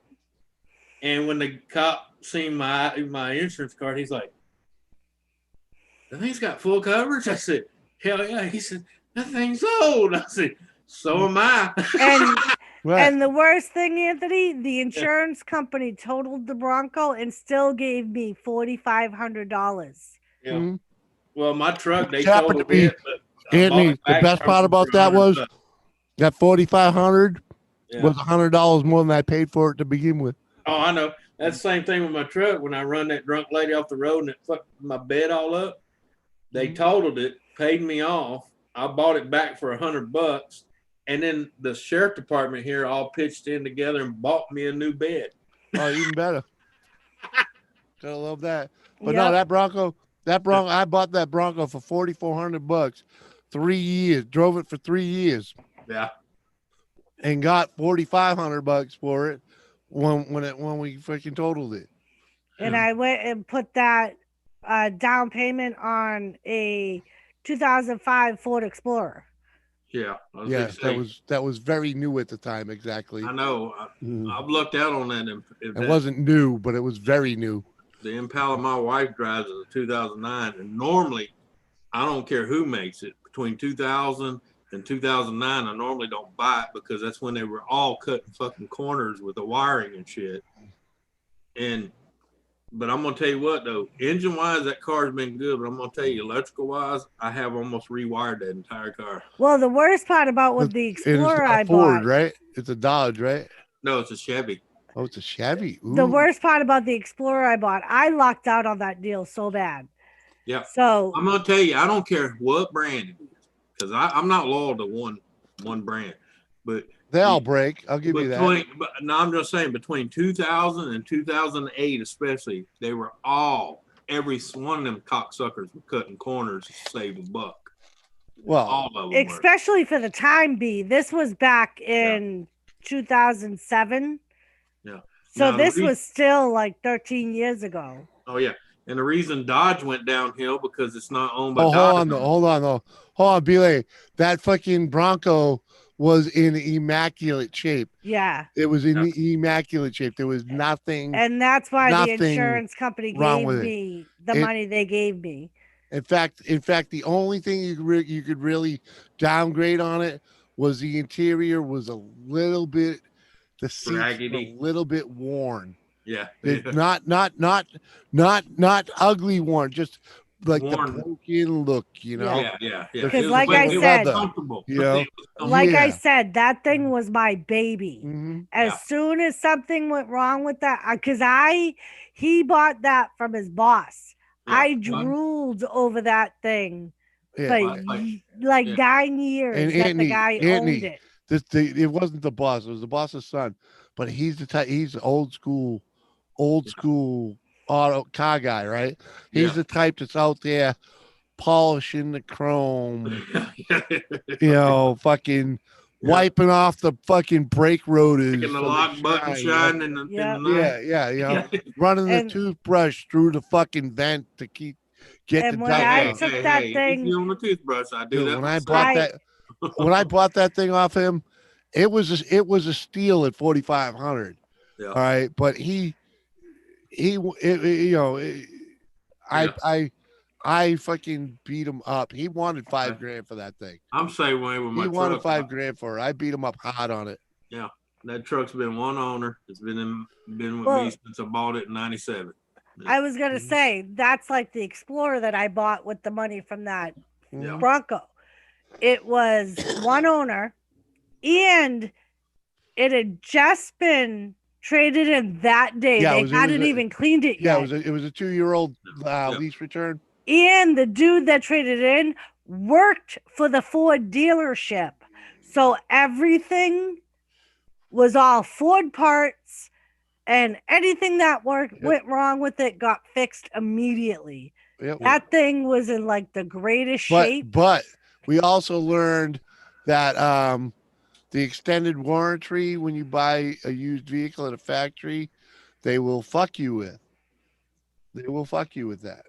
And when the cop seen my insurance card, he's like, "The thing's got full coverage?" I said, "Hell yeah." He said, "That thing's old." I said, "So am I." And the worst thing, Anthony, the insurance company totaled the Bronco and still gave me $4,500. Yeah. Mm-hmm. Well, my truck, they totaled it. Anthony, the best part about that was that $4,500 was $100 more than I paid for it to begin with. Oh, I know. That's the same thing with my truck. When I run that drunk lady off the road and it fucked my bed all up, they totaled it, paid me off. I bought it back for $100, and then the sheriff department here all pitched in together and bought me a new bed. Oh, even better. Gotta love that. But no, that Bronco, I bought that Bronco for $4,400, 3 years. Drove it for 3 years. Yeah. And got $4,500 for it when we freaking totaled it. And I went and put that down payment on a 2005 Ford Explorer. Yeah. Yes, that was very new at the time. Exactly. I know. I've looked out on that. It wasn't new, but it was very new. The Impala my wife drives is a 2009, and normally, I don't care who makes it, between 2000 and 2009, I normally don't buy it because that's when they were all cutting fucking corners with the wiring and shit. But I'm gonna tell you what though, engine wise, that car's been good. But I'm gonna tell you, electrical wise, I have almost rewired that entire car. Well, the worst part about with the Explorer I Ford, bought, right? It's a Dodge, right? No, it's a Chevy. Oh, it's a Chevy. Ooh. The worst part about the Explorer I bought, I lucked out on that deal so bad. Yeah. So I'm gonna tell you, I don't care what brand it is, because I'm not loyal to one brand, but they all break. I'll give you that. But no, I'm just saying between 2000 and 2008, especially, they were every one of them cocksuckers were cutting corners to save a buck. Well, all of them especially for the time being. This was back in 2007. Yeah. So this was still like 13 years ago. Oh yeah. And the reason Dodge went downhill because it's not owned by Dodge. Hold on, Billy. That fucking Bronco was in immaculate shape. Yeah. It was in immaculate shape. There was nothing. And that's why the insurance company gave me the money they gave me. In fact, the only thing you could really downgrade on it was the interior was a little bit, the seats were a little bit worn. Yeah. Not ugly worn, just like worn. the broken look, you know. Yeah. Because It like was- I it was said, comfortable. you know, It was comfortable. like I Yeah. said, that thing was my baby. Mm-hmm. As Yeah. soon as something went wrong with that, because he bought that from his boss. Yeah. I drooled over that thing Yeah. for like Yeah. 9 years And that the guy owned it. It wasn't the boss, it was the boss's son, but he's the type, he's old school auto car guy, right? He's Yeah. the type that's out there polishing the chrome, fucking wiping off the fucking brake rotors, Taking the so they lock button shine in the night. yeah, running the toothbrush through the fucking vent to get And the when dust I out. took that thing, easy on the toothbrush. I do Dude, that when I myself. bought that thing off him, it was a steal at 4,500. Yeah. All right, but I fucking beat him up. He wanted $5,000 for that thing. I'm same way with my He truck. wanted $5,000 for it. I beat him up hard on it. Yeah, that truck's been one owner. It's been with me since I bought it in '97. I was gonna say that's like the Explorer that I bought with the money from that Bronco. It was one owner, and it had just been traded in that day. Yeah, they hadn't even cleaned it yet. Yeah, it was a 2-year-old lease return. And the dude that traded in worked for the Ford dealership, so everything was all Ford parts. And anything that went wrong with it got fixed immediately. That thing was in like the greatest shape. But we also learned that the extended warranty when you buy a used vehicle at a factory, they will fuck you with. They will fuck you with that.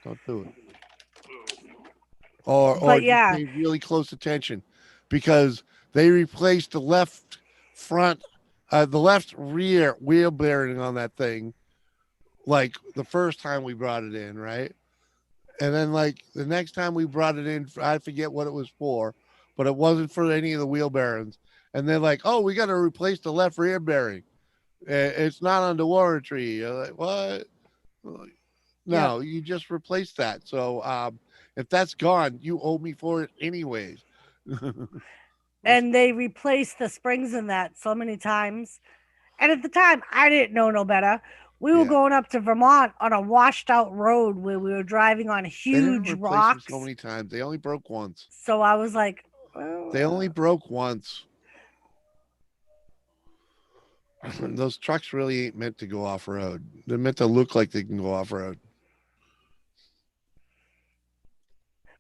Don't do it. Or just pay really close attention, because they replaced the left front. The left rear wheel bearing on that thing, like the first time we brought it in, right? And then like the next time we brought it in, I forget what it was for, but it wasn't for any of the wheel bearings. And they're like, "Oh, we got to replace the left rear bearing. It's not under warranty." You're like, "What?" No, you just replaced that. So if that's gone, you owe me for it anyways. And they replaced the springs in that so many times. And at the time, I didn't know no better. We were going up to Vermont on a washed out road where we were driving on huge rocks. So many times. They only broke once. So I was like, they only broke once. Those trucks really ain't meant to go off road. They're meant to look like they can go off road.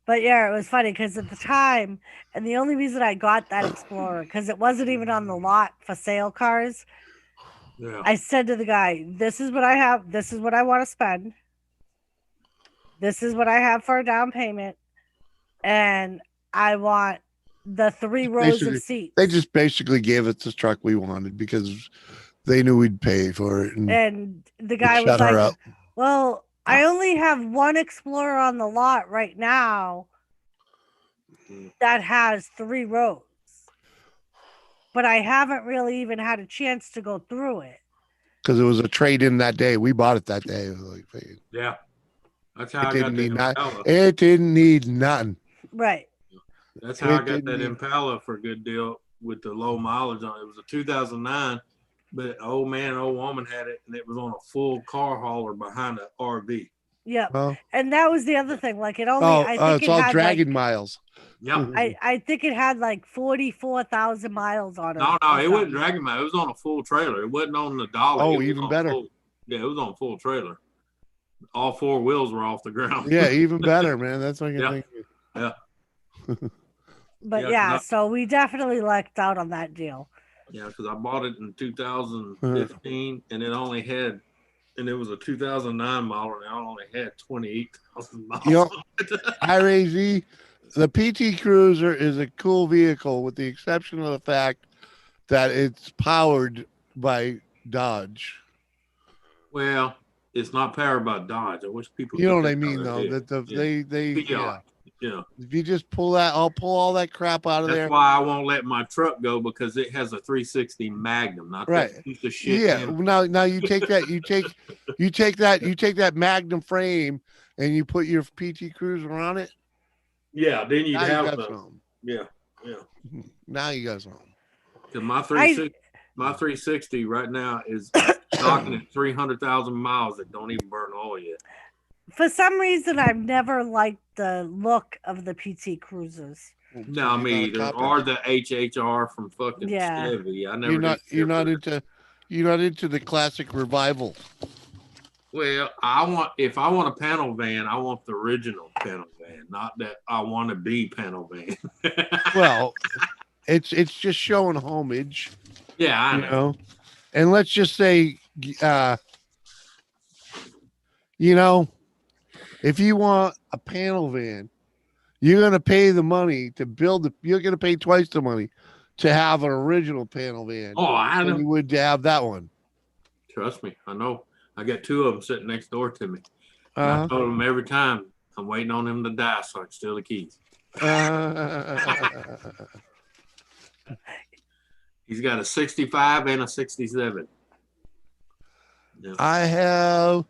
But yeah, it was funny because at the time, and the only reason I got that Explorer, because it wasn't even on the lot for sale cars. Yeah. I said to the guy, "This is what I have. This is what I want to spend. This is what I have for a down payment. And I want the 3 rows of seats." They just basically gave us the truck we wanted because they knew we'd pay for it. And the guy was like, "Well, I only have one Explorer on the lot right now that has 3 rows, but I haven't really even had a chance to go through it." Because it was a trade-in that day. We bought it that day. Yeah. That's how I got the Impala. It didn't need nothing. Right. That's how I got that Impala for a good deal with the low mileage on it. It was a 2009. But old man and old woman had it, and it was on a full car hauler behind an RV. Yeah, and that was the other thing. Like it only, I think it's all dragging miles. Yeah, I think it had like 44,000 miles on it. No, it wasn't dragging miles. It was on a full trailer. It wasn't on the dolly. Oh, even better. It was on full trailer. All 4 wheels were off the ground. Yeah, even better, man. That's what I think. Yeah. But so we definitely lucked out on that deal. Yeah, because I bought it in 2015, and it only had, and it was a 2009 model, and I only had 28,000 miles. You know, IRAZ, the PT Cruiser is a cool vehicle, with the exception of the fact that it's powered by Dodge. Well, it's not powered by Dodge. I wish people. You know what I mean, though. That Yeah. If you just I'll pull all that crap out of there. That's why I won't let my truck go, because it has a 360 Magnum, not that piece of shit. Yeah. Now you take that. You take that Magnum frame and you put your PT Cruiser on it. Yeah, then you'd Now you have got some. something. Yeah. Now you got something. Because my 360 right now is knocking at 300,000 miles that don't even burn oil yet. For some reason, I've never liked the look of the PT Cruisers. No, me either. Or the HHR from fucking Chevy. I never. You're not into the classic revival. Well, if I want a panel van, I want the original panel van, not that I want to be panel van. Well, it's just showing homage. Yeah, I know. And let's just say, if you want a panel van, you're going to pay the money to build you're going to pay twice the money to have an original panel van. Oh, I know. Than you would to have that one. Trust me, I know. I got two of them sitting next door to me. I told them every time I'm waiting on them to die so I can steal the keys. He's got a 65 and a 67. Yeah. I have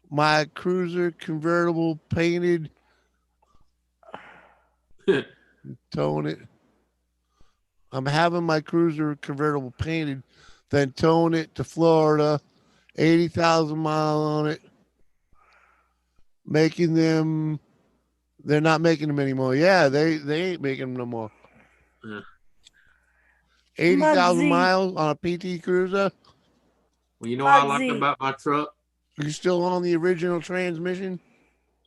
my Cruiser convertible painted. Towing it. I'm having my Cruiser convertible painted, then towing it to Florida, 80,000 miles on it, making them. They're not making them anymore. Yeah, they ain't making them no more. Yeah. 80,000 miles on a PT Cruiser. Well, you know what I like about my truck? You still on the original transmission?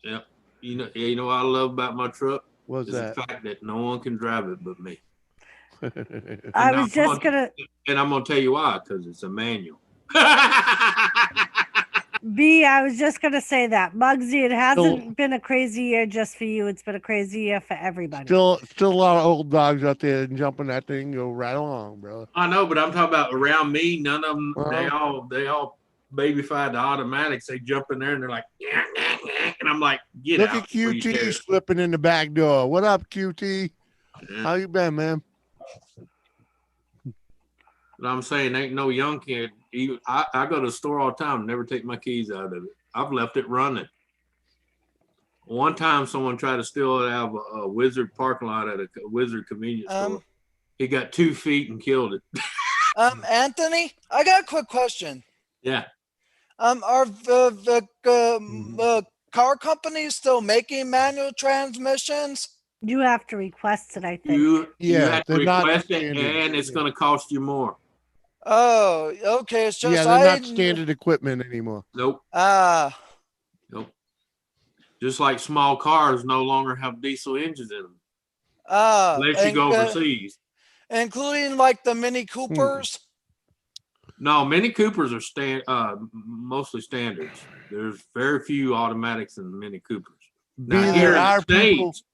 Yep. You know what I love about my truck? What's that? The fact that no one can drive it but me. I was just gonna. And I'm gonna tell you why, because it's a manual. B, I was just gonna say that, Muggsy. It hasn't been a crazy year just for you. It's been a crazy year for everybody. Still a lot of old dogs out there jumping that thing and go right along, bro. I know, but I'm talking about around me. None of them. They all babyfied the automatics. They jump in there and they're like, yeah, and I'm like, get out. Look at QT slipping in the back door. What up, QT? Yeah. How you been, man? But I'm saying, ain't no young kid. I go to the store all the time, never take my keys out of it. I've left it running. One time, someone tried to steal it out of a Wizard parking lot at a Wizard convenience store. He got 2 feet and killed it. Anthony, I got a quick question. Yeah. Are the car companies still making manual transmissions? You have to request it, I think. You have to request it, and it's going to cost you more. Oh, okay. It's just they're not standard equipment anymore. Nope. Nope. Just like small cars no longer have diesel engines in them. Unless you go overseas. Including like the Mini Coopers? No, Mini Coopers are mostly standards. There's very few automatics in the Mini Coopers. Now, here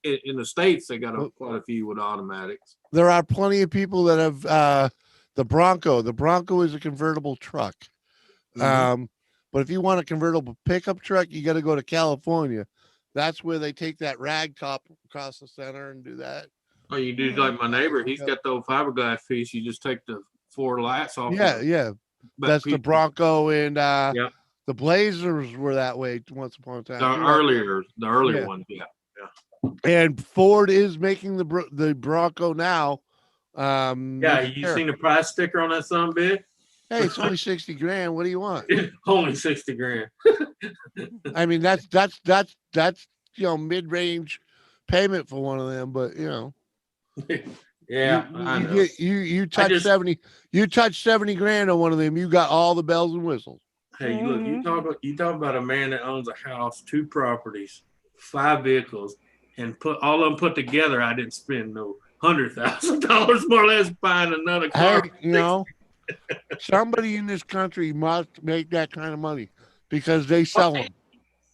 in the States, they got quite a few with automatics. There are plenty of people that have the Bronco. The Bronco is a convertible truck. Mm-hmm. But if you want a convertible pickup truck, you got to go to California. That's where they take that rag top across the center and do that. Oh, you do like my neighbor. He's got the old fiberglass piece. You just take the 4 lights off. Yeah. That's the Bronco, and the Blazers were that way once upon a time. The earlier ones, yeah. And Ford is making the Bronco now. You seen the price sticker on that son, bitch? Hey, it's only $60,000. What do you want? Only $60,000. I mean, that's mid-range payment for one of them, but yeah, I know. You touch $70,000 on one of them, you got all the bells and whistles. Hey, look, you talk about a man that owns a house, 2 properties, 5 vehicles, and all of them put together. I didn't spend no $100,000 more or less buying another car. Hey, somebody in this country must make that kind of money because they sell them.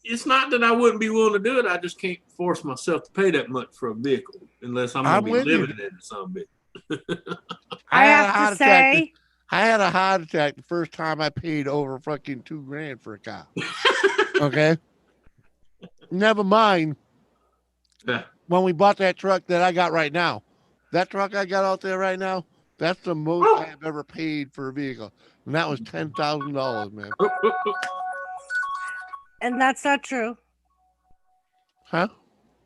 It's not that I wouldn't be willing to do it. I just can't force myself to pay that much for a vehicle unless I'm going to be living in it some bit. I have to say, I had a heart attack the first time I paid over fucking $2,000 for a car. Okay. Never mind. Yeah. When we bought that truck that I got right now, that truck I got out there right now, that's the most I've ever paid for a vehicle. And that was $10,000, man. And that's not true. Huh?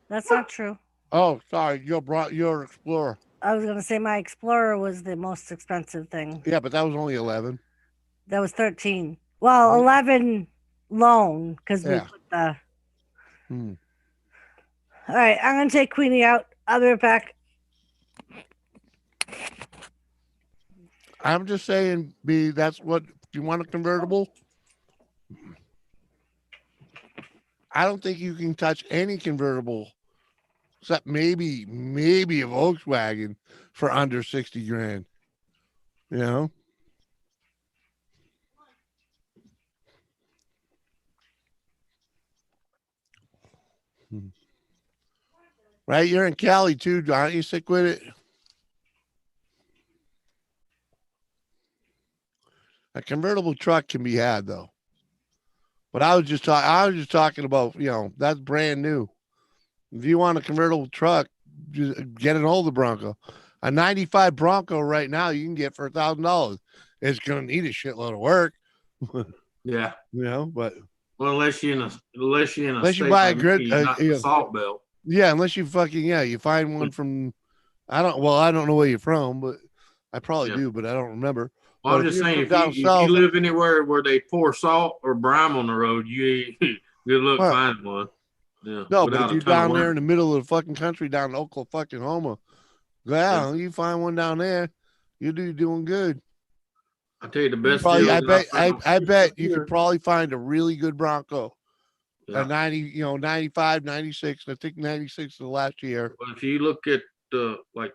That's not true. Oh, sorry. Your Explorer. I was gonna say my Explorer was the most expensive thing. Yeah, but that was only 11. That was 13. Well, 11 loan because we Yeah. put the. Hmm. All right, I'm gonna take Queenie out. I'll be right back. I'm just saying, B, that's what you want a convertible. I don't think you can touch any convertible except maybe a Volkswagen for under 60 grand. You know? Right? You're in Cali too, aren't you? Sick with it? A convertible truck can be had though. But I was just talking about, that's brand new. If you want a convertible truck, just get an older Bronco. A 95 Bronco right now you can get for $1,000. It's gonna need a shitload of work. Yeah. But well, unless you're in a unless you state buy a like good me, not the salt belt. Yeah, unless you you find one from I don't know where you're from, but I probably do, but I don't remember. Well, but I'm just saying, if down you south, live anywhere where they pour salt or brine on the road, you good luck finding one. Yeah. No, but if you're down there in the middle of the fucking country, down in Oklahoma, yeah, you find one down there, you're doing good. I'll tell you the best probably, deal. I bet you could probably find a really good Bronco. A 90, 95, 96. I think 96 is the last year. Well, if you look at like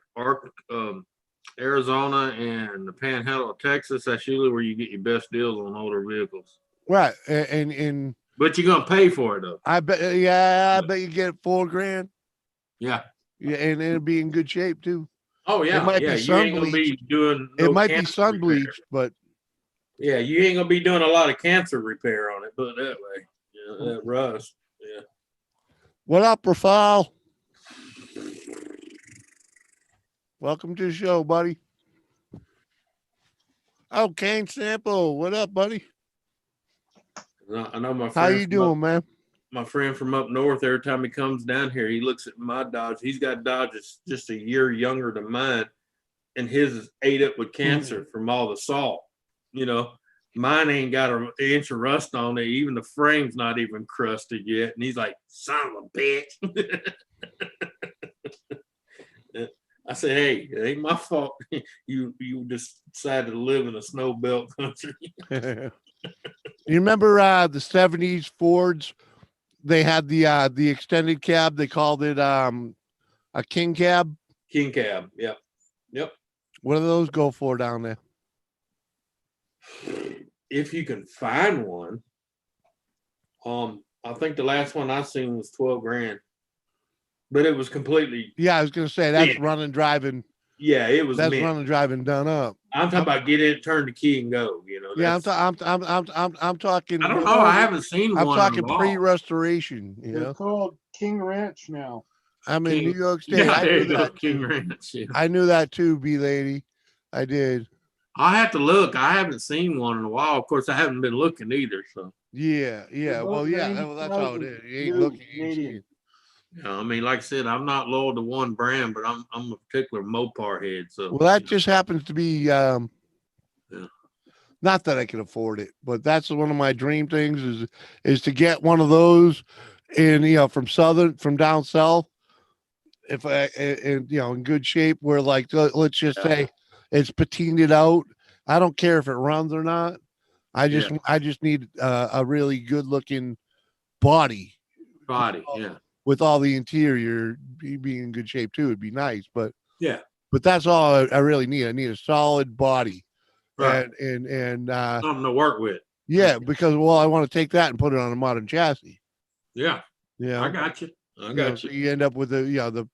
Arizona and the Panhandle of Texas, that's usually where you get your best deals on older vehicles. Right, and but you're gonna pay for it though. I bet. Yeah, I bet you get $4 grand. Yeah. Yeah, and it'll be in good shape too. Oh yeah, it might be sun you ain't gonna be bleached. doing. It might be sun bleached, but yeah, you ain't gonna be doing a lot of cancer repair on it. Put it that way. Yeah, that rust. Yeah. What up, Rafal? Welcome to the show, buddy. Oh, Kane Sample, what up, buddy? I know my friend. How you doing, man? My friend from up north, every time he comes down here, he looks at my Dodge. He's got Dodges just a year younger than mine, and his is ate up with cancer from all the salt. Mine ain't got an inch of rust on it. Even the frame's not even crusted yet. And he's like, son of a bitch. I said, hey, it ain't my fault. You just decided to live in a snow belt country. You remember the 70s Fords? They had the extended cab. They called it a king cab. King cab. Yep. What do those go for down there? If you can find one. I think the last one I seen was 12 grand. But it was completely. Yeah, I was gonna say that's running, driving. Yeah, it was. That's running, driving, done up. I'm talking about get in, turn the key, and go. Yeah, I'm talking. I don't know. I haven't seen one. I'm talking pre-restoration. They're called King Ranch now. I'm in New York State. Yeah, I knew that King Ranch. Yeah. I knew that too, B lady. I did. I have to look. I haven't seen one in a while. Of course, I haven't been looking either. So. Yeah. Well, that's how it is. You ain't looking. You ain't seeing. I mean, like I said, I'm not loyal to one brand, but I'm a particular Mopar head. So well, that just happens to be not that I can afford it, but that's one of my dream things is to get one of those in from down south. If in good shape, where like let's just say it's patinaed out. I don't care if it runs or not. I just need a really good looking body. Yeah. With all the interior being in good shape too, it'd be nice. But but that's all I really need. I need a solid body, right? And something to work with. Yeah, because I want to take that and put it on a modern chassis. Yeah, I got you. So you end up with the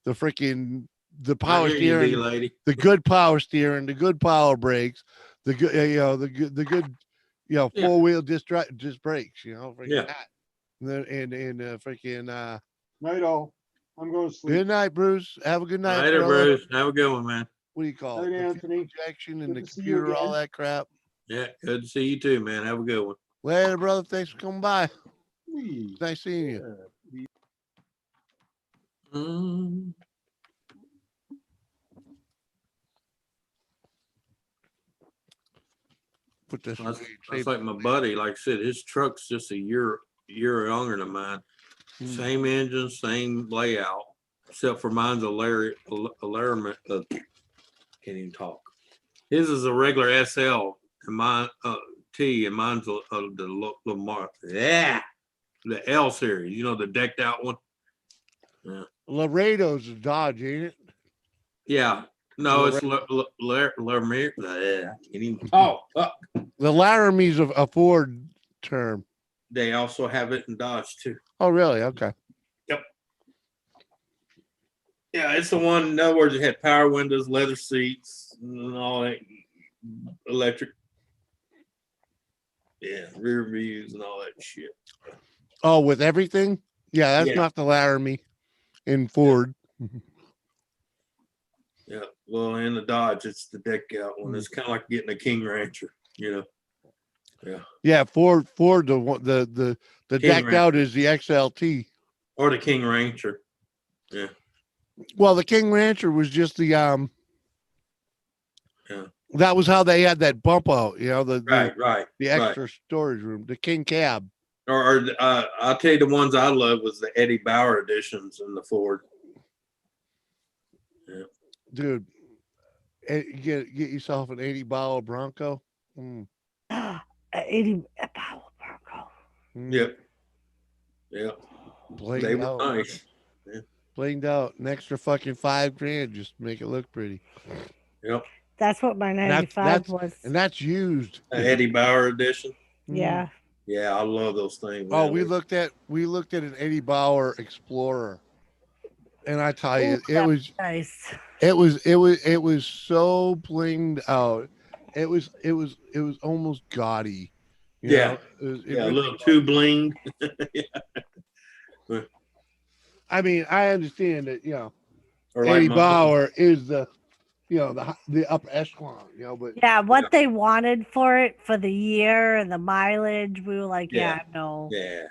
freaking the power steering, lady. The good power steering, the good power brakes, the good the good 4-wheel disc brakes. That. And freaking night all. I'm going to sleep. Good night, Bruce. Have a good night. Later, Bruce. Have a good one, man. What do you call it? Anthony. Projection and the computer, all that crap. Yeah, good to see you too, man. Have a good one. Later, brother. Thanks for coming by. Nice seeing you. Put this. That's like my buddy. Like I said, his truck's just a year younger than mine. Same engine, same layout, except for mine's a Laramie. Can't even talk. His is a regular SL, and mine T, and mine's the Lamar. Yeah, the L series. You know, the decked out one. Yeah. Laredo's a Dodge, ain't it? Yeah. No, it's Laramie. I can't even talk. The Laramie's a Ford term. They also have it in Dodge too. Oh, really? Okay. Yep. Yeah, it's the one. In other words, it had power windows, leather seats, and all that, electric. Yeah, rear views and all that shit. Oh, with everything? Yeah, that's not the Laramie in Ford. Yeah, well, in the Dodge, it's the deck out one. It's kind of like getting a King Rancher, you know. Yeah. Yeah, Ford. The decked Rancher. out is the XLT or the King Rancher. Yeah. Well, the King Rancher was just the Yeah. That was how they had that bump out, you know, the extra right. storage room, the King Cab. Or I'll tell you, the ones I love was the Eddie Bauer editions in the Ford. Yeah. Dude, get yourself an 80 Bauer Bronco. 80 Bauer Bronco. Yep. Yeah. They were nice. Yeah. Blinged out. An extra fucking $5,000 just to make it look pretty. Yep. That's what my 95 was. And that's used. An Eddie Bauer edition. Yeah. Yeah, I love those things. Man. Oh, we looked at an Eddie Bauer Explorer, and I tell you, it was nice. It was so blinged out. It was almost gaudy. Yeah, a little too blinged. Yeah. I mean, I understand that, you know, or Eddie like Bauer is the upper echelon, you know, but what they wanted for it for the year and the mileage, we were like, no. Yeah.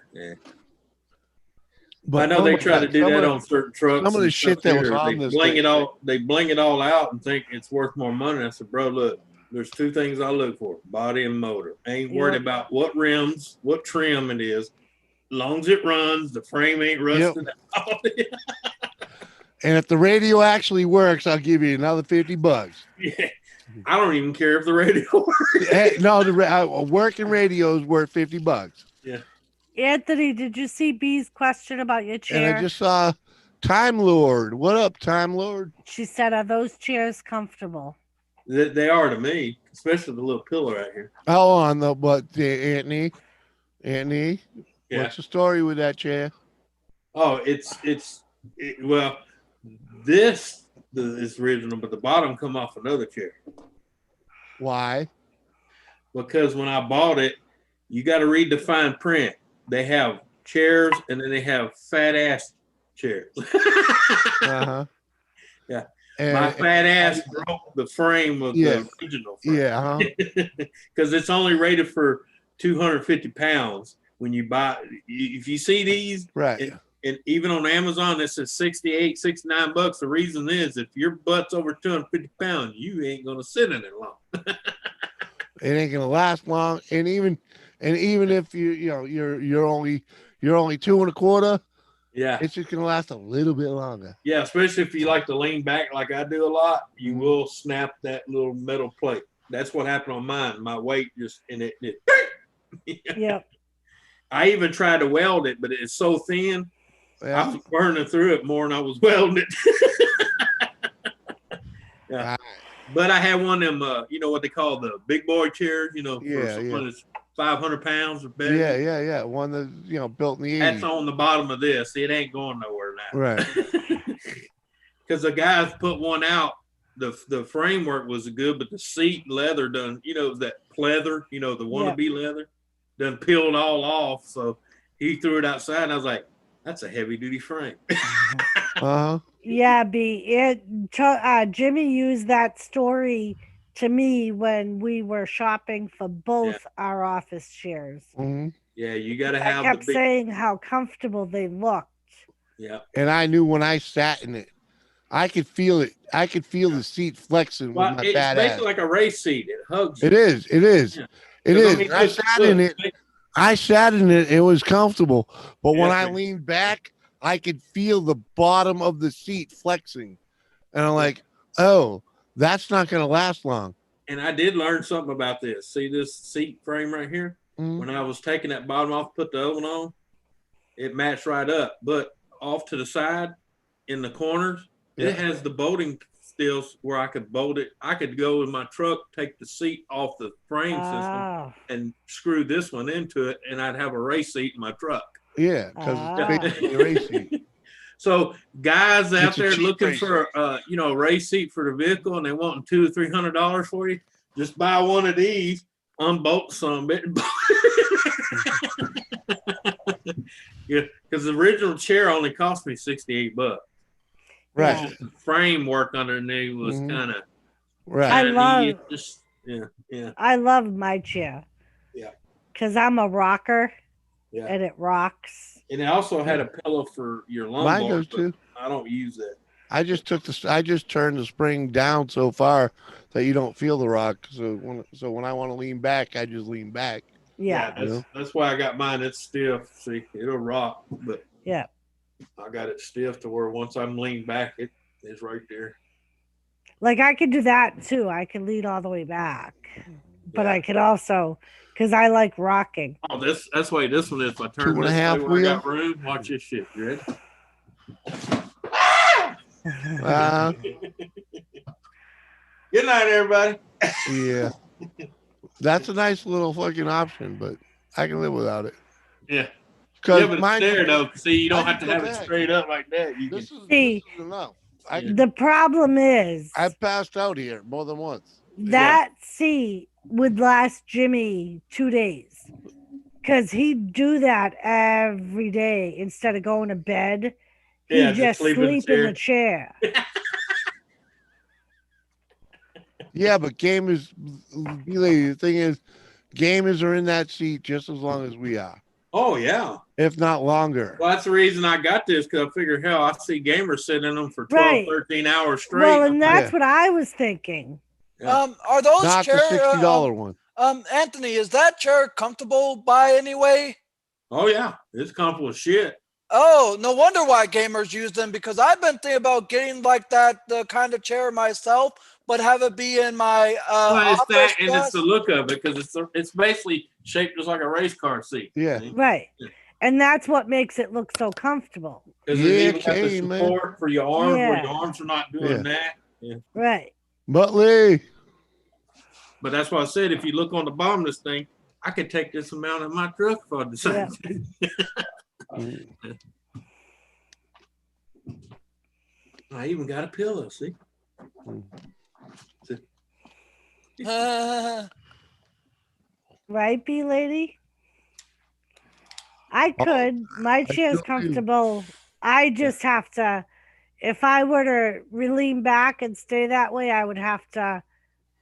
But I know they try to do that on certain trucks. Some of the shit that was on this thing. They bling it all out and think it's worth more money. I said, bro, look, there's two things I look for: body and motor. I ain't worried about what rims, what trim it is. As long as it runs, the frame ain't rusted out. And if the radio actually works, I'll give you another $50. Yeah, I don't even care if the radio works. No, a working radio is worth $50. Yeah. Anthony, did you see B's question about your chair? And I just saw Time Lord. What up, Time Lord? She said, "Are those chairs comfortable?" They are to me, especially the little pillow right here. Oh, on the Anthony, yeah. What's the story with that chair? Oh, well. This is original, but the bottom come off another chair. Why? Because when I bought it, you got to read the fine print. They have chairs, and then they have fat ass chairs. Uh-huh. Yeah. My fat ass broke the frame of the original frame. Yeah. Because it's only rated for 250 pounds when you buy. If you see these, right. And even on Amazon, it says $68, $69. The reason is if your butt's over 250 pounds, you ain't gonna sit in it long. It ain't gonna last long. And even if you're only 2.25, it's just gonna last a little bit longer. Yeah, especially if you like to lean back like I do a lot, you will snap that little metal plate. That's what happened on mine. My weight just in it. Yeah. I even tried to weld it, but it's so thin. Yeah. I was burning through it more than I was welding it. Yeah. But I had one of them, you know what they call the big boy chairs, for someone that's 500 pounds or better. Yeah. One that, built in the 80s. That's on the bottom of this. It ain't going nowhere now. Right. Because the guys put one out. The framework was good, but the seat leather done, that pleather, the wannabe leather, done peeled all off. So he threw it outside, and I was like, that's a heavy duty frame. Uh-huh. Yeah, Jimmy used that story to me when we were shopping for both our office chairs. Mm-hmm. Yeah, you got to I have kept the big. saying how comfortable they looked. Yeah. And I knew when I sat in it, I could feel it. I could feel the seat flexing Well, with my it's bad basically ass. like a race seat. It hugs you. It is. It is. Yeah. It 'Cause, I is. mean, I sat in it. I sat in it. It was comfortable. But when I leaned back, I could feel the bottom of the seat flexing. And I'm like, oh, that's not going to last long. And I did learn something about this. See this seat frame right here? Mhm. When I was taking that bottom off, put the other one on, it matched right up. But off to the side in the corners, Yeah. it has the bolting stills where I could bolt it. I could go in my truck, take the seat off the frame system and screw this one into it, and I'd have a race seat in my truck. Yeah, because it's basically a race seat. So guys out It's a there cheap looking race for a race seat for the vehicle and they wanting $200 or $300 for you, just buy one of these, unbolt some of it. Yeah, because the original chair only cost me $68. Right. Just the framework underneath was kind of right. I love my chair. Yeah. Because I'm a rocker. Yeah. And it rocks. And it also had a pillow for your lumbar. Mine does too. I don't use that. I just turned the spring down so far that you don't feel the rock. So when I want to lean back, I just lean back. Yeah. That's why I got mine. It's stiff. See, it'll rock, but yeah, I got it stiff to where once I'm leaned back, it is right there. Like I could do that too. I can lean all the way back, but I could also, because I like rocking. Oh, that's why this one is. If I turn 2.5 this way where I wheel. got room, watch this shit. You ready? Good night, everybody. Yeah. That's a nice little fucking option, but I can live without it. Yeah. Because but it's there though. See, you don't have to have it straight up like that. You this can is enough. The problem is I passed out here more than once. That seat would last Jimmy 2 days. Because he'd do that every day instead of going to bed. He'd just sleep in the chair. Yeah, but gamers, the thing is, gamers are in that seat just as long as we are. Oh, yeah. If not longer. Well, that's the reason I got this, because I figured, hell, I see gamers sitting in them for 12, 13 hours straight. Well, and that's what I was thinking. Are those not chairs, the $60 one? Anthony, is that chair comfortable by any way? Oh, yeah. It's comfortable as shit. Oh, no wonder why gamers use them, because I've been thinking about getting like that kind of chair myself, but have it be in my well, it's office that, and desk. it's the look of it, because it's basically shaped just like a race car seat. Yeah. Right. Yeah. And that's what makes it look so comfortable. Because it even got the support for your arms, where your arms are not doing that. Yeah. Right. Butley. But that's why I said, if you look on the bottom of this thing, I could take this amount in my truck if I decided to. I even got a pillow, see? Right, B lady? I could. My chair's comfortable. I just have to, if I were to lean back and stay that way, I would have to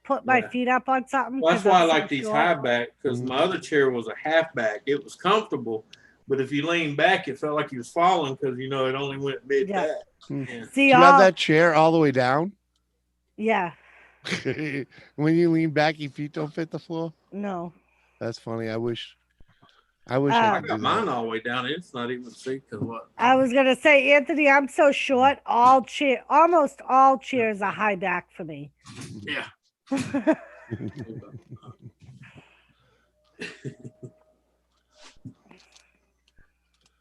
put my feet up on something. Well, that's why I like these high back, because my other chair was a half back. It was comfortable, but if you lean back, it felt like you was falling, because it only went mid back. Yeah. See, you have that chair all the way down? Yeah. When you lean back, your feet don't fit the floor? No. That's funny. I wish I got mine all the way down. It's not even seat, because what? I was gonna say, Anthony, I'm so short. Almost all chairs are high back for me. Yeah.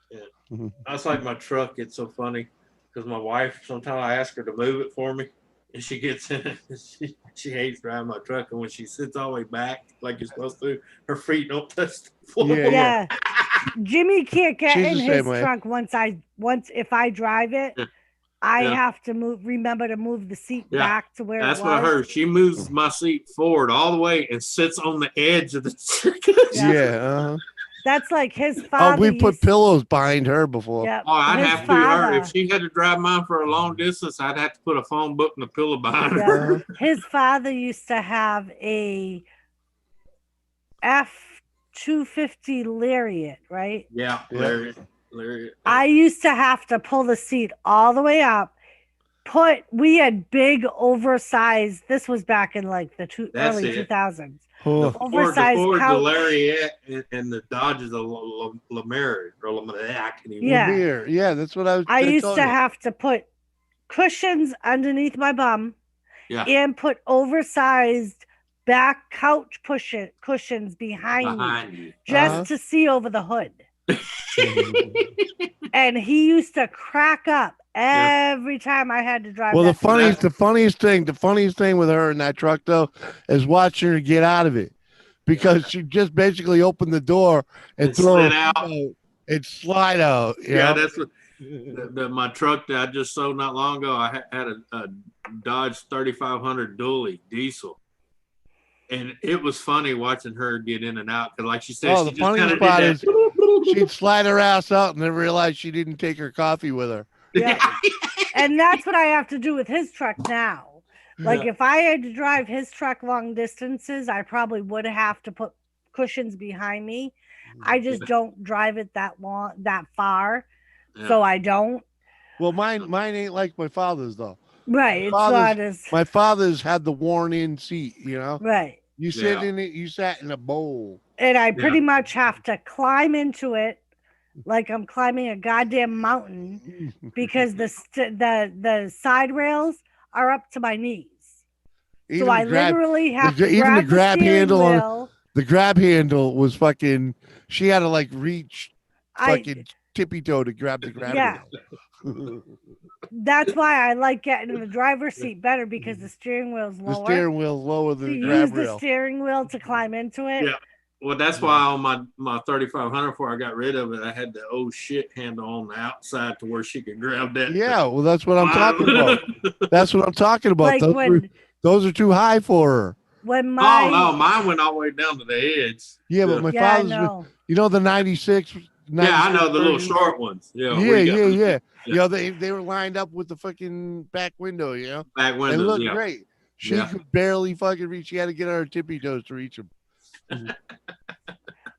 Yeah. That's like my truck. It's so funny because my wife, sometimes I ask her to move it for me, and she gets in it. She hates driving my truck, and when she sits all the way back like you're supposed to, her feet don't touch the floor. Yeah. Jimmy can't get in his trunk once if I drive it. Yeah. I have to remember to move the seat back to where That's it was. what I heard. She moves my seat forward all the way and sits on the edge of the Yeah. That's like his father. Oh, we put pillows behind her before. Yep. Oh, I'd have to her. If she had to drive mine for a long distance, I'd have to put a phone book and a pillow behind her. His father used to have a 250 Lariat, right? Yeah, Yeah. Larry. I used to have to pull the seat all the way up. We had big oversized. This was back in like the That's early it. 2000s. Oh, The Oversized Ford, the couch. Lariat, and the Dodge is a Lamar or Lamar. I can even. Yeah. Lemire. Yeah, that's what I was. I used told to you. have to put cushions underneath my bum Yeah. and put oversized back couch cushions behind me You. just to see over the hood. And he used to crack up every time I had to drive. Well, the that truck. funniest thing with her in that truck though is watching her get out of it, because she just basically opened the door and throw slid her out. and slide out. Yeah, that's what my truck that I just sold not long ago. I had a Dodge 3500 dually diesel, and it was funny watching her get in and out, because like she said, the funniest part is she'd slide her ass out and then realize she didn't take her coffee with her. Yeah. And that's what I have to do with his truck now. Like if I had to drive his truck long distances, I probably would have to put cushions behind me. I just don't drive it that far. Yeah. So I don't. Well, mine ain't like my father's though. Right. It's not as My father's had the worn in seat, right. You sit in it, you sat in a bowl. And I pretty much have to climb into it like I'm climbing a goddamn mountain, because the side rails are up to my knees. So I literally have to grab the grab handle wheel. The grab handle was fucking. She had to like reach fucking tippy toe to grab the grab handle. That's why I like getting in the driver's seat better, because the steering wheel's lower. The steering wheel's lower than the grab rail. Use the steering wheel to climb into it. Yeah. Well, that's why on my 3500, before I got rid of it, I had the old shit handle on the outside to where she could grab that. Yeah, well, that's what I'm talking about. That's what I'm talking about. Like those are too high for her. When mine went all the way down to the edge. Yeah, but my father's, the 96. Yeah, I know the little short ones. Yeah. Yeah. They were lined up with the fucking back window. Back window. They looked great. She could barely fucking reach. She had to get on her tippy toes to reach them.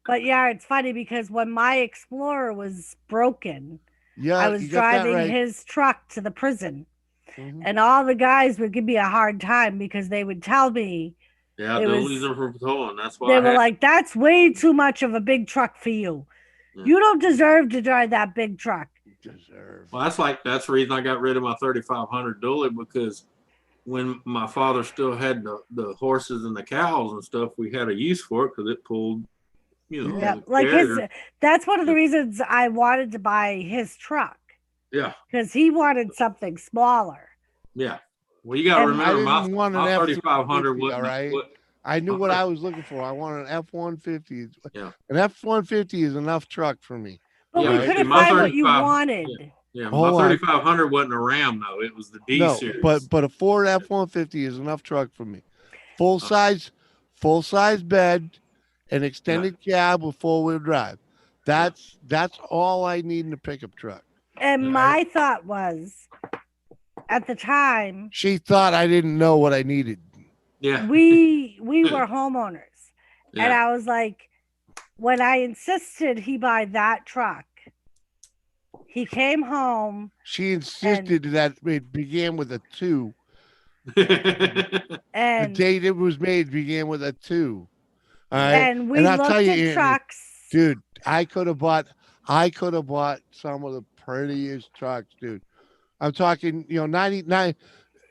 But yeah, it's funny because when my Explorer was broken, I was driving his truck to the prison, and all the guys would give me a hard time because they would tell me, those are for towing. That's why they were like, "That's way too much of a big truck for you. You don't deserve to drive that big truck." Well, that's the reason I got rid of my 3500 dually, because when my father still had the horses and the cows and stuff, we had a use for it because it pulled, that's one of the reasons I wanted to buy his truck. Yeah. Because he wanted something smaller. Yeah. Well, you got to remember, my 3500 was all right. I knew what I was looking for. I wanted an F-150. Yeah. An F-150 is enough truck for me. But we couldn't find what you wanted. Yeah, my 3500 wasn't a Ram though; it was the D series. But a Ford F-150 is enough truck for me. Full size bed, an extended cab with 4-wheel drive. That's all I need in a pickup truck. And my thought was, at the time, she thought I didn't know what I needed. Yeah, we were homeowners, and I was like, when I insisted he buy that truck. He came home. She insisted that it began with a 2. And the date it was made began with a 2. All right. And we looked at trucks. Dude, I could have bought some of the prettiest trucks, dude. I'm talking, 99,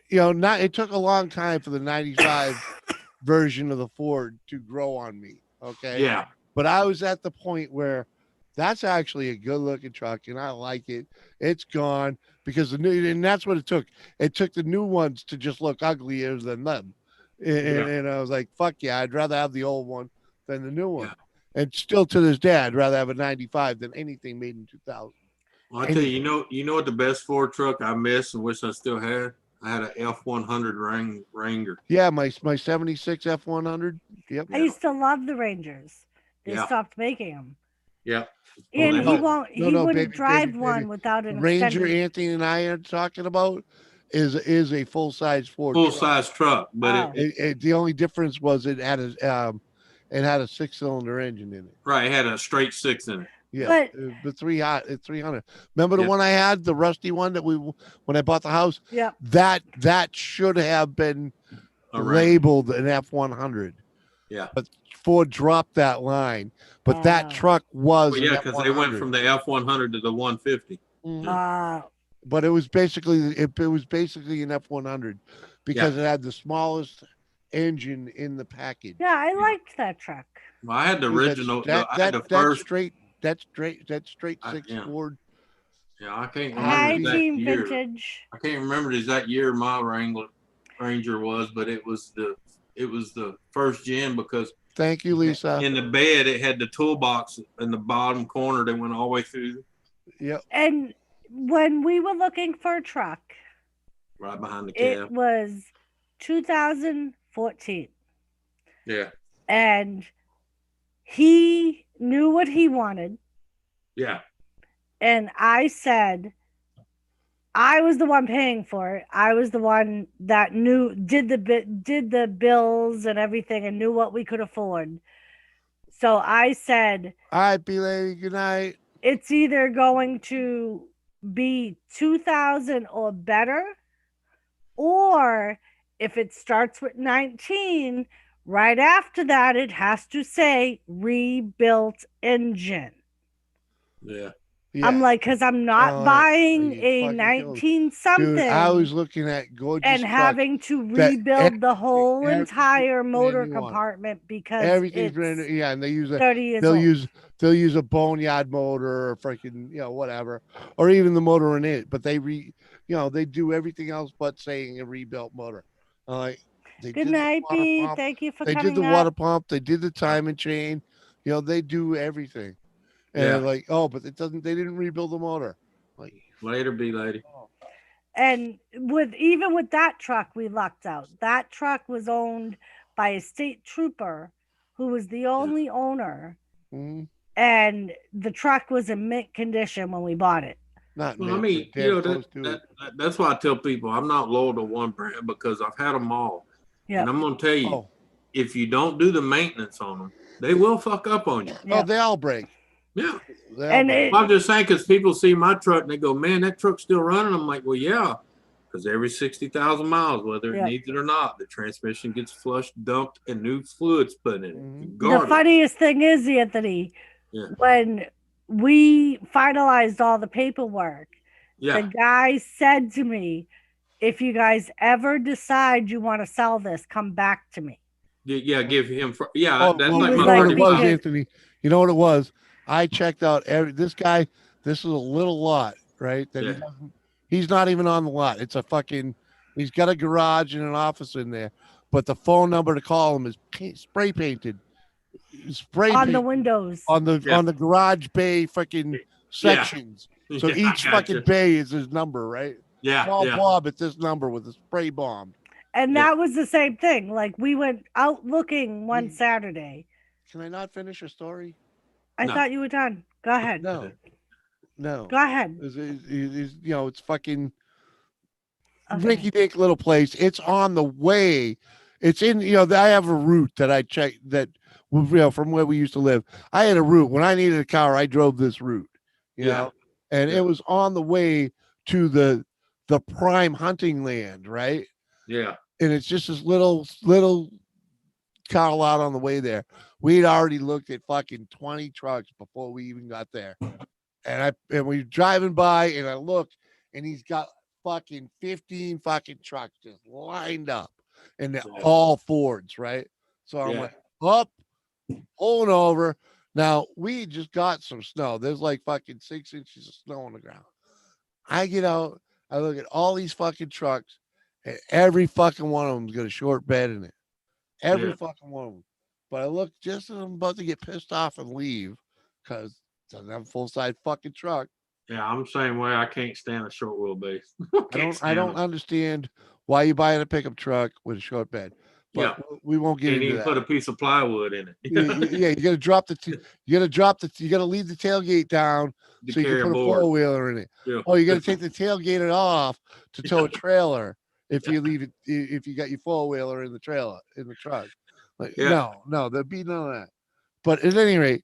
it took a long time for the 95 version of the Ford to grow on me. Okay. Yeah. But I was at the point where that's actually a good looking truck and I like it. It's gone because and that's what it took. It took the new ones to just look uglier than them. And I was like, fuck yeah, I'd rather have the old one than the new one. Yeah. And still to this day, I'd rather have a 95 than anything made in 2000. Well, I tell you, you know what the best Ford truck I miss and wish I still had? I had an F-100 Ranger. Yeah, my 76 F-100. Yep. I used to love the Rangers. They stopped making them. Yeah. And he wouldn't drive one without an Ranger extended. Anthony and I are talking about is a full-size Ford. Full-size truck, but the only difference was it had It had a 6-cylinder engine in it. Right, it had a straight 6 in it. Yeah, But the 300. Remember the Yeah. one I had, the rusty one that when I bought the house? yeah, That should have been A Wrangler. labeled an F100. Yeah. But Ford dropped that line. But that truck was Well, an yeah, because they went F100. from the F100 to the 150. But it was basically it was basically an F100 because Yeah. it had the smallest engine in the package. yeah, I liked that truck. Well, I had the Dude, original. I had the that first. straight six yeah. Ford. Yeah, I can't remember Hi, the exact Team year. Vintage. I can't remember the exact year my Ranger was, but it was the first gen because Thank you, Lisa. in the bed it had the toolbox in the bottom corner that went all the way through. Yep. And when we were looking for a truck, Right behind the it cab. was 2014. Yeah. And he knew what he wanted. Yeah. And I said, I was the one paying for it. I was the one that did the bills and everything and knew what we could afford. So I said, all right, B lady, good night. It's either going to be 2000 or better, or if it starts with 19, right after that, it has to say rebuilt engine. Yeah. I'm like, because I'm not buying a 19 something. Dude, I was looking at gorgeous and having to rebuild the whole entire motor compartment because everything's it's brand new. Yeah, and they use 30 years old. They'll use a boneyard motor or freaking whatever, or even the motor in it. But they they do everything else but saying a rebuilt motor. Good night, B. Thank you for coming. They did the water pump. They did the timing chain. They do everything. And but it doesn't. They didn't rebuild the motor. Like later, B lady. And even with that truck, we lucked out. That truck was owned by a state trooper who was the only owner, and the truck was in mint condition when we bought it. Not well, I mean, that's why I tell people I'm not loyal to one brand because I've had them all. Yep. And I'm going to tell you, if you don't do the maintenance on them, they will fuck up on you. Yep. Oh, they all break. Yeah. I'm just saying because people see my truck and they go, man, that truck's still running. I'm like, well, yeah, because every 60,000 miles, whether it needs it or not, the transmission gets flushed, dumped, and new fluids put in it. The funniest thing is, Anthony, when we finalized all the paperwork, the guy said to me, if you guys ever decide you want to sell this, come back to me. Yeah, give him. That's you know what it was, Anthony? You know what it was? I checked out this guy. This is a little lot, right? That he's not even on the lot. It's a fucking. He's got a garage and an office in there, but the phone number to call him is spray painted. On the windows. On the garage bay fucking sections. So each fucking bay is his number, right? Yeah. Call Bob at this number with a spray bomb. And that was the same thing. Like we went out looking one Saturday. Can I not finish a story? I thought you were done. Go ahead. No. Go ahead. It's fucking rinky-dink little place. It's on the way. It's in, I have a route that I checked that, from where we used to live. I had a route. When I needed a car, I drove this route, know, and it was on the way to the prime hunting land, right? Yeah. And it's just this little car lot on the way there. We'd already looked at fucking 20 trucks before we even got there. And we were driving by and I looked and he's got fucking 15 fucking trucks just lined up and they're all Fords, right? So I'm like, up, pulling over. Now we just got some snow. There's like fucking 6 inches of snow on the ground. I get out, I look at all these fucking trucks and every fucking one of them's got a short bed in it. Every fucking one of them. But I look just as I'm about to get pissed off and leave because it doesn't have a full-size fucking truck. Yeah, I'm the same way. I can't stand a short wheelbase. I don't understand why you buying a pickup truck with a short bed. But we won't get into that. Put a piece of plywood in it. You got to drop you got to leave the tailgate down so you can put a four-wheeler in it. Yeah. Oh, you got to take the tailgate off to tow a trailer if you leave it, if you got your four-wheeler in the truck. Like, Yeah. no, there'd be none of that. But at any rate,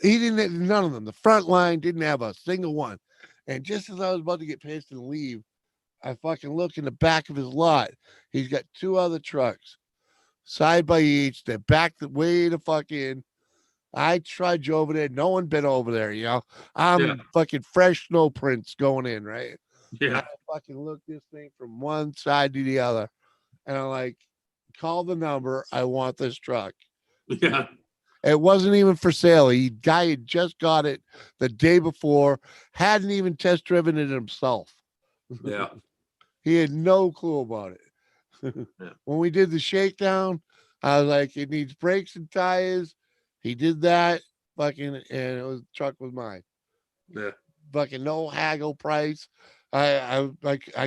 he didn't. None of them. The front line didn't have a single one. And just as I was about to get pissed and leave, I fucking look in the back of his lot. He's got two other trucks side by each. They're backed way the fuck in. I trudge over there. No one been over there, you know. I'm Yeah. fucking fresh snow prints going in, right? And I Yeah. fucking look this thing from one side to the other. And I'm like, call the number. I want this truck. Yeah. It wasn't even for sale. The guy had just got it the day before, hadn't even test driven it himself. Yeah. He had no clue about it. Yeah. When we did the shakedown, I was like, it needs brakes and tires. He did that, fucking, and the truck was mine. Yeah. Fucking no haggle price. I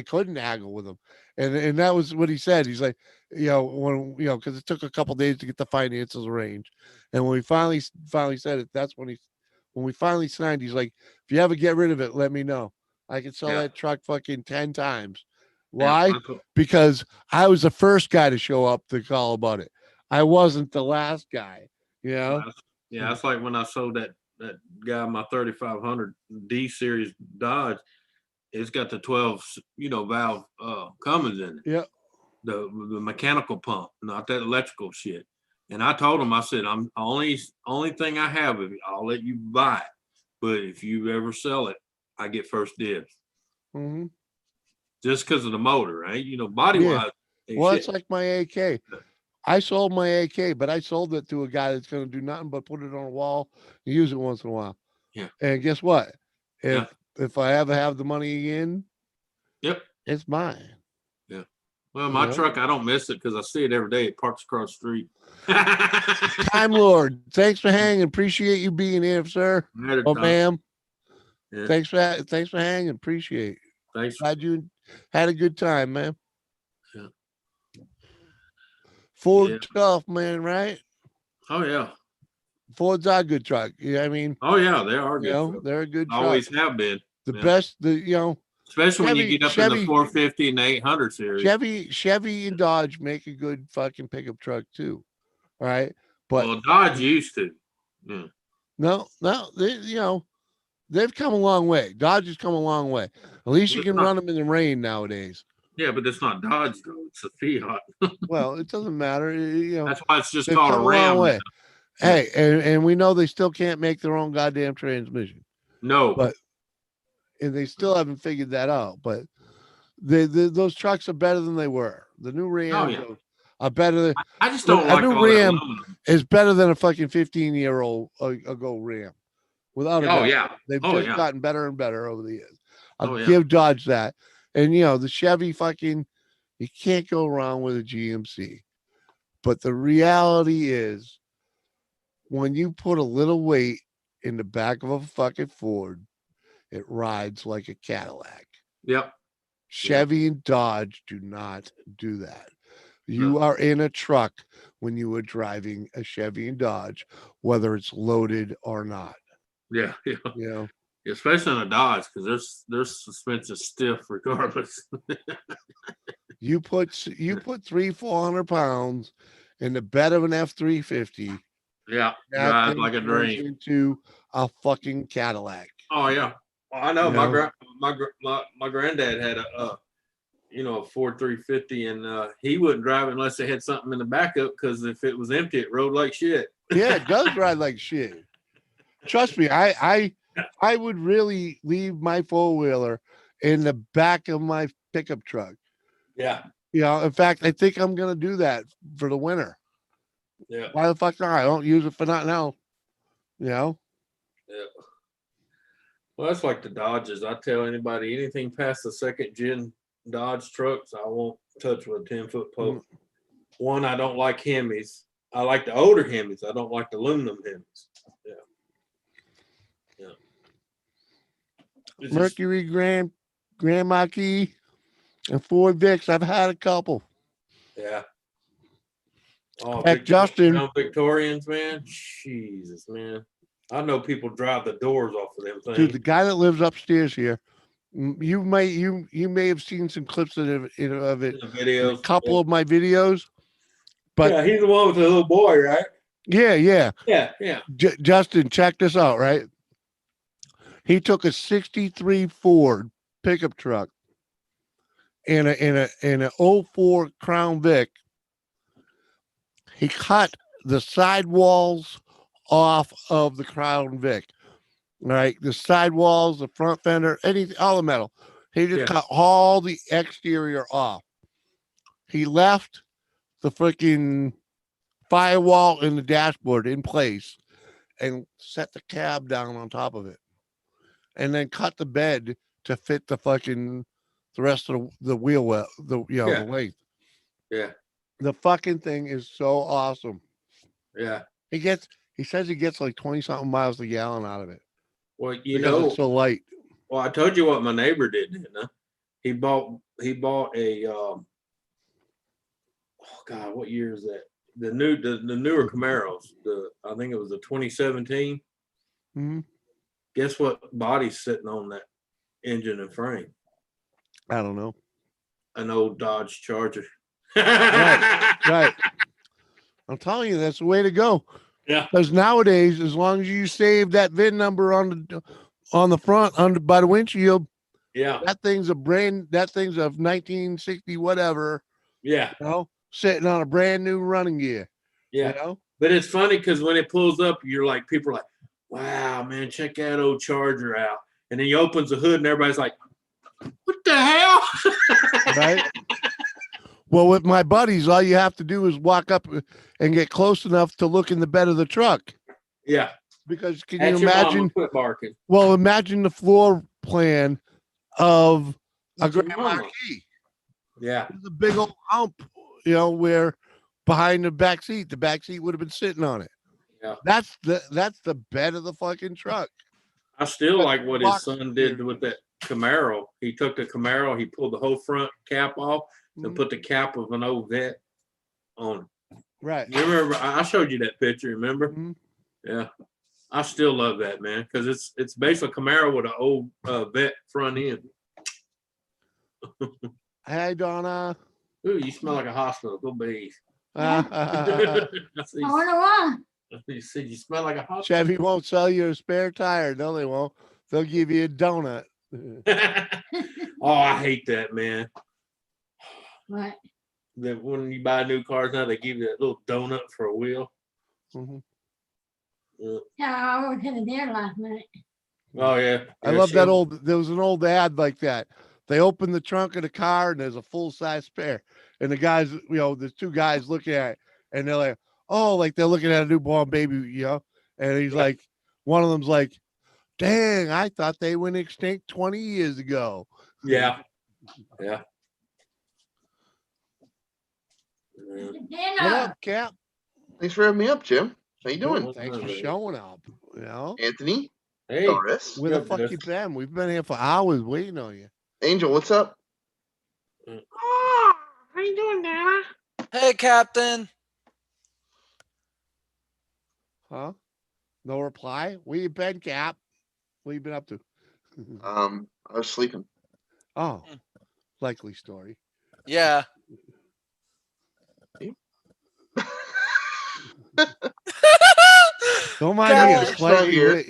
couldn't haggle with him, and that was what he said. He's like, because it took a couple days to get the finances arranged, and when we finally said it, that's when we finally signed. He's like, if you ever get rid of it, let me know. I can sell that truck fucking 10 times. Why? Yeah. Because I was the first guy to show up to call about it. I wasn't the last guy. You know? Yeah, it's like when I sold that guy my 3500 D series Dodge. It's got the 12 valve Cummins in it. Yeah. The mechanical pump, not that electrical shit. And I told him, I said, I'm only thing I have, I'll let you buy it, but if you ever sell it, I get first dibs. Mm-hmm. Just because of the motor, right? Body wise. Well, it's like my AK. I sold my AK, but I sold it to a guy that's going to do nothing but put it on a wall and use it once in a while. Yeah. And guess what? If I ever have the money again, yep, it's mine. Yeah. Well, my truck, I don't miss it because I see it every day. It parks across the street. Time Lord, thanks for hanging. Appreciate you being here, sir. Oh, ma'am. Yeah. Thanks for hanging. Appreciate it. Thanks. Glad you had a good time, man. Yeah. Ford tough, man, right? Oh yeah. Fords are a good truck. Yeah, I mean. Oh yeah, they are good. They're a good truck. Always have been. The best, especially when you get up in the 450 and the 800 series. Chevy and Dodge make a good fucking pickup truck too. All right. But Dodge used to. Yeah. No, they've come a long way. Dodge has come a long way. At least you can run them in the rain nowadays. Yeah, but it's not Dodge though. It's a Fiat. Well, it doesn't matter. That's why it's just called a Ram. Hey, and we know they still can't make their own goddamn transmission. No. And they still haven't figured that out. But those trucks are better than they were. The new Rams are better than. I just don't like a new Ram is better than a fucking 15-year-old ago Ram. Without a doubt. Yeah. They've gotten better and better over the years. I'll give Dodge that. And the Chevy fucking, you can't go wrong with a GMC. But the reality is, when you put a little weight in the back of a fucking Ford, it rides like a Cadillac. Yep. Chevy and Dodge do not do that. You are in a truck when you are driving a Chevy and Dodge, whether it's loaded or not. Yeah. Especially in a Dodge, because their suspension is stiff regardless. You put 300-400 pounds in the bed of an F-350. Yeah, drive like a dream. Into a fucking Cadillac. Oh yeah, I know. My granddad had a Ford 350, and he wouldn't drive it unless they had something in the backup, because if it was empty, it rode like shit. Yeah, it does ride like shit. Trust me, I would really leave my four-wheeler in the back of my pickup truck. Yeah. In fact, I think I'm gonna do that for the winter. Yeah. Why the fuck not? I don't use it for nothing else. Yeah. Well, that's like the Dodges. I tell anybody, anything past the second gen Dodge trucks, I won't touch with a 10-foot pole. One, I don't like Hemis. I like the older Hemis. I don't like the aluminum Hemis. Yeah. Mercury, Grand Marquis, and Ford Vics. I've had a couple. Yeah. Oh, Justin. Victorians, man. Jesus, man. I know people drive the doors off of them things. Dude, the guy that lives upstairs here, you may have seen some clips of it videos. A couple of my videos, But yeah, he's the one with the little boy, right? yeah. Yeah. Justin, check this out, right? He took a 63 Ford pickup truck and a '04 Crown Vic. He cut the sidewalls off of the Crown Vic. Right, the sidewalls, the front fender, anything, all the metal. He just cut all the exterior off. He left the freaking firewall in the dashboard in place and set the cab down on top of it, and then cut the bed to fit the rest of the wheel well, the length. Yeah. The fucking thing is so awesome. Yeah. He says he gets like 20 something miles a gallon out of it. Well, because it's so light. Well, I told you what my neighbor did, didn't I? He bought a oh God, what year is that? The newer Camaros. I think it was the 2017. Mm-hmm. Guess what body's sitting on that engine and frame? I don't know. An old Dodge Charger. Right. I'm telling you, that's the way to go. Yeah. Because nowadays, as long as you save that VIN number on the front by the windshield, yeah, that thing's of 1960 whatever. Yeah. Sitting on a brand new running gear. Yeah. But it's funny because when it pulls up, people are like, wow, man, check that old Charger out. And then he opens the hood and everybody's like, what the hell? Right. Well, with my buddies, all you have to do is walk up and get close enough to look in the bed of the truck. Yeah. Because can That's you imagine? Quit barking. Well, imagine the floor plan of a Grand Marquis. Yeah. There's a big old hump, where behind the back seat would have been sitting on it. Yeah. That's the bed of the fucking truck. I still like what his son did with that Camaro. He took the Camaro, he pulled the whole front cap off and put the cap of an old vet on it. Right. You remember? I showed you that picture. Remember? Mm-hmm. Yeah. I still love that, man, because it's basically a Camaro with an old vet front end. Hey, Donna. Ooh, you smell like a hospital. Go bathe. You said you smell like a hospital. Chevy won't sell you a spare tire. No, they won't. They'll give you a donut. Oh, I hate that, man. What? That when you buy new cars now, they give you that little donut for a wheel. Mm-hmm. Yeah, I almost hit a deer last night. Oh yeah. I love that there was an old ad like that. They open the trunk of the car and there's a full size spare. And the guys, there's two guys looking at it and they're like, oh, like they're looking at a newborn baby, And he's like, one of them's like, dang, I thought they went extinct 20 years ago. Yeah. Yeah. What up, Cap? Thanks for having me up, Jim. How you doing? Thanks for showing up. Anthony. Hey. Doris. Where the fuck you been? We've been here for hours waiting on you. Angel, what's up? Oh, how you doing, Dana? Hey, Captain. Huh? No reply? Where you been, Cap? What you been up to? I was sleeping. Oh, likely story. Yeah. Don't mind me. Captain Jerk's not here.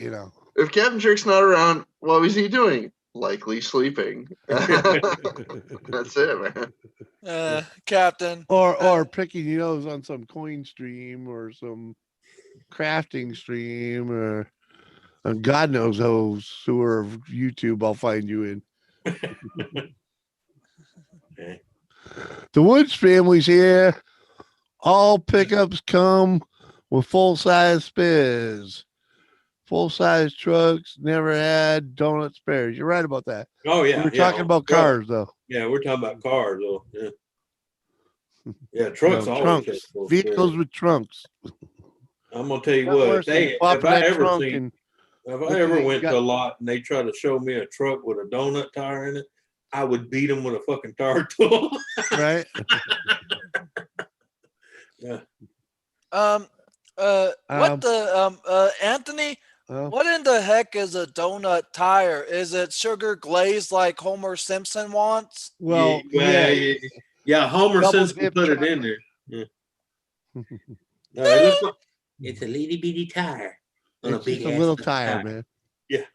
If Captain Jerk's not around, what was he doing? Likely sleeping. That's it, man. Captain. Or picking your nose on some coin stream or some crafting stream or God knows how sewer of YouTube I'll find you in. The Woods family's here. All pickups come with full-size spares. Full-size trucks never had donut spares. You're right about that. Oh yeah. We're talking about cars though. Yeah, we're talking about cars though. Yeah. Yeah, trucks always trunks. Vehicles with trunks. I'm gonna tell you what, if I ever went to a lot and they try to show me a truck with a donut tire in it, I would beat them with a fucking tire tool. Right. Yeah. Anthony, what in the heck is a donut tire? Is it sugar glazed like Homer Simpson wants? Well, yeah. Homer Simpson put it in there. Yeah. No, it looks like it's a little bitty tire. It's just a little tire, man. Yeah.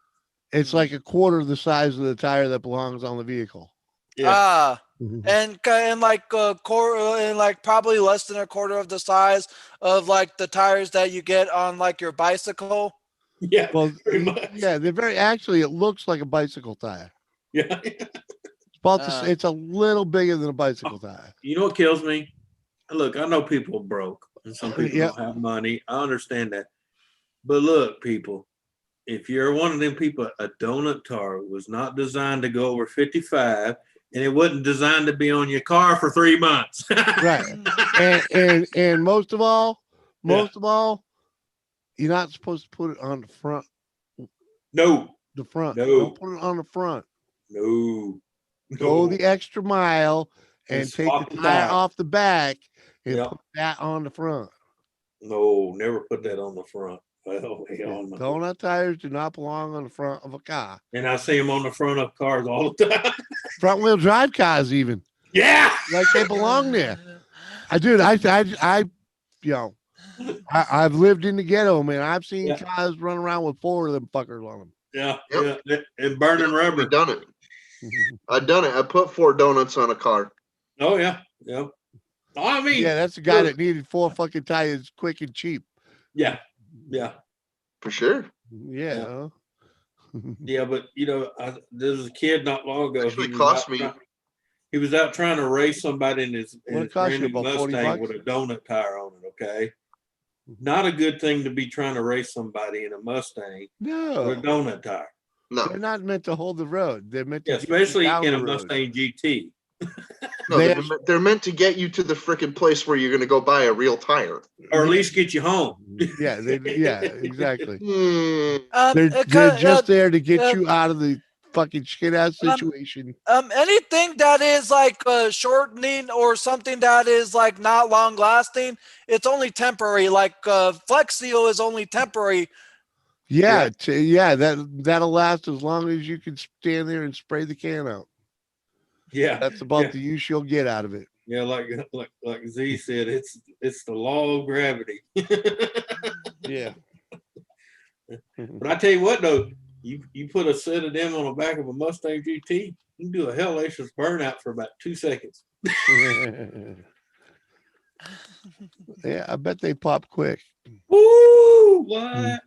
It's like a quarter of the size of the tire that belongs on the vehicle. Yeah. And like and like probably less than a quarter of the size of like the tires that you get on like your bicycle. Yeah. Well, pretty much. yeah, they're very actually. It looks like a bicycle tire. Yeah. It's a little bigger than a bicycle tire. You know what kills me? Look, I know people are broke and some people don't have money. I understand that. But look, people, if you're one of them people, a donut tire was not designed to go over 55, and it wasn't designed to be on your car for 3 months. Right. And most of all, you're not supposed to put it on the front. No. The front. No. Don't put it on the front. No. Go the extra mile and take the tire off the back and put that on the front. No, never put that on the front. Well, hell no. Donut tires do not belong on the front of a car. And I see them on the front of cars all the time. Front wheel drive cars, even. Yeah, like they belong there. I've lived in the ghetto, man. I've seen cars run around with 4 of them fuckers on them. Yeah, yeah, and burning rubber. I've done it. I've done it. I put 4 donuts on a car. Oh yeah, yeah. I mean, yeah, that's the guy that needed 4 fucking tires, quick and cheap. Yeah, yeah, for sure. Yeah, yeah, but you know, there was a kid not long ago. Actually, cost me. He was out trying to race somebody in his brand new Mustang $40? with a donut tire on it. Okay, not a good thing to be trying to race somebody in a Mustang with a donut tire. No, they're not meant to hold the road. They're meant to, especially in a Mustang GT. No, they're meant to get you to the freaking place where you're going to go buy a real tire, or at least get you home. Yeah, exactly. Hmm. They're just there to get you out of the fucking shit ass situation. Anything that is like shortening or something that is like not long lasting, it's only temporary. Like Flex Seal is only temporary. Yeah, that'll last as long as you can stand there and spray the can out. Yeah, that's about the use you'll get out of it. Yeah, like Z said, it's the law of gravity. Yeah. But I tell you what, though, you put a set of them on the back of a Mustang GT, you can do a hellacious burnout for about 2 seconds. Yeah, I bet they pop quick. Woo! What?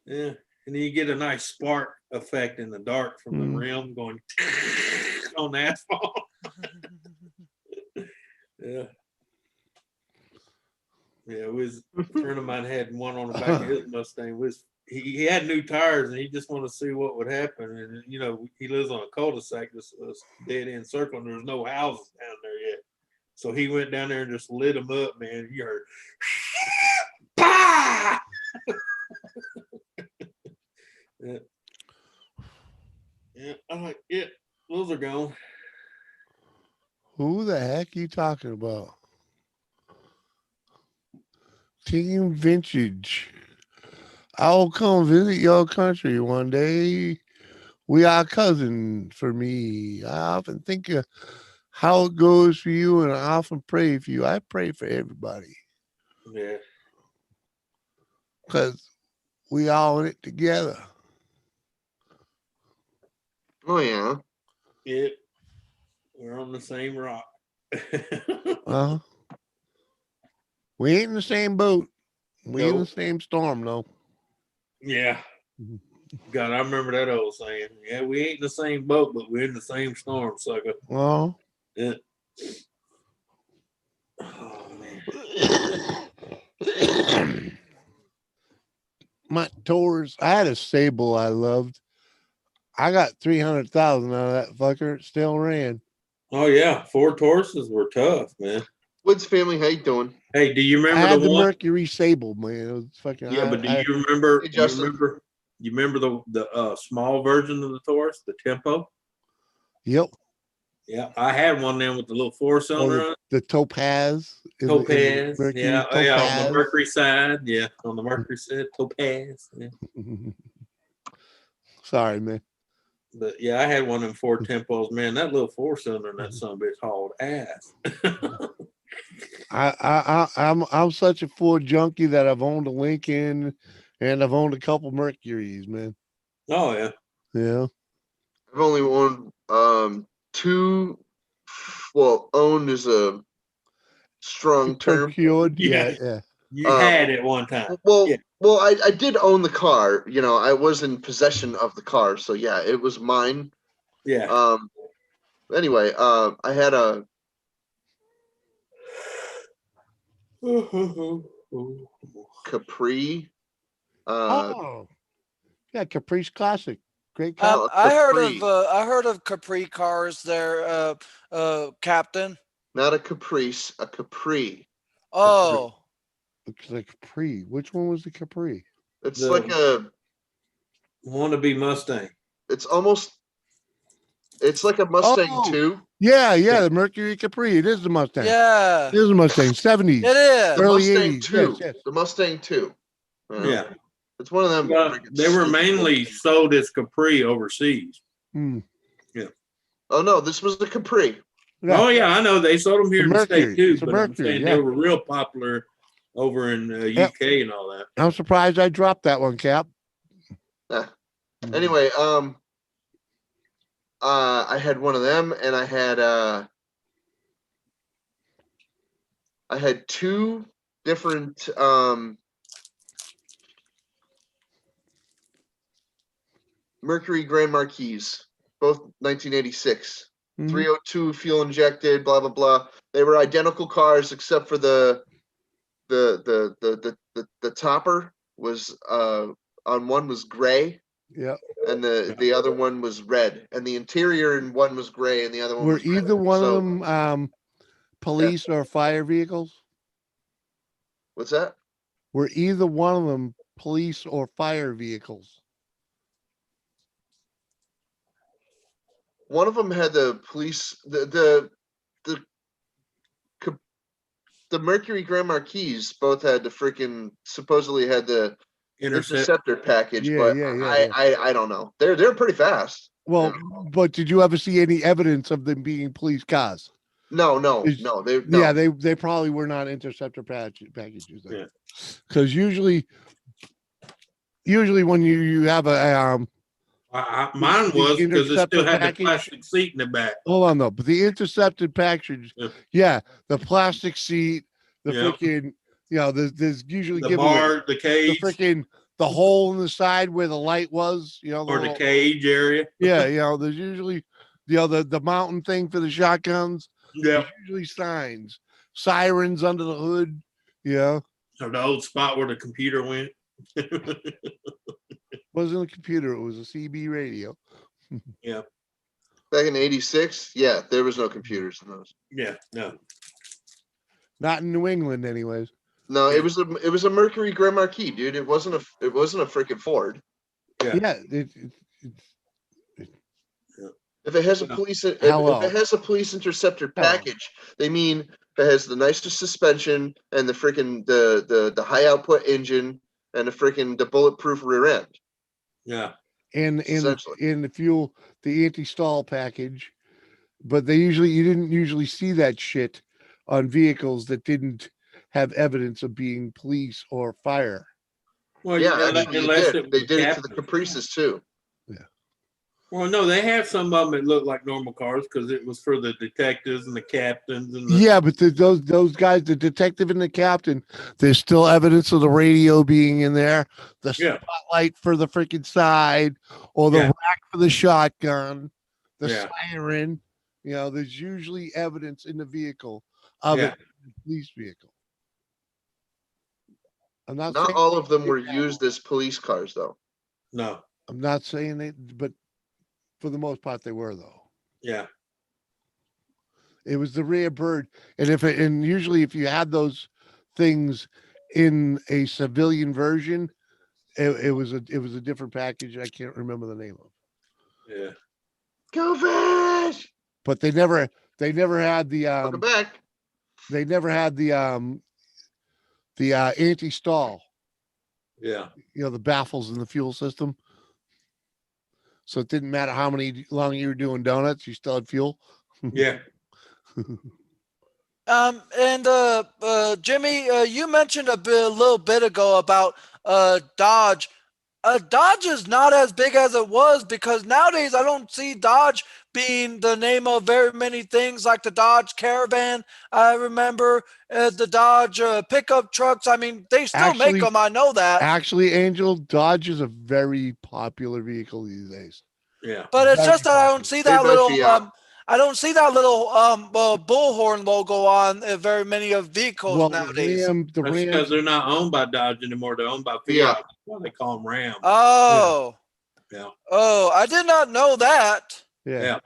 Yeah, and then you get a nice spark effect in the dark from the rim going on the asphalt. Yeah. Yeah, a friend of mine had one on the back of his Mustang. He had new tires and he just wanted to see what would happen. And you know, he lives on a cul-de-sac, this dead end circle, and there's no houses down there yet. So he went down there and just lit them up, man. You heard bah! Yeah. Yeah, I'm like, yeah, those are gone. Who the heck are you talking about? Team Vintage. I'll come visit your country one day. We are cousins for me. I often think of how it goes for you, and I often pray for you. I pray for everybody. Yeah. Because we all in it together. Oh, yeah. Yeah. We're on the same rock. We ain't in the same boat. We in the same storm, though. Yeah. God, I remember that old saying. Yeah, we ain't in the same boat, but we're in the same storm, sucker. Well. Yeah. Oh, man. My Taurus, I had a Sable I loved. I got 300,000 out of that fucker. It still ran. Oh yeah, Ford Tauruses were tough, man. Woods family, how you doing? Hey, do you remember I had the one? Mercury Sable, man? It was fucking. Yeah, but do you remember? You remember the small version of the Taurus, the Tempo? Yep. Yeah, I had one then with the little 4-cylinder on it. The Topaz. Topaz. Mercury Yeah, Topaz. yeah, on the Mercury side. Yeah, on the Mercury side, Topaz. Yeah. Sorry, man. But yeah, I had one of them Ford Tempos. Man, that little 4-cylinder in that son of a bitch hauled ass. I'm such a Ford junkie that I've owned a Lincoln and I've owned a couple Mercuries, man. Oh yeah. Yeah. I've only owned two. Well, owned is a strong term. Procured. Yeah. Yeah. You had it one time. Well, Yeah. well, I did own the car. You know, I was in possession of the car, so yeah, it was mine. Yeah. Anyway, I had a Capri. Oh. Yeah, Caprice Classic. Great car. No, I Capri. heard of Capri cars there, Captain. Not a Caprice, a Capri. Oh, It's like Capri. Which one was the Capri? It's The- like a. Wannabe Mustang. It's almost. It's like a Mustang Oh. too. Yeah, the Mercury Capri. It is the Mustang. yeah, It is a Mustang. 70s. it is. The Early Mustang 80s. two. Yes. The Mustang two. Yeah. It's one of them. Well, they were mainly sold as Capri overseas. Hmm. Oh no, this was the Capri. Yeah. Oh yeah, I know they sold them here in the Mercury. state too, It's a but I'm Mercury, saying yeah. they were real popular over in UK and all that. I'm surprised I dropped that one, Cap. Anyway, I had one of them, and I had two different Mercury Grand Marquis, both 1986. 302 fuel injected, blah blah blah. They were identical cars except for the topper was on one was gray. Yeah. And the other one was red, and the interior in one was gray, and the other one Were was either red. one So, of them police or fire vehicles? What's that? Were either one of them police or fire vehicles? One of them had the police, the Mercury Grand Marquis both had the freaking supposedly had the interceptor package, but I don't know. They're pretty fast. Well, but did you ever see any evidence of them being police cars? No. Yeah, they probably were not interceptor packages. Yeah. Because usually when you have a mine was because it still had package, the plastic seat in the back. Hold on though, but the intercepted package, the plastic seat, the freaking, there's usually the bar, the cage, the hole in the side where the light was, or the cage area. Yeah, there's usually, the mountain thing for the shotguns. Yeah, there's usually signs, sirens under the hood. Yeah, or the old spot where the computer went. Wasn't a computer, it was a CB radio. Yeah. Back in '86, there was no computers in those. Yeah, no. Not in New England, anyways. No, it was a Mercury Grand Marquis, dude. It wasn't a freaking Ford. Yeah. If it has a police, if it has a police interceptor package, they mean if it has the nicest suspension and the freaking the high output engine and the bulletproof rear end. Yeah. And the fuel, the anti-stall package, but you didn't usually see that shit on vehicles that didn't have evidence of being police or fire. Well, actually, they did it to the Caprices too. Yeah. Well, no, they have some of them that look like normal cars because it was for the detectives and the captains and but those guys, the detective and the captain, there's still evidence of the radio being in there, the spotlight for the freaking side, or the rack for the shotgun, the siren. There's usually evidence in the vehicle of a police vehicle. I'm not saying all of them were used as police cars, though. No, I'm not saying it, but for the most part, they were, though. Yeah. It was the rare bird, and usually if you had those things in a civilian version, it was a different package. I can't remember the name of. Yeah. Go fish. But they never had the Welcome back. They never had the anti-stall. Yeah. The baffles in the fuel system. So it didn't matter how long you were doing donuts, you still had fuel. Yeah. And Jimmy, you mentioned a little bit ago about Dodge. Dodge is not as big as it was because nowadays I don't see Dodge being the name of very many things like the Dodge Caravan. I remember the Dodge pickup trucks. I mean, they still make them. I know that. Actually, Angel, Dodge is a very popular vehicle these days. Yeah, but it's just that I don't see that little. I don't see that little bullhorn logo on very many of vehicles nowadays. The That's Ram, because they're not owned by Dodge anymore. They're owned by Fiat. Yeah. That's why they call them Ram. Oh. Yeah. Oh, I did not know that. Yeah.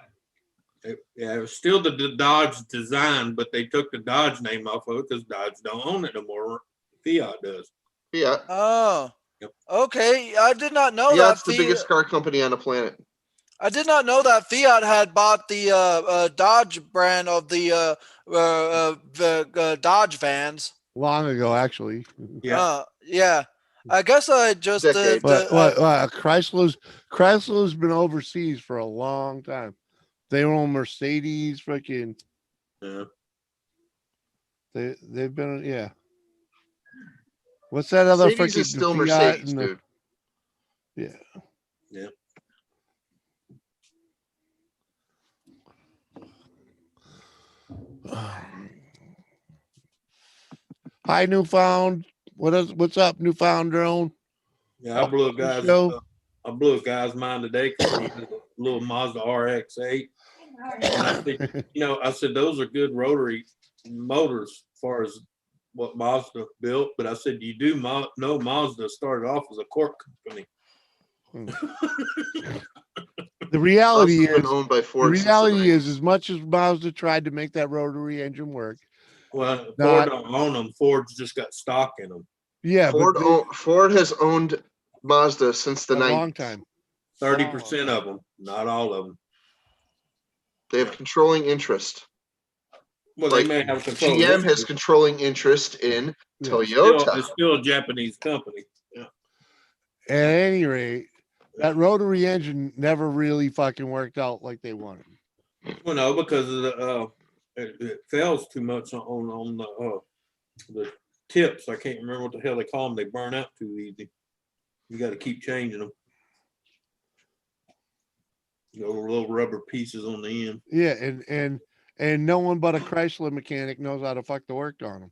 It was still the Dodge design, but they took the Dodge name off of it because Dodge don't own it no more. Fiat does. Fiat. Oh. Yep. Okay, I did not know Fiat's that. the biggest car company on the planet. I did not know that Fiat had bought the Dodge brand of the Dodge vans. Long ago, actually. Yeah. Yeah. I guess I just. But Chrysler's been overseas for a long time. They own Mercedes, freaking. Yeah. They've been What's that other Mercedes freaking is still Fiat Mercedes, dude. Yeah. Yeah. Hi, Newfound. What's up, Newfound Drone? Yeah, I blew a guy's mind today because he had a little Mazda RX-8. And I think, I said those are good rotary motors as far as what Mazda built. But I said you do know Mazda started off as a cork company. The reality Mazda's is, been owned by Ford as much as Mazda tried to make that rotary engine work. Well, Ford don't own them. Ford's just got stock in them. Yeah, Ford has owned Mazda since the 90s. Long time. 30% of them, not all of them. They have controlling interest. Well, they may have control. GM has controlling interest in Toyota. It's still a Japanese company. Yeah. At any rate, that rotary engine never really fucking worked out like they wanted. Well, no, because of it fails too much on the tips. I can't remember what the hell they call them. They burn out too easy. You got to keep changing them. Little rubber pieces on the end. Yeah, and no one but a Chrysler mechanic knows how to fuck the work on them.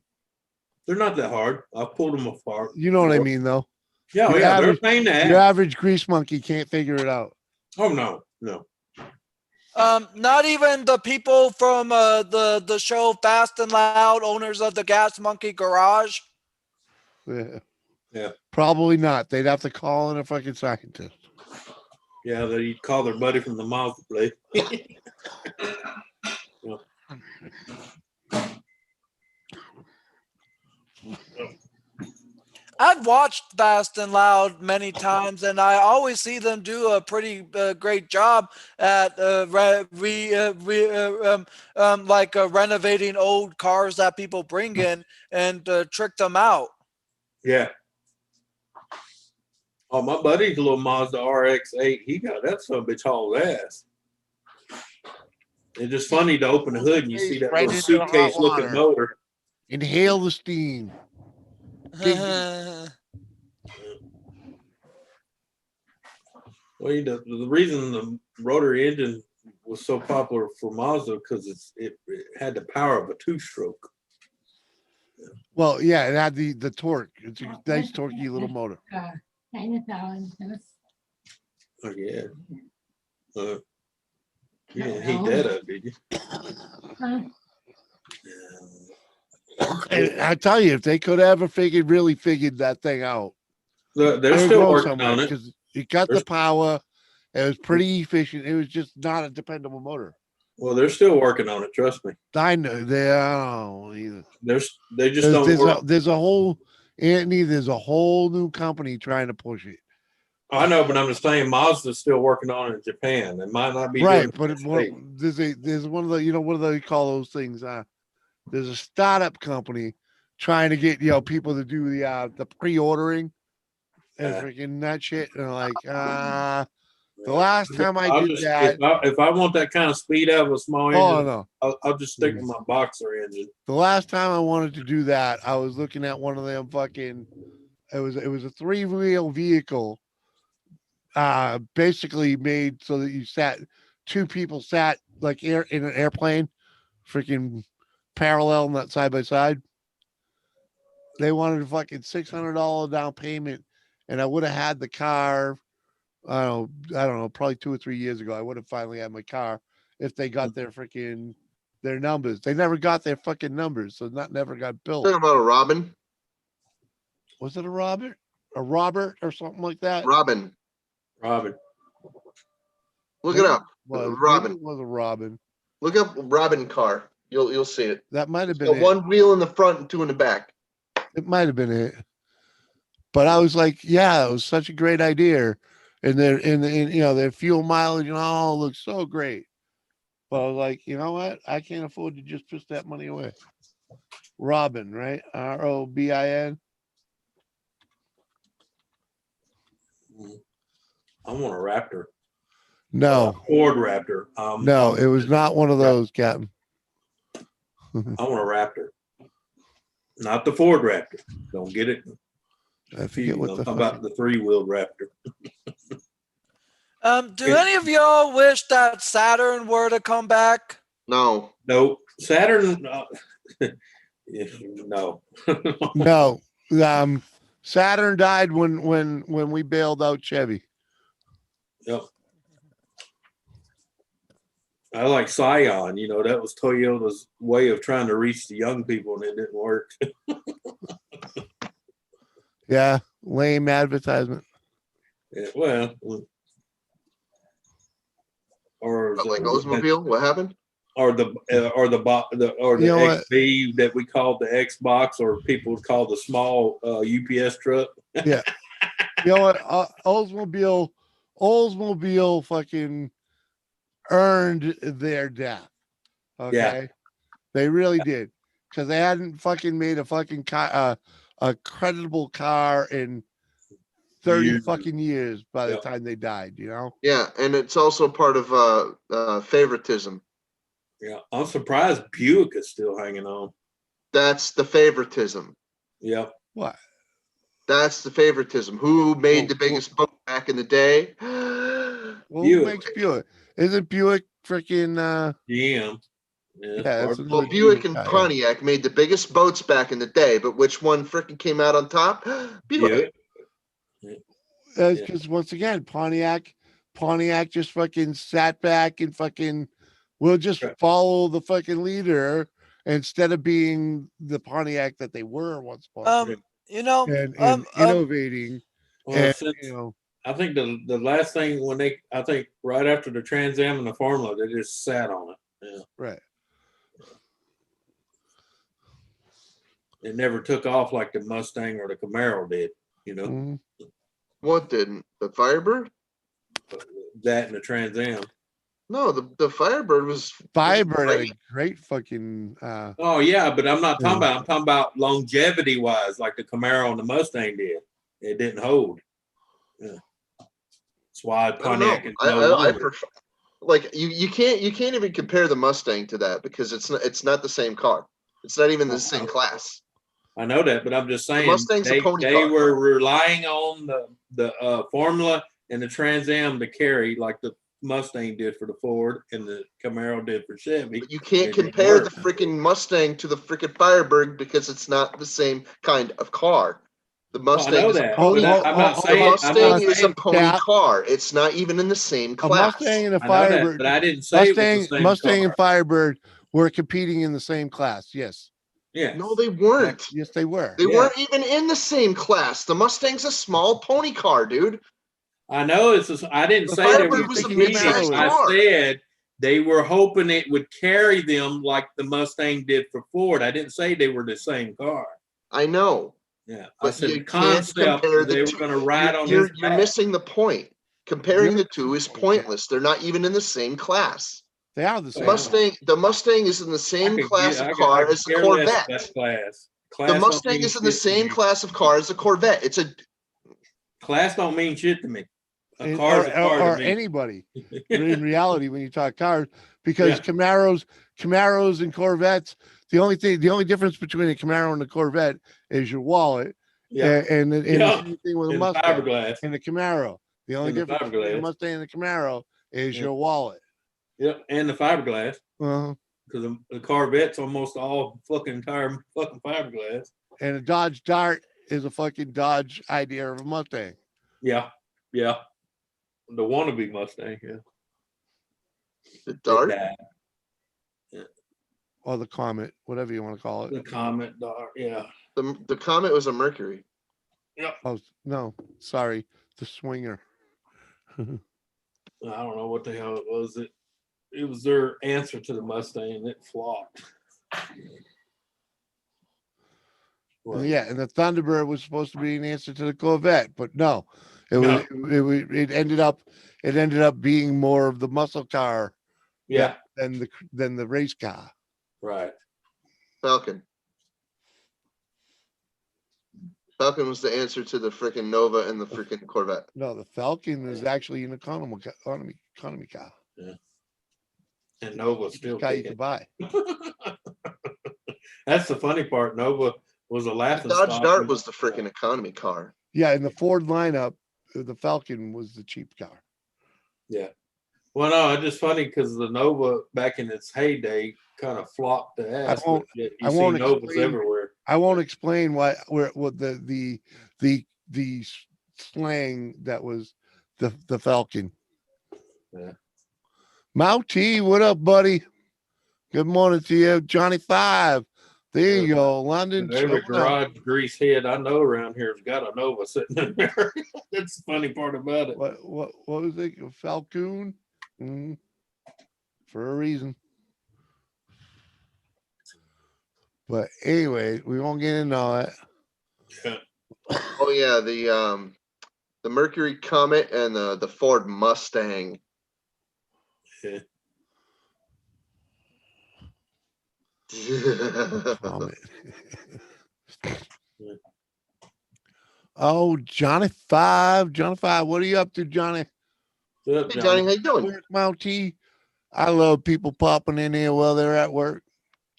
They're not that hard. I've pulled them apart. You know what I mean, though. Yeah, they're a pain to have. Your average grease monkey can't figure it out. Oh no. Not even the people from the show Fast and Loud, owners of the Gas Monkey Garage. Yeah. Probably not. They'd have to call in a fucking scientist. Yeah, they'd call their buddy from the Mazda place. I've watched Fast and Loud many times, and I always see them do a pretty great job at renovating old cars that people bring in and trick them out. Yeah. Oh, my buddy's little Mazda RX-8, he got that son of a bitch hauled ass. It's just funny to open the hood and you see that little suitcase-looking motor. Inhale the steam. Well, the reason the rotary engine was so popular for Mazda because it had the power of a two-stroke. Well, yeah, it had the torque. It's a nice torquey little motor. Oh yeah. You didn't heat that up, did you? And I tell you, if they could ever really figured that thing out, they're still working on it because it got the power. It was pretty efficient. It was just not a dependable motor. Well, they're still working on it. Trust me. I know they don't either. They just don't work. There's a whole Anthony. There's a whole new company trying to push it. I know, but I'm just saying Mazda's still working on it in Japan. It might not be right, but there's one of the what do they call those things? There's a startup company trying to get people to do the pre-ordering and freaking that shit. And like The last time I did that, if I want that kind of speed out of a small engine, no. I'll just stick with my boxer engine. The last time I wanted to do that, I was looking at one of them fucking. It was a 3-wheel vehicle, basically made so that two people sat like in an airplane, freaking parallel, not side by side. They wanted a fucking $600 down payment, and I would have had the car. I don't know, probably 2 or 3 years ago. I would have finally had my car if they got their numbers. They never got their fucking numbers, so never got built. Talking about a Robin. Was it a Robert? A Robert or something like that? Robin. Look it up. Robin. It was a Robin. Look up Robin car. You'll see it. That might have been it. One wheel in the front and two in the back. It might have been it. But I was like, yeah, it was such a great idea. And their fuel mileage and all looks so great. But I was like, you know what? I can't afford to just push that money away. Robin, right? ROBIN. I want a Raptor. No. Ford Raptor. No, it was not one of those, Captain. I want a Raptor. Not the Ford Raptor. Don't get it. I forget what about the 3-wheeled Raptor. Do any of y'all wish that Saturn were to come back? No. Saturn. No. No. Saturn died when we bailed out Chevy. Yep. I like Scion. That was Toyota's way of trying to reach the young people, and it didn't work. Yeah, lame advertisement. Yeah, well, or like Oldsmobile. What happened? Or the XB that we called the Xbox, or people would call the small UPS truck. Yeah. You know what? Oldsmobile fucking earned their death. Okay. Yeah. They really did. Because they hadn't fucking made a fucking a creditable car in 30 fucking years by the time they died, Yeah, and it's also part of favoritism. Yeah, I'm surprised Buick is still hanging on. That's the favoritism. Yeah. What? That's the favoritism. Who made the biggest boat back in the day? Well, who makes Buick? Isn't Buick freaking GM? Yeah, well, Buick and Pontiac made the biggest boats back in the day, but which one freaking came out on top? Buick. Because once again, Pontiac just fucking sat back and fucking will just follow the fucking leader instead of being the Pontiac that they were once upon. And innovating. Well, I think the last thing I think right after the Trans Am and the Formula, they just sat on it. Yeah. Right. It never took off like the Mustang or the Camaro did, Mm-hmm. What didn't? The Firebird? That and the Trans Am. No, the Firebird was Firebird had a great fucking oh yeah, but I'm not talking about. I'm talking about longevity wise, like the Camaro and the Mustang did. It didn't hold. Yeah. That's why Pontiac is no longer. Like you can't even compare the Mustang to that because it's not the same car. It's not even the same class. I know that, but I'm just saying the Mustang's a pony they car. were relying on the Formula and the Trans Am to carry like the Mustang did for the Ford and the Camaro did for Chevy. But you can't compare the freaking Mustang to the freaking Firebird because it's not the same kind of car. The Mustang is a pony. The Mustang is a pony car. It's not even in the same class. A Mustang and a Firebird. But I didn't say Mustang and Firebird were competing in the same class. Yes. Yeah. No, they weren't. Yes, they were. They weren't even in the same class. The Mustang's a small pony car, dude. I know I didn't say they were competing. I said they were hoping it would carry them like the Mustang did for Ford. I didn't say they were the same car. I know. Yeah, I said the concept they were going to ride on. You're missing the point. Comparing the two is pointless. They're not even in the same class. They are the same. The Mustang is in the same class of car as the Corvette. The Mustang is in the same class of car as the Corvette. It's a class don't mean shit to me. A car's a car or to me. anybody in reality when you talk cars, because Camaros and Corvettes, the only difference between a Camaro and a Corvette is your wallet. Yeah. And the same thing with a And the Mustang fiberglass. and the Camaro. The only And the difference between the fiberglass. Mustang and the Camaro is your wallet. Yep, and the fiberglass. Uh-huh. Because the Corvette's almost all entire fiberglass. And a Dodge Dart is a fucking Dodge idea of a Mustang. Yeah, yeah. The wannabe Mustang, yeah. The Dart? Yeah. Or the Comet, whatever you want to call it. The Comet Dart, yeah. The Comet was a Mercury. Yep. Oh, no, sorry. The Swinger. I don't know what the hell it was. It was their answer to the Mustang, and it flopped. Yeah, and the Thunderbird was supposed to be an answer to the Corvette, but no, it ended up being more of the muscle car, than the race car. Right. Falcon. Falcon was the answer to the freaking Nova and the freaking Corvette. No, the Falcon is actually an economy car. Yeah. And Nova still car you could buy. That's the funny part. Nova was a laughing Dodge stock. Dart was the freaking economy car. Yeah, in the Ford lineup, the Falcon was the cheap car. Yeah. Well, no, it's just funny because the Nova back in its heyday kind of flopped the ass. I won't Novas explain, everywhere. I won't explain what the slang that was the Falcon. Yeah. Mouty, what up, buddy? Good morning to you, Johnny Five. There you go, London. Every garage grease head I know around here has got a Nova sitting in there. That's the funny part about it. What was it? Falcon? Mm-hmm. For a reason. But anyway, we won't get into all that. Yeah. Oh yeah, the Mercury Comet and the Ford Mustang. Yeah. Oh, Johnny Five, what are you up to, Johnny? Hey, Johnny, how you doing? Mountie. I love people popping in here while they're at work.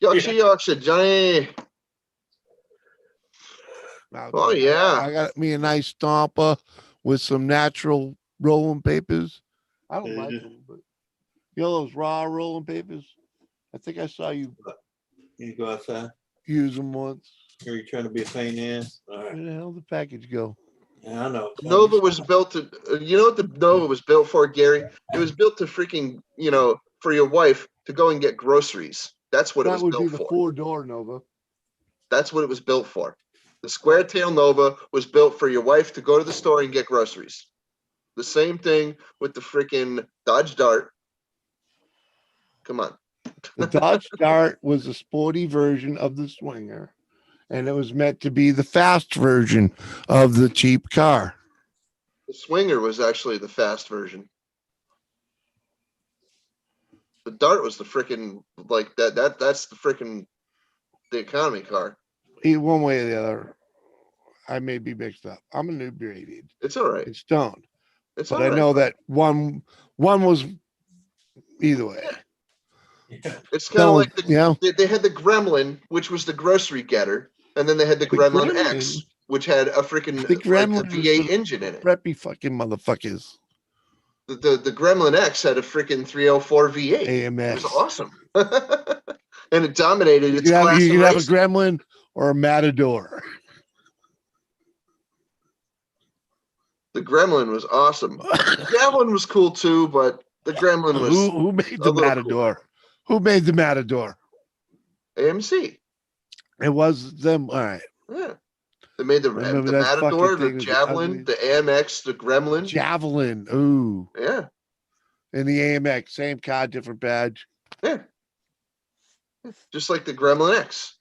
Yorkshire, Johnny. Oh yeah, I got me a nice stomper with some natural rolling papers. I don't like them, but you know those raw rolling papers. I think I saw you. You go outside. Use them once. Are you trying to be a pain in the ass? All right. Where the hell did the package go? Yeah, I know. Nova was built to. You know what the Nova was built for, Gary? It was built to freaking, for your wife to go and get groceries. That's what it was built for. That would be the 4-door Nova. That's what it was built for. The square tail Nova was built for your wife to go to the store and get groceries. The same thing with the freaking Dodge Dart. Come on. The Dodge Dart was a sporty version of the Swinger, and it was meant to be the fast version of the cheap car. The Swinger was actually the fast version. The Dart was the freaking like that. That's the freaking the economy car. Either one way or the other, I may be mixed up. I'm inebriated. It's all right. It's stoned. It's but all right. I know that one was either way. It's kind of like they had the Gremlin, which was the grocery getter, and then they had the Gremlin X, which had a freaking a V8 engine in it. Preppy fucking motherfuckers. The Gremlin X had a freaking 304 V8. AMX. It was awesome. And it dominated its class. You could have a Gremlin or a Matador. The Gremlin was awesome. The Gremlin was cool too, but the Gremlin was who made the Matador? Cool. Who made the Matador? AMC. It was them. All right. Yeah. They made the Matador, the Javelin, the AMX, the Gremlin. Javelin. Ooh. Yeah. And the AMX, same car, different badge. Yeah. Just like the Gremlin X.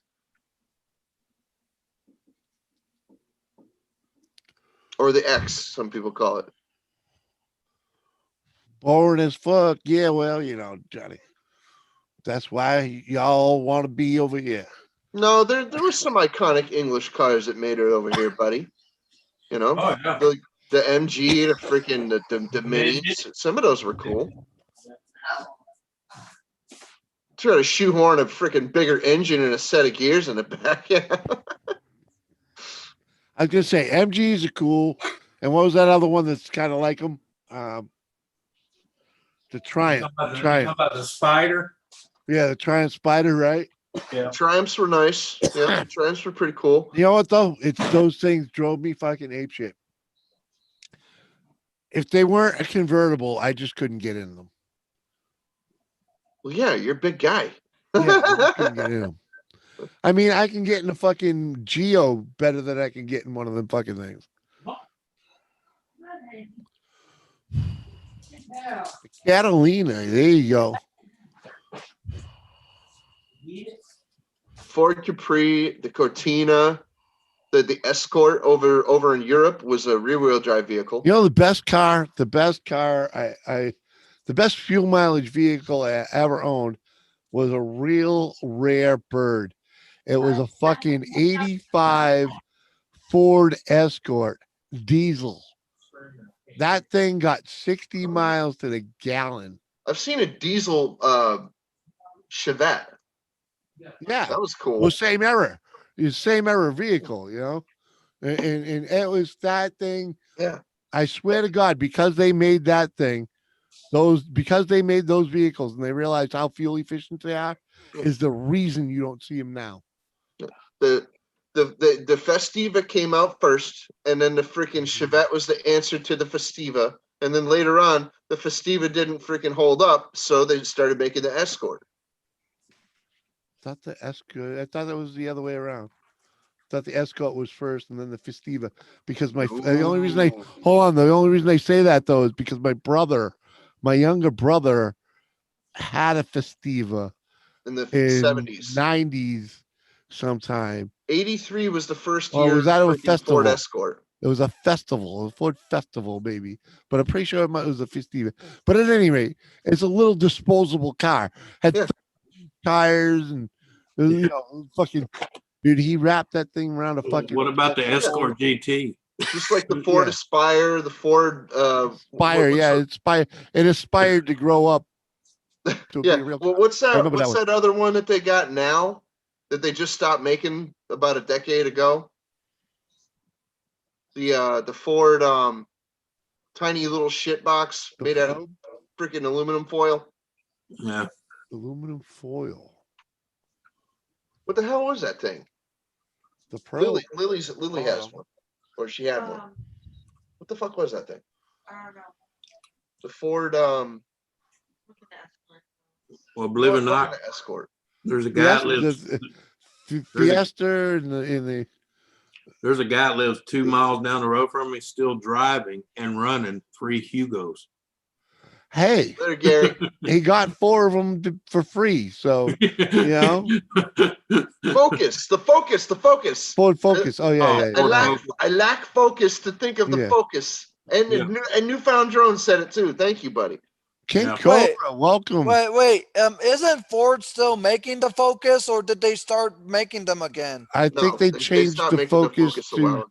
Or the X, some people call it. Boring as fuck. Yeah, well, Johnny. That's why y'all want to be over here. No, there were some iconic English cars that made it over here, buddy. Oh, yeah. The MG, the freaking the minis. Some of those were cool. Try to shoehorn a freaking bigger engine and a set of gears in the back. Yeah. I was gonna say MGs are cool. And what was that other one that's kind of like them? The Triumph. Talking about the Spider. Yeah, the Triumph Spider, right? Yeah. Triumphs were nice. Yeah, Triumphs were pretty cool. You know what though? It's those things drove me fucking apeshit. If they weren't a convertible, I just couldn't get in them. Well, yeah, you're a big guy. Yeah, I just couldn't get in them. I mean, I can get in a fucking Geo better than I can get in one of them fucking things. Catalina, there you go. Ford Capri, the Cortina, the Escort over in Europe was a rear-wheel drive vehicle. You know the best fuel mileage vehicle I ever owned was a real rare bird. It was a fucking 85 Ford Escort diesel. That thing got 60 miles to the gallon. I've seen a diesel Chevette. Yeah, that was cool. Well, same era. It's same era vehicle, you know, and it was that thing. Yeah, I swear to God, because they made that thing, because they made those vehicles and they realized how fuel efficient they are, is the reason you don't see them now. The Festiva came out first, and then the freaking Chevette was the answer to the Festiva, and then later on the Festiva didn't freaking hold up, so they started making the Escort. I thought that was the other way around. I thought the Escort was first and then the Festiva, because the only reason I say that though is because my younger brother had a Festiva in the 70s, 90s sometime. 83 was the first year. Was that a festival? Ford Escort. It was a festival, a Ford festival, maybe. But I'm pretty sure it was a Festiva. But at any rate, it's a little disposable car. Had tires and fucking dude. He wrapped that thing around a fucking. What about the Escort GT? Just like the Ford Aspire, the Ford Aspire, it aspired to grow up. To be a real well, what's that other one that they got now that they just stopped making about a decade ago? The Ford tiny little shit box made out of freaking aluminum foil. Yeah, aluminum foil. What the hell was that thing? The Pro. Lily has one, or she had one. What the fuck was that thing? I don't know. The Ford. Well, believe it or not, Escort. There's a guy that lives. Fiesta in the. There's a guy that lives 2 miles down the road from me, still driving and running 3 Hugos. Hey, there, Gary. He got 4 of them for free. So, Focus. Ford Focus. Oh, yeah. I lack focus to think of the focus. And Newfound Drone said it too. Thank you, buddy. King Cobra, welcome. Wait. Isn't Ford still making the Focus, or did they start making them again? I think they changed the Focus to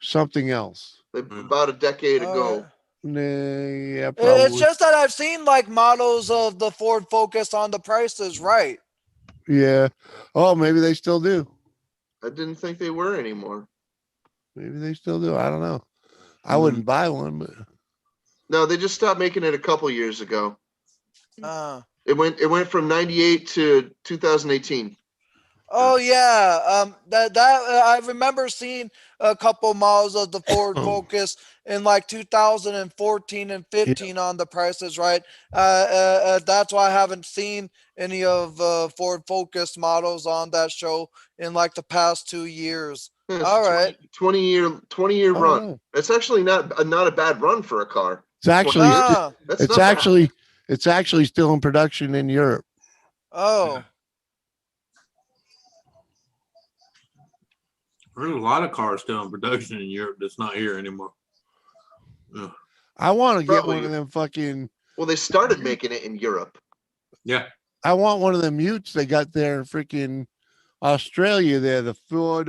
something else. About a decade ago. Yeah, probably. It's just that I've seen like models of the Ford Focus on the prices, right? Yeah. Oh, maybe they still do. I didn't think they were anymore. Maybe they still do. I don't know. I wouldn't buy one, but no, they just stopped making it a couple years ago. It went from 98 to 2018. Oh yeah, that I remember seeing a couple models of the Ford Focus in like 2014 and 15 on the prices, right? That's why I haven't seen any of Ford Focus models on that show in like the past 2 years. Yeah, all right, 20 year run. It's actually not a bad run for a car. It's actually it's actually still in production in Europe. Oh. There's a lot of cars still in production in Europe that's not here anymore. Yeah. I want to get one of them fucking. Well, they started making it in Europe. Yeah. I want one of them Utes they got there in freaking Australia. There, the Ford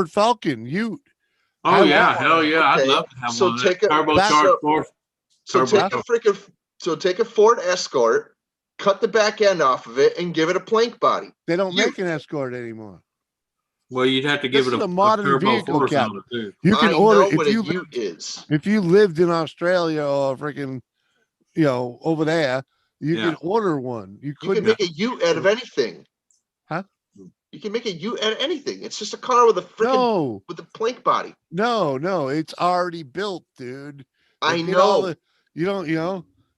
Falcon Ute. Oh yeah, hell yeah! Okay. I'd love to have So one of take that. a- Turbocharged Porsche. So take a Ford Escort, cut the back end off of it, and give it a plank body. They don't make an Escort anymore. Well, you'd have to give This it is a a modern turbo vehicle, force Cap. on it too. You can I order know what a Ute is. if you lived in Australia or freaking, over there, you Yeah. can order one. You You can could make a Ute out of anything. Huh? You can make a Ute out of anything. It's just a car with a freaking with a plank body. No, it's already built, dude. I did all know. the- you don't,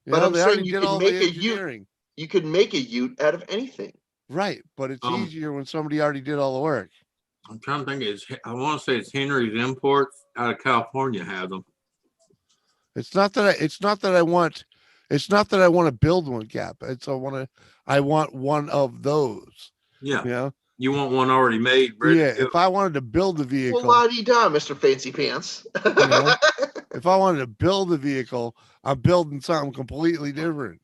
But I'm they saying already you did can all make the a Ute. engineering. You can make a Ute out of anything. Right, but it's easier when somebody already did all the work. I'm trying to think. I want to say it's Henry's Imports out of California has them. It's not that I want to build one, Cap. I want one of those. Yeah. You want one already made, ready to go. If I wanted to build a vehicle, well, la-di-da, Mr. Fancy Pants. If I wanted to build a vehicle, I'm building something completely different.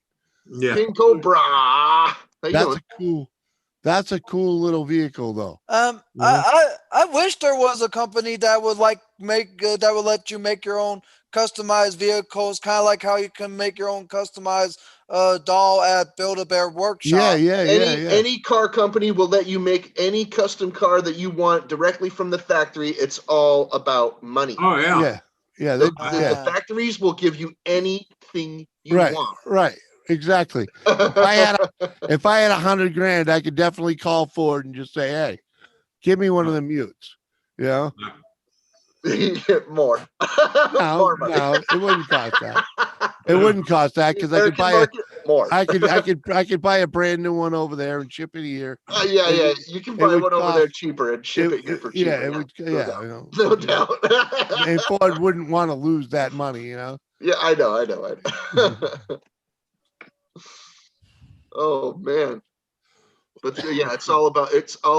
Yeah. King Cobra. That's a cool little vehicle, though. I wish there was a company that would that would let you make your own customized vehicles, kind of like how you can make your own customized doll at Build-A-Bear Workshop. Any car company will let you make any custom car that you want directly from the factory. It's all about money. Oh yeah. Yeah. The factories will give you anything you want. Right. Exactly. If I had $100,000, I could definitely call Ford and just say, "Hey, give me one of them Utes." More. No, it wouldn't cost that. It wouldn't cost that because I could buy more. I could buy a brand new one over there and ship it here. Yeah. You can buy one over there cheaper and ship it here for cheaper. Yeah, it would. No doubt. And Ford wouldn't want to lose that money, Yeah, I know. Oh man. But yeah, it's all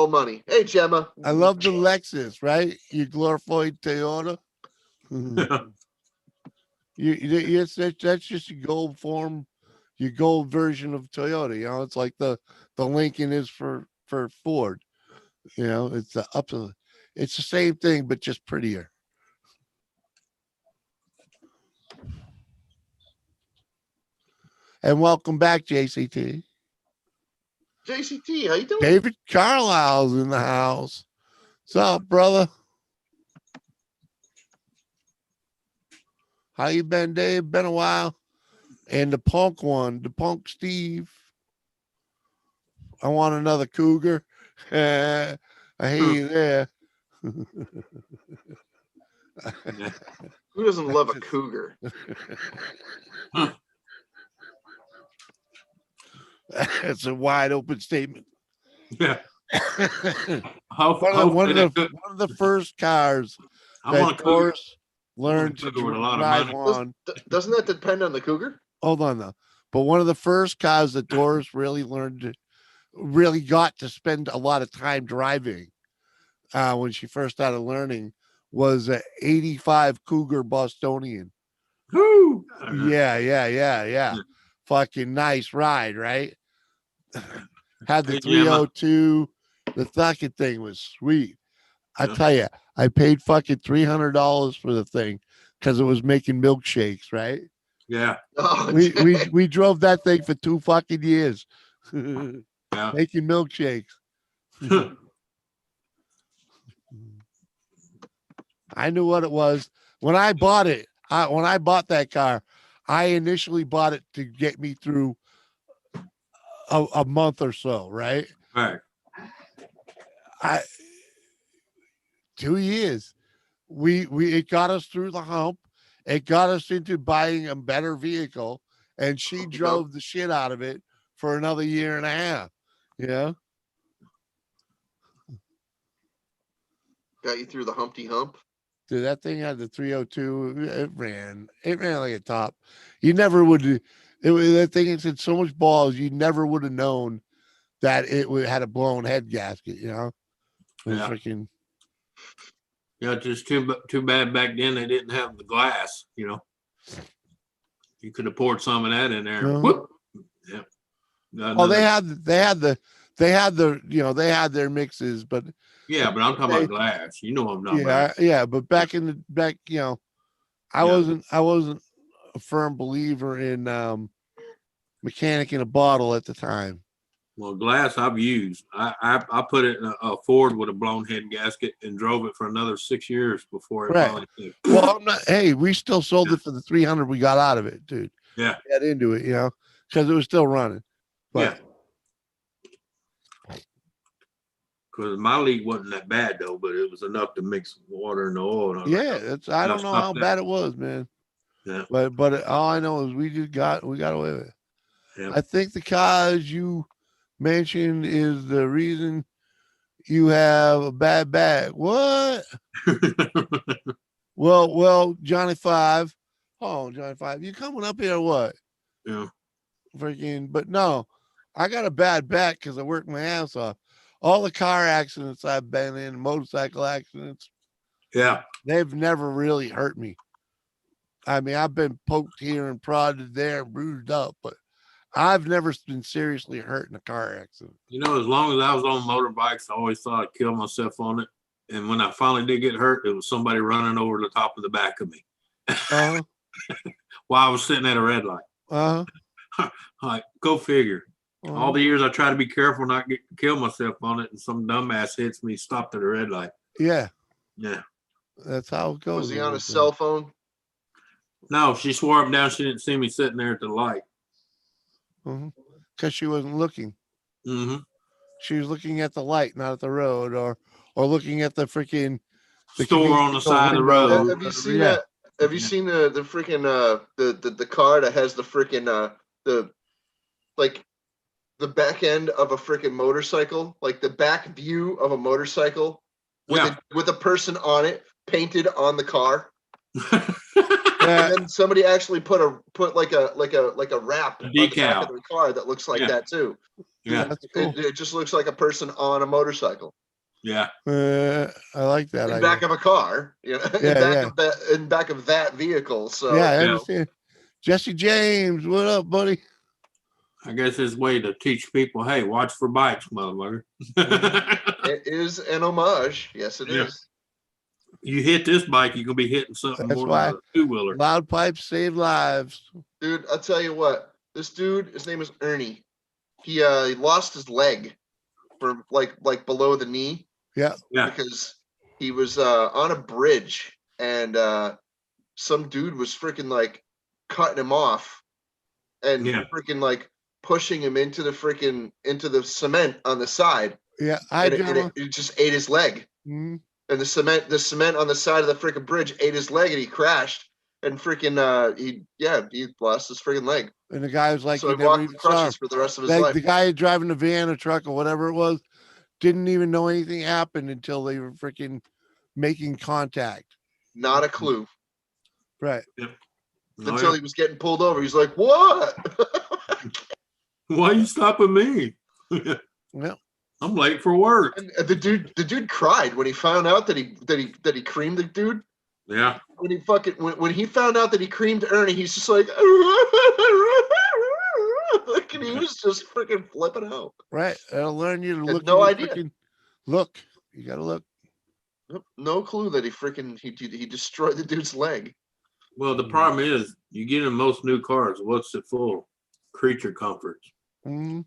money. Hey, Gemma. I love the Lexus, right? You glorified Toyota. That's just your gold form, your gold version of Toyota. It's like the Lincoln is for Ford. It's it's the same thing, but just prettier. And welcome back, JCT. JCT, how you doing? David Carlisle's in the house. What's up, brother? How you been, Dave? Been a while. And the punk Steve. I want another cougar. I hear you there. Who doesn't love a cougar? It's a wide open statement. Yeah. One of the first cars that Doris learned to drive on. Doesn't that depend on the cougar? Hold on though. But one of the first cars that Doris really got to spend a lot of time driving when she first started learning was an 85 Cougar Bostonian. Woo! Yeah. Fucking nice ride, right? Had the 302. The fucking thing was sweet. I tell you, I paid fucking $300 for the thing because it was making milkshakes, right? Yeah. We drove that thing for 2 fucking years. Making milkshakes. I knew what it was. When I bought it, when I bought that car, I initially bought it to get me through a month or so, right? Right. 2 years. It got us through the hump. It got us into buying a better vehicle, and she drove the shit out of it for another year and a half. Got you through the Humpty Hump. Dude, that thing had the 302. It ran like a top. You never would. That thing had so much balls. You never would have known that it had a blown head gasket. Freaking. Yeah, just too bad back then they didn't have the glass. You could have poured some of that in there. Whoop. Yeah. Well, they had their mixes, but Yeah, but I'm talking about glass. You know I'm not. Yeah, but back, I wasn't a firm believer in mechanic in a bottle at the time. Well, glass I've used. I put it in a Ford with a blown head gasket and drove it for another 6 years before it finally came. Well, I'm not. Hey, we still sold it for the 300 we got out of it, dude. Yeah, got into it, because it was still running. But because my leak wasn't that bad though, but it was enough to mix water and the oil. And I don't know how bad it was, man. Yeah, but all I know is we got away with it. Yeah. I think the cause you mentioned is the reason you have a bad back. What? well, Johnny Five. Oh, Johnny Five, you coming up here or what? Yeah. Freaking, but no, I got a bad back because I worked my ass off. All the car accidents I've been in, motorcycle accidents, they've never really hurt me. I mean, I've been poked here and prodded there and bruised up, but I've never been seriously hurt in a car accident. As long as I was on motorbikes, I always thought I'd kill myself on it. And when I finally did get hurt, it was somebody running over the top of the back of me while I was sitting at a red light. Like, go figure. All the years I try to be careful not to kill myself on it, and some dumbass hits me, stopped at a red light. Yeah. That's how it goes. Was he on a cell phone? No, she swore up down she didn't see me sitting there at the light. Because she wasn't looking. Mm-hmm. She was looking at the light, not at the road, or looking at the freaking store on the side of the road. Have you seen that? Have you seen the freaking the car that has the freaking the back end of a freaking motorcycle, like the back view of a motorcycle with a person on it painted on the car? And then somebody actually put like a wrap on the back of the car that looks like that too. Yeah, cool. It just looks like a person on a motorcycle. Yeah, I like that. In back of a car, in back of that vehicle. So I understand. Jesse James, what up, buddy? I guess it's a way to teach people, hey, watch for bikes, motherfucker. It is an homage. Yes, it is. You hit this bike, you're gonna be hitting something more than a two-wheeler. Loud pipes save lives. Dude, I'll tell you what. This dude, his name is Ernie. He lost his leg from like below the knee. Yeah. Because he was on a bridge and some dude was freaking like cutting him off and freaking like pushing him into the cement on the side. Yeah, it just ate his leg. Mm-hmm. And the cement on the side of the freaking bridge ate his leg, and he crashed. And freaking, he lost his freaking leg. And the guy was like, so he walked with crutches for the rest of his life. The guy driving the van or truck or whatever it was didn't even know anything happened until they were freaking making contact. Not a clue. Right. Yep. Until he was getting pulled over. He's like, "What? Why are you stopping me?" Well. I'm late for work. And the dude cried when he found out that he creamed the dude. Yeah. When he found out that he creamed Ernie, he's just like, and he was just freaking flipping out. Right. It'll learn you to look. No idea. Look. You gotta look. No clue that he destroyed the dude's leg. Well, the problem is you get in most new cars. What's it full? Creature comforts. Mm-hmm.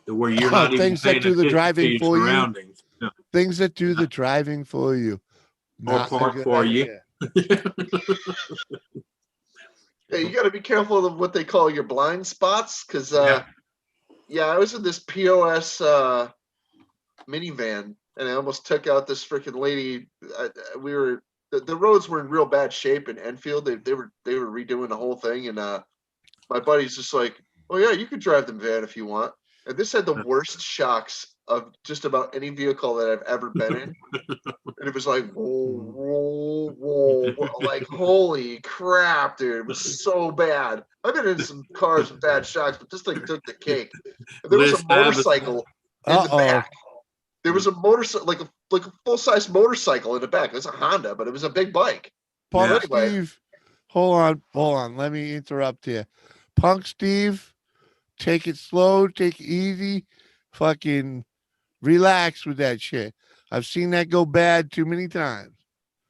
Where you're not things that do the driving for you. No. Things that do the driving for you. Or park for you. Hey, you got to be careful of what they call your blind spots, because I was in this POS minivan, and I almost took out this freaking lady. The roads were in real bad shape in Enfield. They were redoing the whole thing, and my buddy's just like, "Oh yeah, you could drive the van if you want." And this had the worst shocks of just about any vehicle that I've ever been in. And it was like, whoa, like, holy crap, dude. It was so bad. I've been in some cars with bad shocks, but this thing took the cake. And there was a motorcycle in the back. There was a motorcycle, like a full-size motorcycle in the back. It was a Honda, but it was a big bike. Punk Steve, hold on. Let me interrupt here. Punk Steve, take it slow, take it easy, fucking relax with that shit. I've seen that go bad too many times.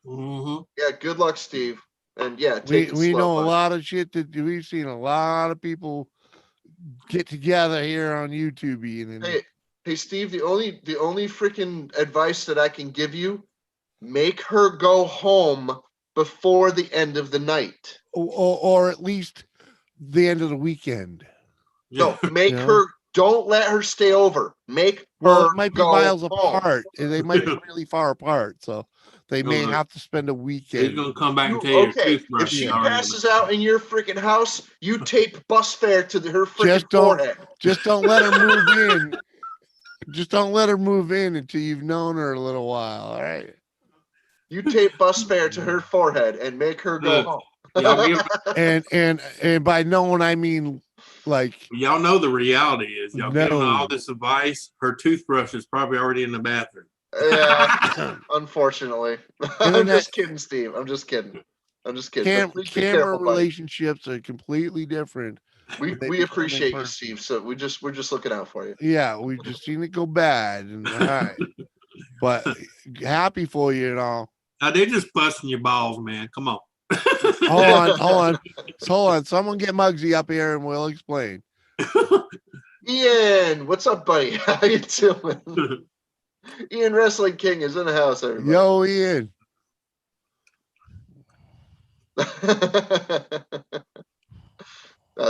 Mm-hmm. Yeah, good luck, Steve. And yeah, we know a lot of shit that we've seen a lot of people get together here on YouTube. Hey, Steve, the only freaking advice that I can give you, make her go home before the end of the night. Or at least the end of the weekend. No, make her, don't let her stay over. Make her it might be go miles home. apart. They might be really far apart. So they may have to spend a weekend. He's going to come back and tell you toothbrush. If she passes out in your freaking house, you tape bus fare to her freaking forehead. Just don't let her move in. Just don't let her move in until you've known her a little while. All right. You tape bus fare to her forehead and make her go home. and by knowing, I mean, like, y'all know the reality is y'all giving all this advice. Her toothbrush is probably already in the bathroom. Yeah, unfortunately. I'm just kidding, Steve. I'm just kidding. Camera relationships are completely different. We appreciate you, Steve. So we're just looking out for you. Yeah, we've just seen it go bad, and all right. But happy for you and all. Now they're just busting your balls, man. Come on. Hold on. Someone get Muggsy up here and we'll explain. Ian, what's up, buddy? How you doing? Ian Wrestling King is in the house, everybody. Yo, Ian.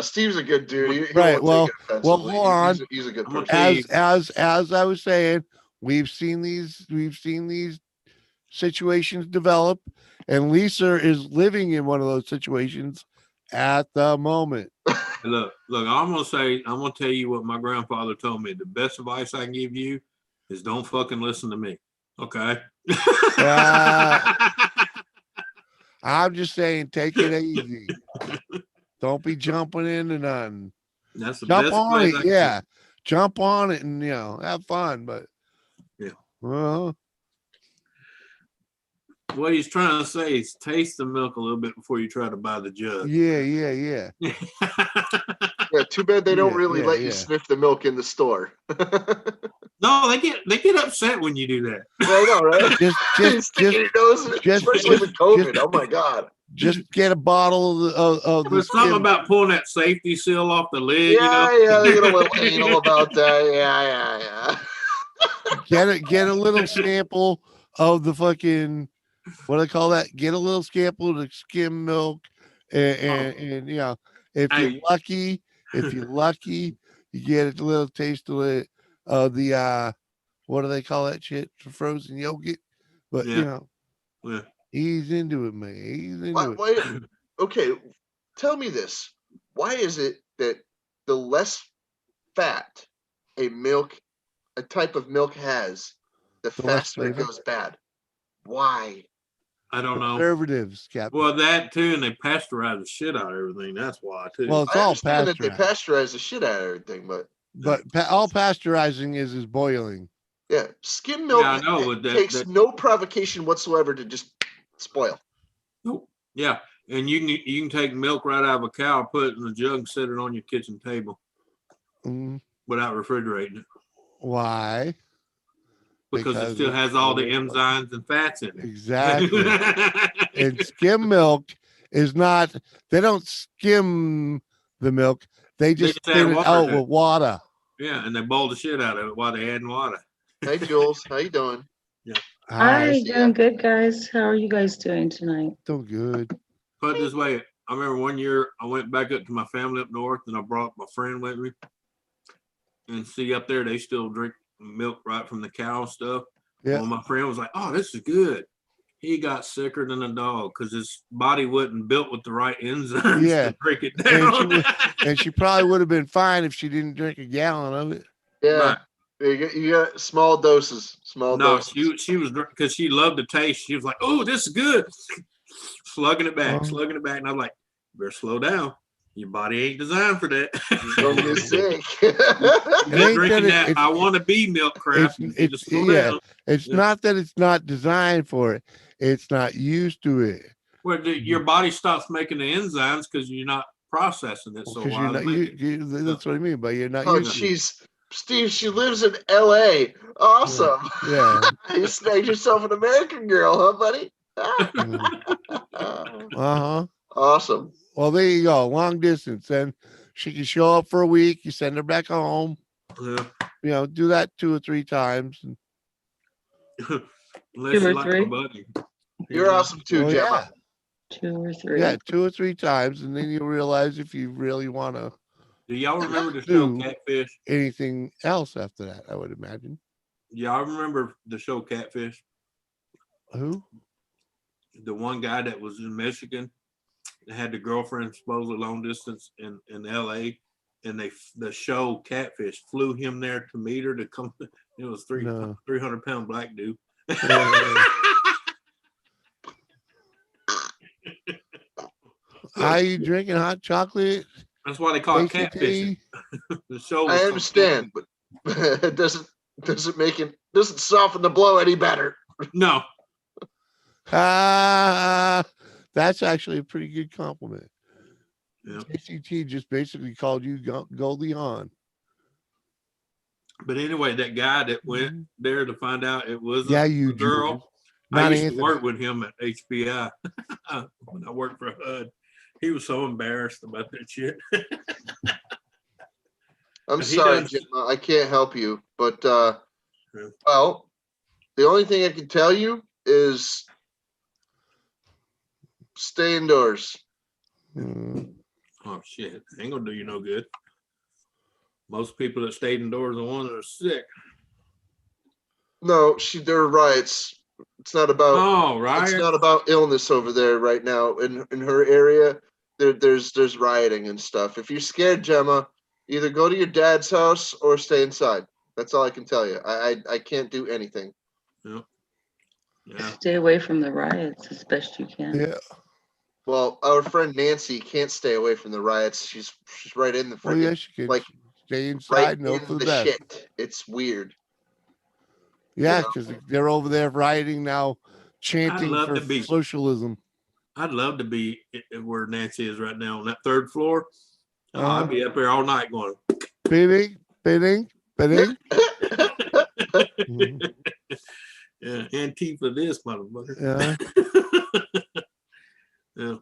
Steve's a good dude. Right. Well, hold on. He's a good person. As I was saying, we've seen these situations develop, and Lisa is living in one of those situations at the moment. Look, I'm gonna tell you what my grandfather told me. The best advice I can give you is don't fucking listen to me. Okay. I'm just saying, take it easy. Don't be jumping into nothing. That's the Jump best on it, yeah. Jump on it and have fun. But yeah. Well, what he's trying to say is taste the milk a little bit before you try to buy the jug. Yeah. Yeah, too bad they don't really let you sniff the milk in the store. No, they get upset when you do that. I know, right? Especially with COVID. Oh my God. Just get a bottle of There's something about pulling that safety seal off the lid. Yeah, they get a little anal about that. Yeah. Get a little sample of the fucking, what do I call that? Get a little sample of the skim milk, and if you're lucky, you get a little taste of it. The what do they call that shit? Frozen yogurt. But he's into it, man. He's into it. Okay, tell me this. Why is it that the less fat a type of milk has, the faster it goes bad? Why? I don't know. Preservatives, Captain. Well, that too, and they pasteurize the shit out of everything. That's why too. Well, it's I all understand pasteurized. that they pasteurize the shit out of everything, but all pasteurizing is boiling. Yeah, skim milk takes no provocation whatsoever to just spoil. Nope. Yeah, and you can take milk right out of a cow, put it in a jug, and set it on your kitchen table without refrigerating it. Why? Because it still has all the enzymes and fats in it. Exactly. And skim milk is not. They don't skim the milk. They just thin it out with water. Yeah, and they boil the shit out of it while they add water. Hey, Jules, how you doing? Yeah. Hi, doing good, guys. How are you guys doing tonight? Doing good. Put it this way, I remember one year I went back up to my family up north, and I brought my friend with me. And see, up there they still drink milk right from the cow and stuff. Yeah. Well, my friend was like, "Oh, this is good." He got sicker than a dog because his body wasn't built with the right enzymes to break it down. And she probably would have been fine if she didn't drink a gallon of it. Yeah. Right. You got small doses. Doses. She was, because she loved the taste. She was like, "Oh, this is good." Slugging it back. And I'm like, "You better slow down. Your body ain't designed for that." You're gonna get sick. Drinking that I want to be milk crap. It's not that it's not designed for it. It's not used to it. Well, your body stops making the enzymes because you're not processing it. So that's what I mean. But you're not. Steve, she lives in L.A. Awesome. Yeah. You snagged yourself an American girl, huh, buddy? Awesome. Well, there you go. Long distance. Then she can show up for a week. You send her back home. Yeah. Do that 2 or 3 times. Unless 2 you or like 3. my buddy. You're awesome too, Gemma. 2 or 3. Yeah, 2 or 3 times, and then you'll realize if you really want to. Do y'all remember the show Catfish? Anything else after that, I would imagine. Y'all remember the show Catfish? Who? The one guy that was in Michigan that had the girlfriend supposedly long distance in LA, and the show Catfish flew him there to meet her to come. It was 300-pound black dude. Are you drinking hot chocolate? That's why they call it catfishing. The show. I understand, but it doesn't soften the blow any better. No. That's actually a pretty good compliment. Yeah. JCT just basically called you Goldie Hawn. But anyway, that guy that went there to find out it was a girl. Julius. I used to work with him at HBI when I worked for HUD. He was so embarrassed about that shit. I'm sorry, Gemma, I can't help you, but well, the only thing I can tell you is stay indoors. Oh shit, ain't gonna do you no good. Most people that stayed indoors are the ones that are sick. No, there are riots. It's not about riots? It's not about illness over there right now. In her area, there's rioting and stuff. If you're scared, Gemma, either go to your dad's house or stay inside. That's all I can tell you. I can't do anything. Yeah. Stay away from the riots as best you can. Yeah. Well, our friend Nancy can't stay away from the riots. She's right in the freaking she can like stay inside right and hope in for the the best. shit. It's weird. Yeah, because they're over there rioting now, chanting for socialism. I'd love to be where Nancy is right now on that 3rd floor. I'd be up there all night going bidding. Yeah, Antifa this motherfucker. Yeah. Yeah.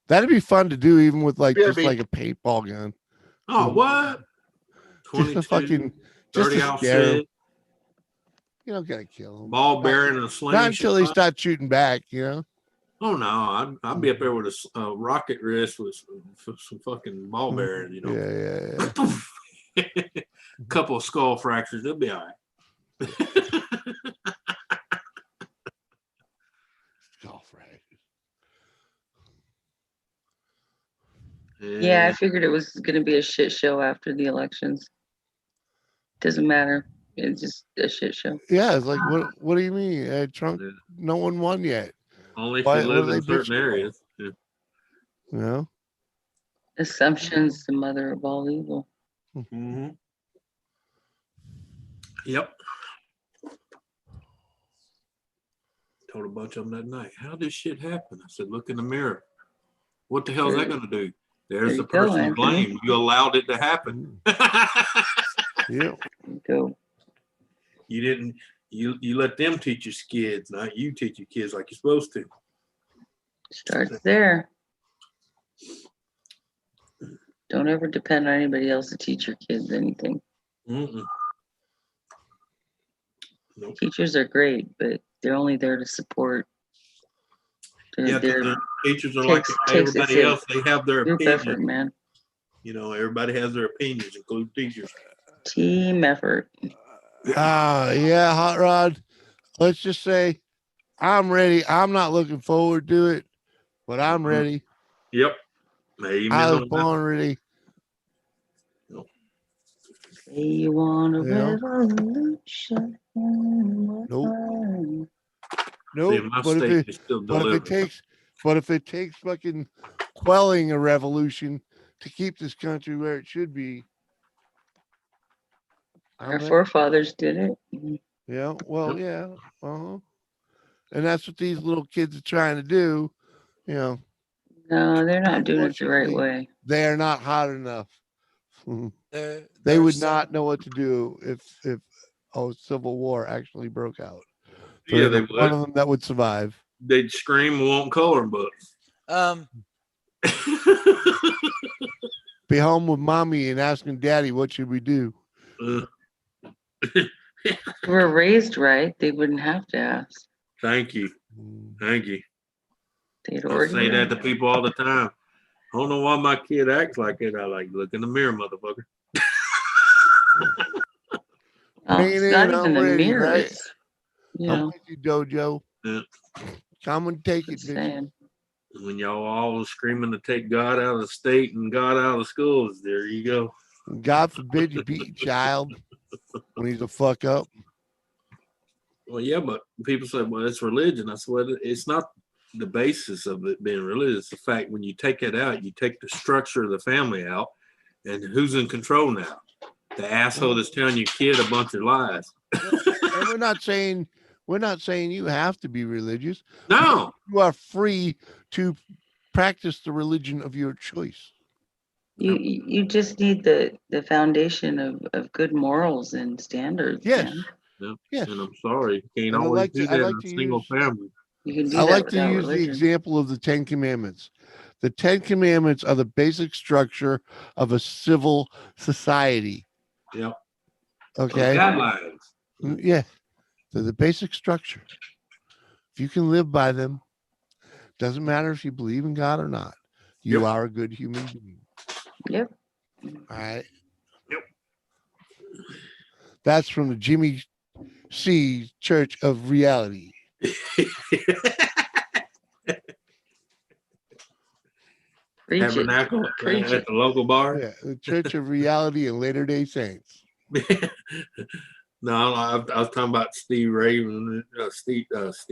That'd be fun to do, even with like a paintball gun. Oh, what? 22, just a fucking 30 just to scare them. You don't gotta kill them. Ball bearing and a sling. Not until they start shooting back, Oh no, I'd be up there with a rocket wrist with some fucking ball bearings, Yeah. Couple of skull fractures, they'll be all right. Skull fractures. Yeah, I figured it was going to be a shit show after the elections. Doesn't matter. It's just a shit show. Yeah, it's like, what do you mean? Trump, no one won yet. Only if they live in certain areas. Yeah. Assumption's the mother of all evil. Mm-hmm. Yep. Told a bunch of them that night, how did shit happen? I said, look in the mirror. What the hell is that going to do? There's the person to blame. You allowed it to happen. Yeah. Go. You didn't. You let them teach your kids, not you teach your kids like you're supposed to. Starts there. Don't ever depend on anybody else to teach your kids anything. Mm-mm. Nope. Teachers are great, but they're only there to support. The teachers are like everybody else. They have their opinions. Effort, man. Everybody has their opinions, including teachers. Team effort. Yeah, Hot Rod. Let's just say I'm ready. I'm not looking forward to it, but I'm ready. Yep. Amen. I was born ready. Say you want a revolution. Nope. But if it takes fucking quelling a revolution to keep this country where it should be. Our forefathers did it. Yeah, well, yeah. And that's what these little kids are trying to do. No, they're not doing it the right way. They are not hot enough. They would not know what to do if civil war actually broke out. So Yeah, they there's one would. of them that would survive. They'd scream and want coloring books. Be home with mommy and asking daddy, what should we do? We're raised right. They wouldn't have to ask. Thank you. Thank you. They'd I already say know. that to people all the time. I don't know why my kid acts like it. I like, look in the mirror, motherfucker. It's not even the ready, mirror. right? It's, I'm with you, Dojo. Yeah. Come and take it, bitch. saying. When y'all all screaming to take God out of the state and God out of the schools, there you go. God forbid you beat your child when he's a fuck up. Well, yeah, but people say, well, it's religion. I said, well, it's not the basis of it being religious. It's the fact when you take it out, you take the structure of the family out, and who's in control now? The asshole that's telling your kid a bunch of lies. And we're not saying you have to be religious. No, you are free to practice the religion of your choice. You just need the foundation of good morals and standards. Yes. Yeah. Yes. And I'm sorry, you can't always do that in a single family. You can do I that like to without use the religion. example of the 10 Commandments. The 10 Commandments are the basic structure of a civil society. Yep. Okay. Guidelines. Yeah. They're the basic structure. If you can live by them, doesn't matter if you believe in God or not. You are a good human being. Yep. All right. Yep. That's from the Jimmy C. Church of Reality. Tabernacle at the local bar. Yeah, the Church of Reality and Latter-day Saints. No, I was talking about Steve Raven. Steve Raven,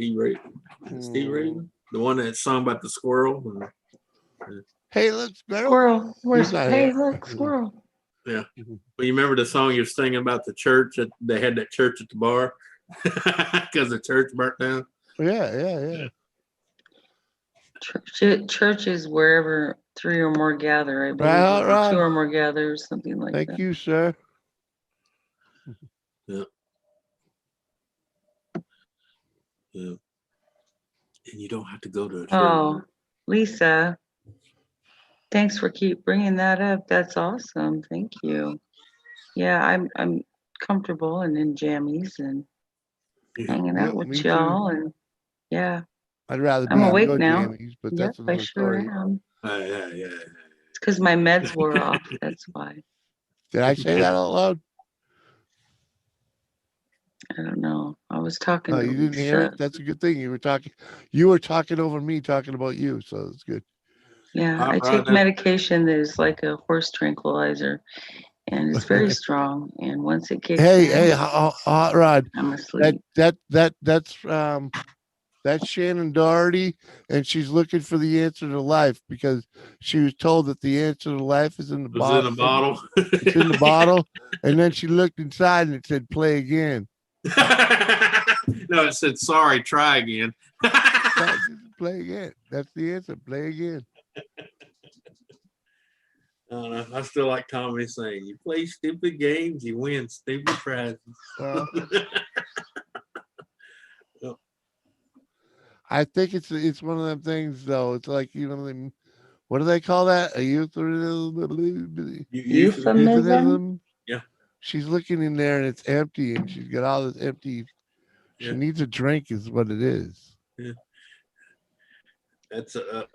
the one that sung about the squirrel. Hey, look, squirrel. Hey, look, squirrel. Yeah. Well, you remember the song you're singing about the church? They had that church at the bar because the church burnt down. Yeah. Church is wherever three or more gather. I believe Right. two or more gather, or something like that. Thank you, sir. Yeah. And you don't have to go to a church. Oh, Lisa, thanks for keep bringing that up. That's awesome. Thank you. Yeah, I'm comfortable and in jammies and hanging out with y'all, and yeah. I'd rather be I'm awake in your now. jammies, but that's another I sure story. am. Yeah. It's because my meds wore off. That's why. Did I say that out loud? I don't know. I was talking. Oh, you didn't hear it? That's a good thing. You were talking over me talking about you, so it's good. Yeah, I take medication that is like a horse tranquilizer, and it's very strong. And once it kicks in, hey, Hot Rod, I'm asleep. That's Shannon Doherty, and she's looking for the answer to life because she was told that the answer to life is in the bottle. It's in the bottle. It's in the bottle, and then she looked inside and it said, "Play again." No, it said, "Sorry, try again." Play again. That's the answer. Play again. I don't know. I still like Tommy saying, "You play stupid games, you win stupid prizes." I think it's one of them things, though. It's like, what do they call that? A euphemism. Yeah. She's looking in there and it's empty, and she's got all this empty. She needs a drink, is what it is. Yeah. That's a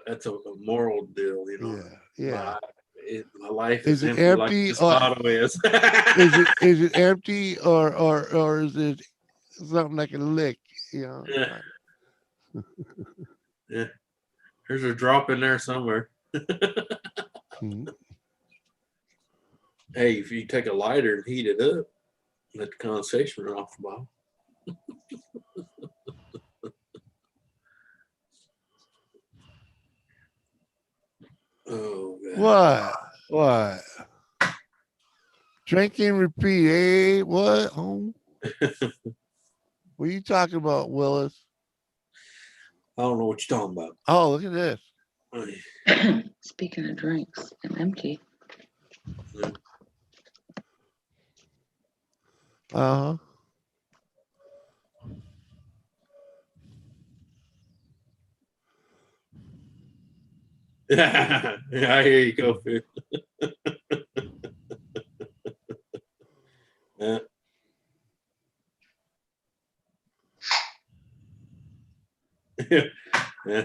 moral deal, Yeah. My life is is it empty, empty like this bottle is. is it empty or is it something like a lick? Yeah. Yeah. There's a drop in there somewhere. Hey, if you take a lighter and heat it up, let the condensation run off the bottle. Oh, God. What? Drinking, repeat. Hey, what? Oh. What are you talking about, Willis? I don't know what you're talking about. Oh, look at this. Speaking of drinks and empty. Uh huh. Yeah, I hear you go, Phil. Yeah. Yeah.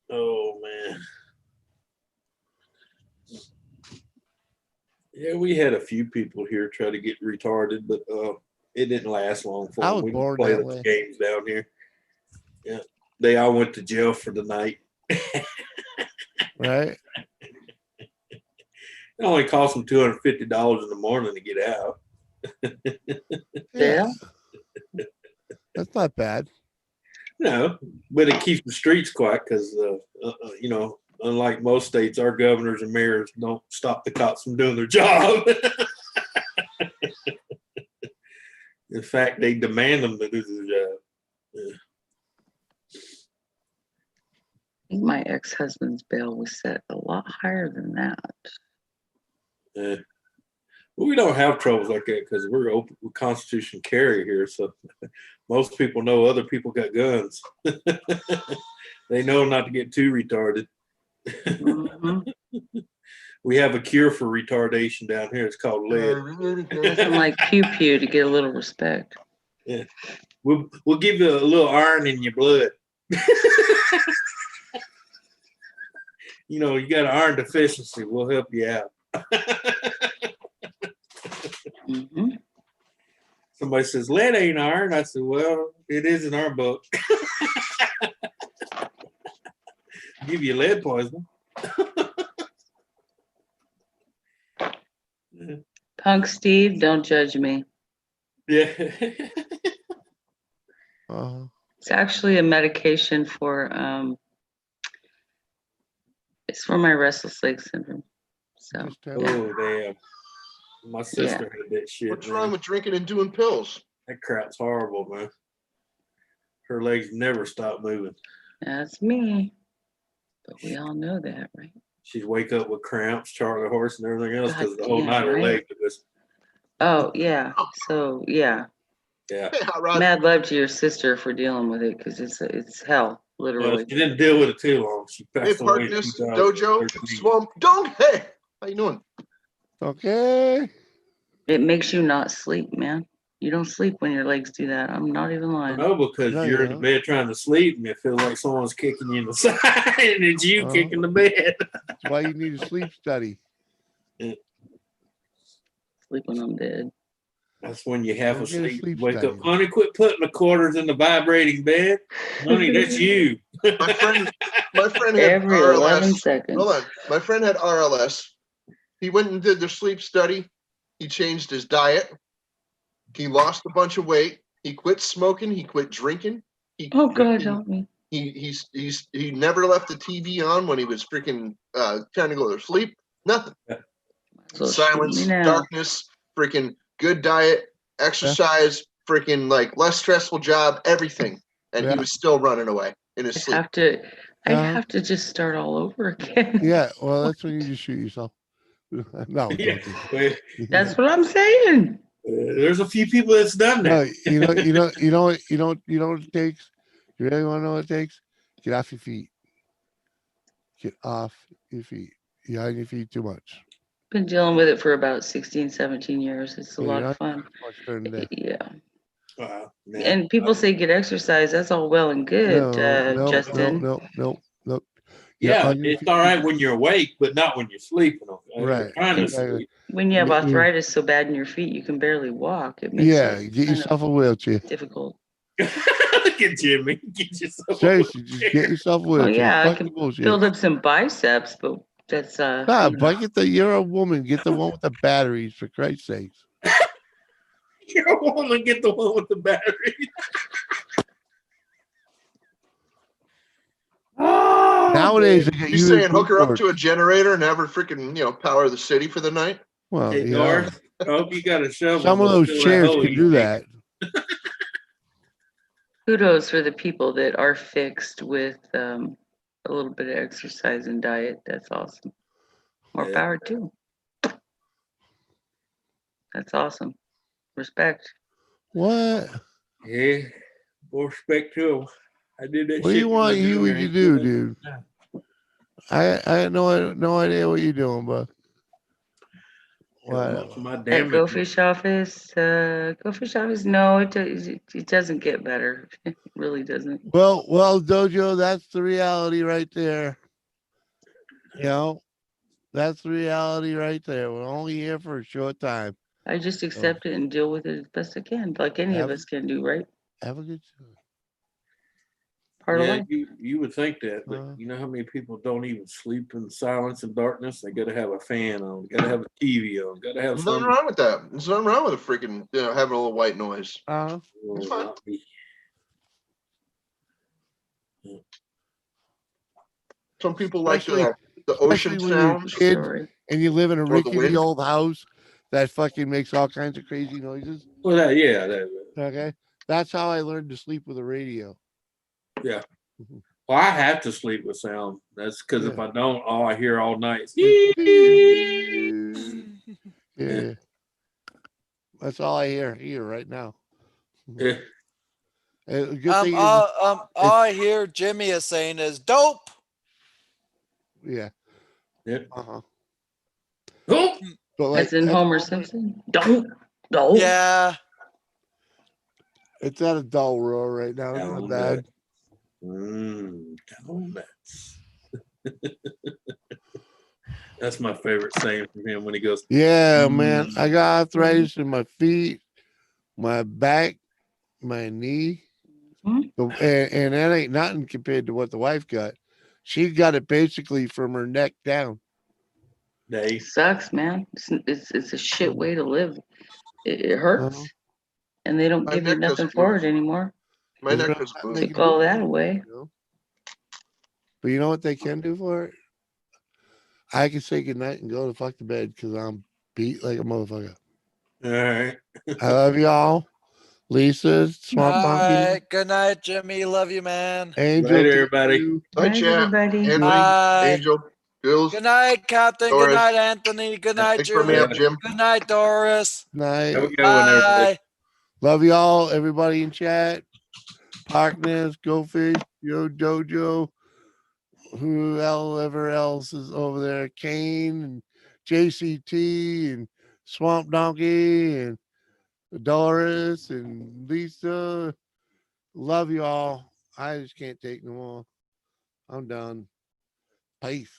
Oh man. Yeah, we had a few people here try to get retarded, but it didn't last long for I them. was We born play that those way. games down here. Yeah, they all went to jail for the night. Right. It only cost them $250 in the morning to get out. Yeah. That's not bad. No, but it keeps the streets quiet because, you know, unlike most states, our governors and mayors don't stop the cops from doing their job. In fact, they demand them to do their job. Yeah. I think my ex-husband's bail was set a lot higher than that. Yeah. Well, we don't have troubles like that because we're open with Constitution carry here. So most people know other people got guns. They know not to get too retarded. We have a cure for retardation down here. It's called lead. Nothing like pew pew to get a little respect. Yeah. We'll give you a little iron in your blood. You know, you got an iron deficiency. We'll help you out. Somebody says, lead ain't iron. I said, well, it is in our book. Give you lead poisoning. Punk Steve, don't judge me. Yeah. It's actually a medication for it's for my restless leg syndrome. So oh damn. My sister had that shit. What's wrong with drinking and doing pills? That crap's horrible, man. Her legs never stop moving. That's me. But we all know that, right? She'd wake up with cramps, Charlie horse, and everything else because the whole damn night her right. legs were just. Oh yeah. So yeah. Yeah. Mad love to your sister for dealing with it because it's hell, literally. Well, she didn't deal with it too long. She Hey, passed away in Parkness, 2013. Dojo, Swamp, Dong. Hey, how you doing? Okay. It makes you not sleep, man. You don't sleep when your legs do that. I'm not even lying. No, because you're in the bed trying to sleep and it feels like someone's kicking you in the side and it's you kicking the bed. That's why you need a sleep study. Yeah. Sleep when I'm dead. That's when you have Go a get a sleep. sleep Wake study. up, honey. Quit putting the quarters in the vibrating bed, honey. That's you. My friend had Every RLS. 11 seconds. Hold on. My friend had RLS. He went and did the sleep study. He changed his diet. He lost a bunch of weight. He quit smoking. He quit drinking. Oh God, help me. He never left the TV on when he was freaking trying to go to sleep. Nothing. So Silence, darkness, freaking good diet, exercise, freaking like less stressful job, everything, and he was still running away in his sleep. I'd have to just start all over again. Yeah, well, that's when you just shoot yourself. No, Yeah. That's what I'm saying. There's a few people that's done that. No, you know what it takes. You really want to know what it takes? Get off your feet. Get off your feet. You're on your feet too much. Been dealing with it for about 16, 17 years. It's a lot of fun. Yeah. Wow. And people say get exercise. That's all well and good, Justin. No. Yeah, it's all right when you're awake, but not when you're sleeping. Okay? Right. You're trying to sleep. When you have arthritis so bad in your feet you can barely walk, it makes it get yourself a wheelchair. difficult. Look at Jimmy. Get yourself Seriously, just get yourself a wheelchair. Well, yeah, I Fuck can the bullshit. build up some biceps, but that's but you're a woman. Get the one with the batteries, for Christ's sakes. You're a woman. Get the one with the battery. Nowadays, they get You saying hook her up to a generator and have her freaking power the city for the night? Well, hey, North, I hope you got a shovel. Some of those chairs can do that. Kudos for the people that are fixed with a little bit of exercise and diet. That's awesome. More power too. That's awesome. Respect. What? Yeah, more respect to him. I did that What do shit you when I want was Huey younger. to Ain't do, doing dude? it now. I had no idea what you're doing, but Tell what? most of my At damage. Go Fish Office, no, it doesn't get better. It really doesn't. Well, Dojo, that's the reality right there. You know, that's the reality right there. We're only here for a short time. I just So accept it and deal with it as best I can, like any of have, us can do, right? have a good Part of Yeah, life. you would think that, but Uh, you know how many people don't even sleep in silence and darkness? They got to have a fan on, got to have a TV on, got to have There's nothing some. wrong with that. There's nothing wrong with a freaking having a little white noise. uh, It's Well, fine. not me. Some people like especially the ocean when you're a sounds kid Sorry. and you live in a or the rickety wind. old house that fucking makes all kinds of crazy noises. Well, that, Okay, that's how I learned to sleep with a radio. yeah. Well, I have to sleep with sound. That's because if Yeah. I don't, all I hear all night is. Yeah, that's all I hear right now. Yeah. A good thing is, All I hear Jimmy is saying is dope. yeah, Yep. uh-huh. Oh, But like, As in Homer Simpson. Don't. Yeah. it's at a dull roar right now. It's not bad. Donuts. That's my favorite saying from him when he goes, Yeah, man, I got arthritis in my feet, my back, my knee, and that ain't nothing compared to what the wife got. She got it basically from her neck down. Day. Sucks, man. It's a shit way to live. It hurts, Uh-huh. and they don't My give you neck nothing doesn't for move. it anymore. My There's neck really doesn't nothing move. they Took can do all for that it, away. you know? But you know what they can do for it? I can say goodnight and go to fuck to bed because I'm beat like a motherfucker. All right. I love y'all. Lisa, Swamp All Donkey, right. Good night, Jimmy. Love you, man. Angel, Later, thank everybody. you. Hi, Night, chat. everybody. Henry, Bye. Angel, Jules, Good night, Captain. Good Doris. night, Anthony. Good night, Thanks for me Julie. up, Jim. Good night, Doris. Night. Have a good one, everybody. Bye. Love y'all, everybody in chat. Parkness, Go Fish, Yo Dojo, whoever else is over there, Kane and JCT and Swamp Donkey and Doris and Lisa. Love y'all. I just can't take no more. I'm done. Peace.